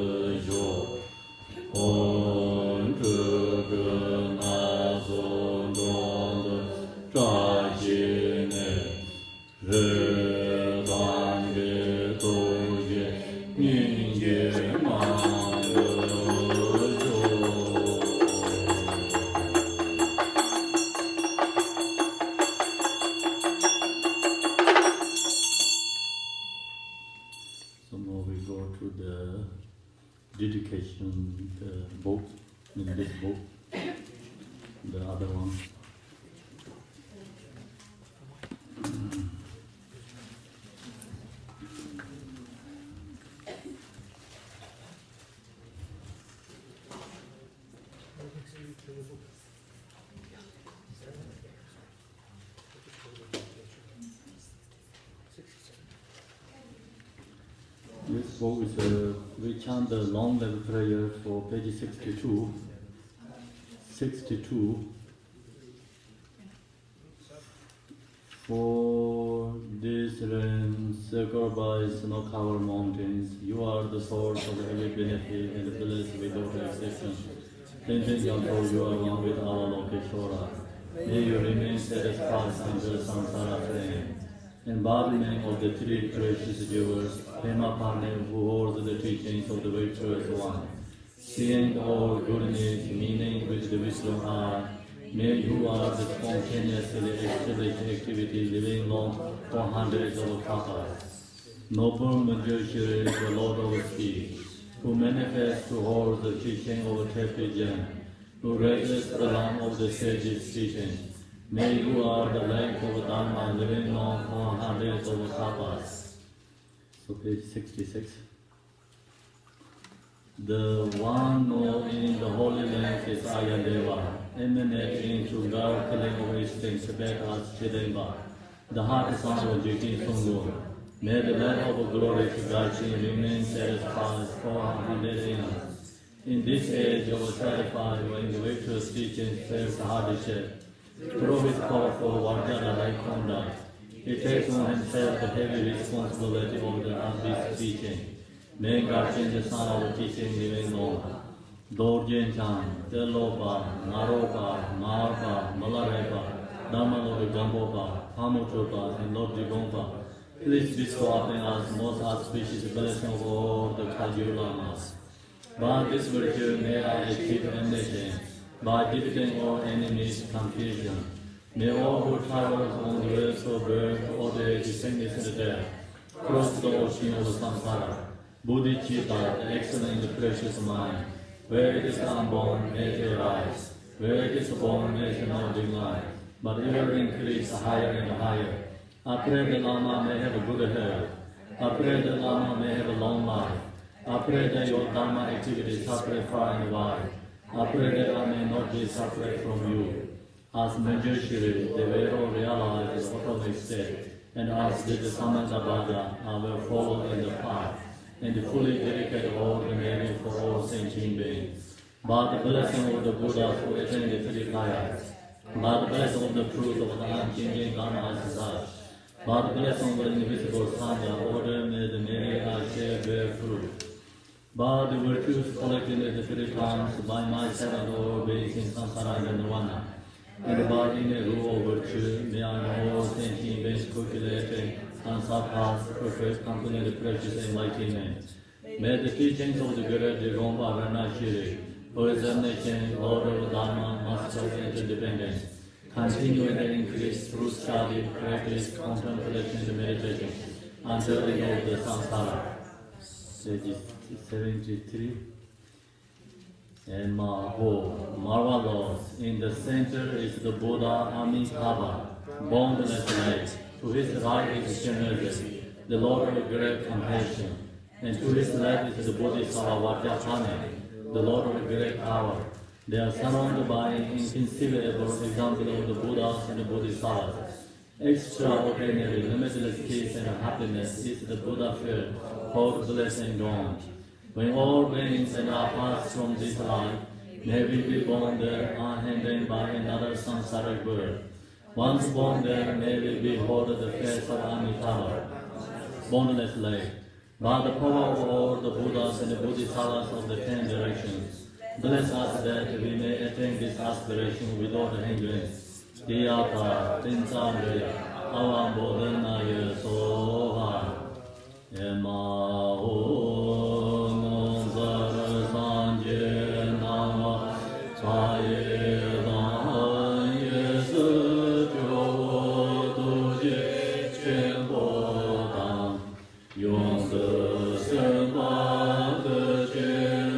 dedication book, in this book, the other one. This book is we chant the long level prayer for page 62. 62. For this realm circled by snow-covered mountains, you are the source of every benefit and bliss without exception. Thinking until you are one with our Lokeshwara, may you remain satisfied under samsara train. Embodiment of the three precious jewels, Pema Parne, who holds the teachings of the virtuous one. Seeing all goodness, meaning with the wisdom eye, may you are the spontaneously established activity living long for hundreds of kapas. Noble Majority, the Lord of Speech, who manifests to hold the teaching of Tepijan, who raises the lamp of the sage's teaching. May you are the light of Dharma living long for hundreds of kapas. So page 66. The one known in the Holy Land is Ayadeva, emanating to God, killing of instincts, back as Chidemba, the heart sound of Jitin Sungu. May the light of glory to Gachi remain satisfied for 100 years. In this age of satisfied when the virtuous teaching fails hardship, through his powerful Vajrakilaya conduct, he takes on himself the heavy responsibility of the abyss teaching. May God change the son of teaching living long. Dorjen Chan, Telopa, Naropa, Marpa, Malarepa, Dhamma Gambopa, Pamutropa, and Lord Jigompa, please bestow upon us most auspicious blessing of all the Kagyu Lamas. By this virtue may I achieve ambition, by defeating all enemies' confusion. May all who travel on the way of birth, old age, sickness, and death, cross the ocean of samsara. Bodhicitta, the excellent and precious mind, where it is unborn, may it rise. Where it is born, may it not decline, but ever increase higher and higher. I pray the Lama may have a good health. I pray the Lama may have a long life. I pray that your Dharma activities separate far and wide. I pray that I may not be separate from you. As Manjushri, the Vero realized the autonomic state, and as did the Samantabhadra, I will follow in the path, and fully dedicate all the meaning for all sentient beings. By the blessing of the Buddhas who attend the three kayas, by the blessing of the truth of the unchanging Dharma as such, by the blessing of the invisible Sangha, order may the many I share bear fruit. By the virtues collected at the three times, by myself and all beings in samsara and nirvana, and by inner rule of virtue, may I know all sentient beings calculating and surpass perfect complete precious enlightenment. May the teachings of the Guru Digompa Ranashiri, who is omniscient, Lord of Dharma, Master of Interdependence, continue and increase through study, practice, contemplation, and meditation, until the end of the samsara. Page 73. And marvelous. In the center is the Buddha Amitabha, boundless light. To his right is Shenrezhi, the Lord of great compassion. And to his left is the Bodhisattva Vajrakilaya, the Lord of great power. They are surrounded by an inconceivable example of the Buddhas and the Bodhisattvas. Extraordinary, limitless peace and happiness is the Buddha field, called bliss and dawn. When all beings and are passed from this life, may we be born there unhindered by another samsaric birth. Once born there, may we behold the face of Amitabha, boundless light. By the power of all the Buddhas and the Bodhisattvas of the 10 directions, bless us that we may attain this aspiration without hindrance. Diyata, Tinsandre, Avam Bodhanaya Soha, Ema Om Zara Sanje Nama Chaye Dan Yesu Jo Tuje Khenpo Samdup Rinpoche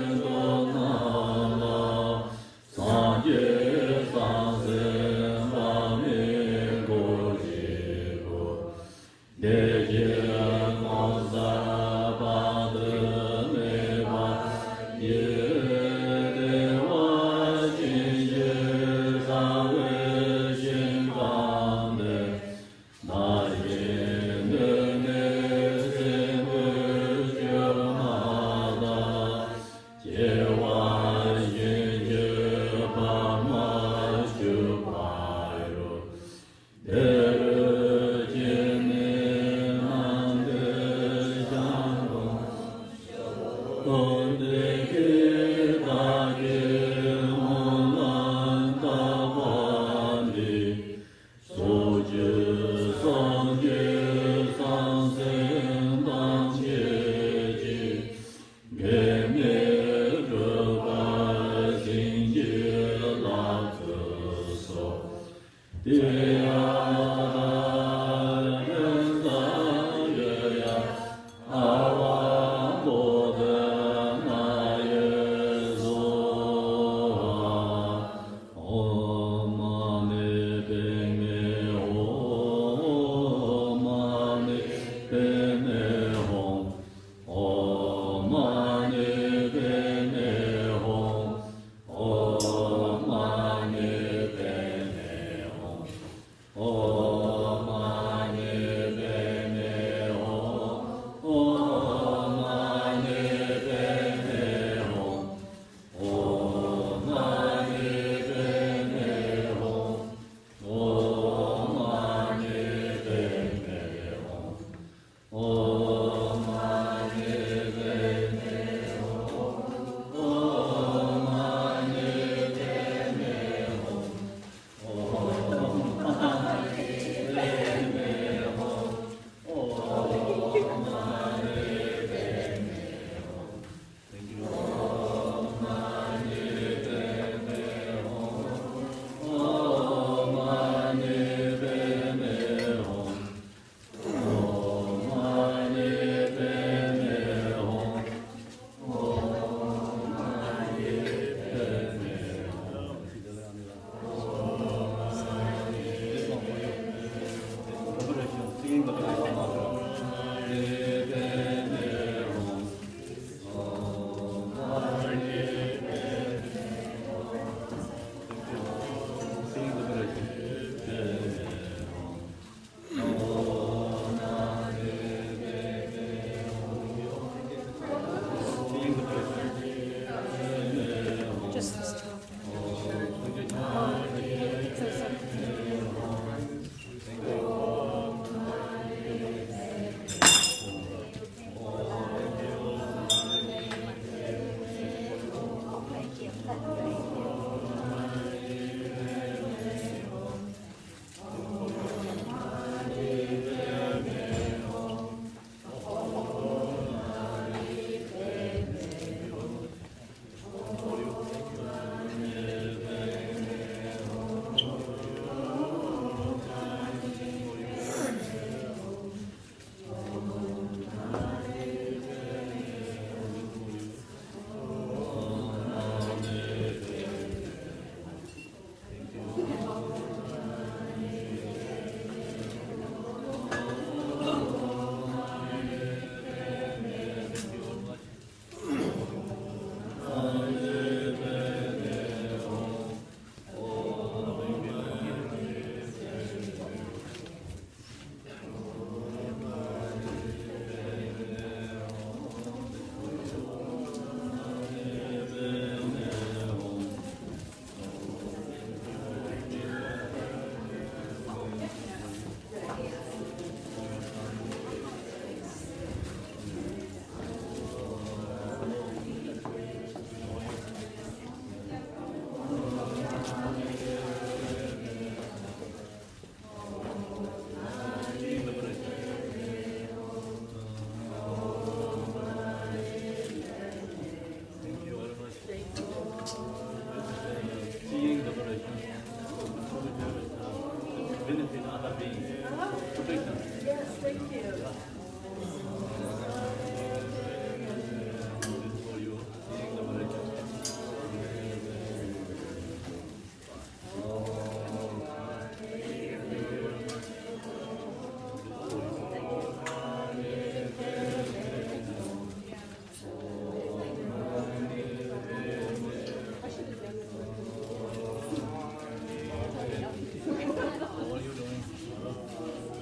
How are you doing?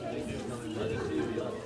Thank you. I didn't see you yet.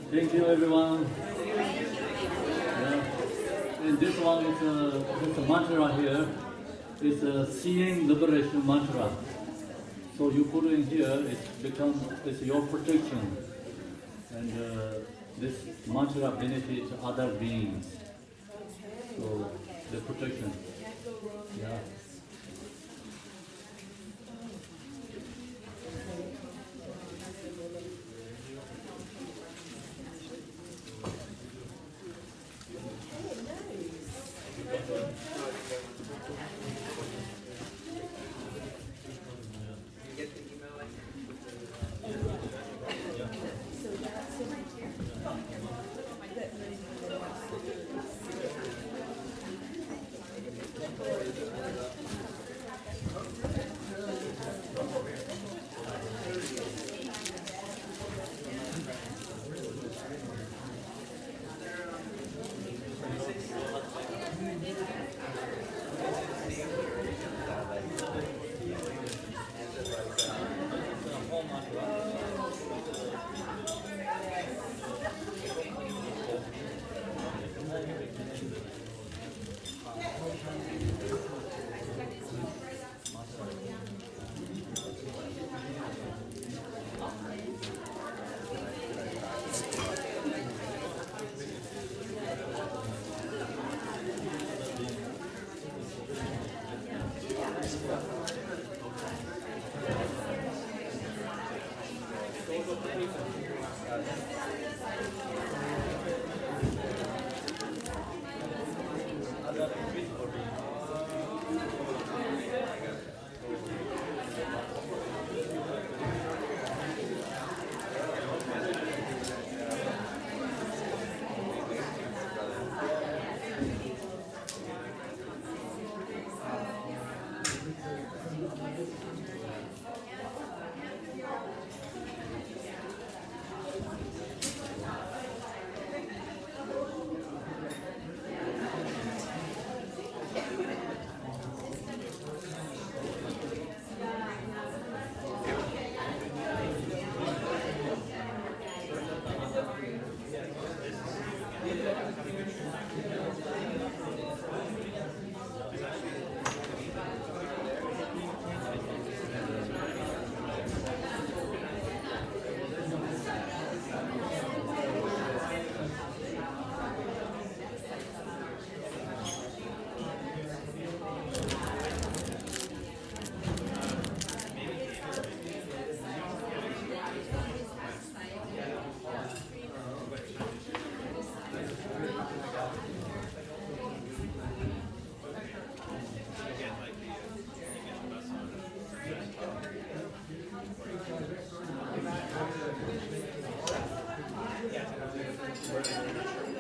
Thank you, everyone. Yeah. And this one is a mantra here. It's a seeing liberation mantra. So you put it in here, it's your protection. And this mantra benefits other beings. So the protection. Yeah. Yeah.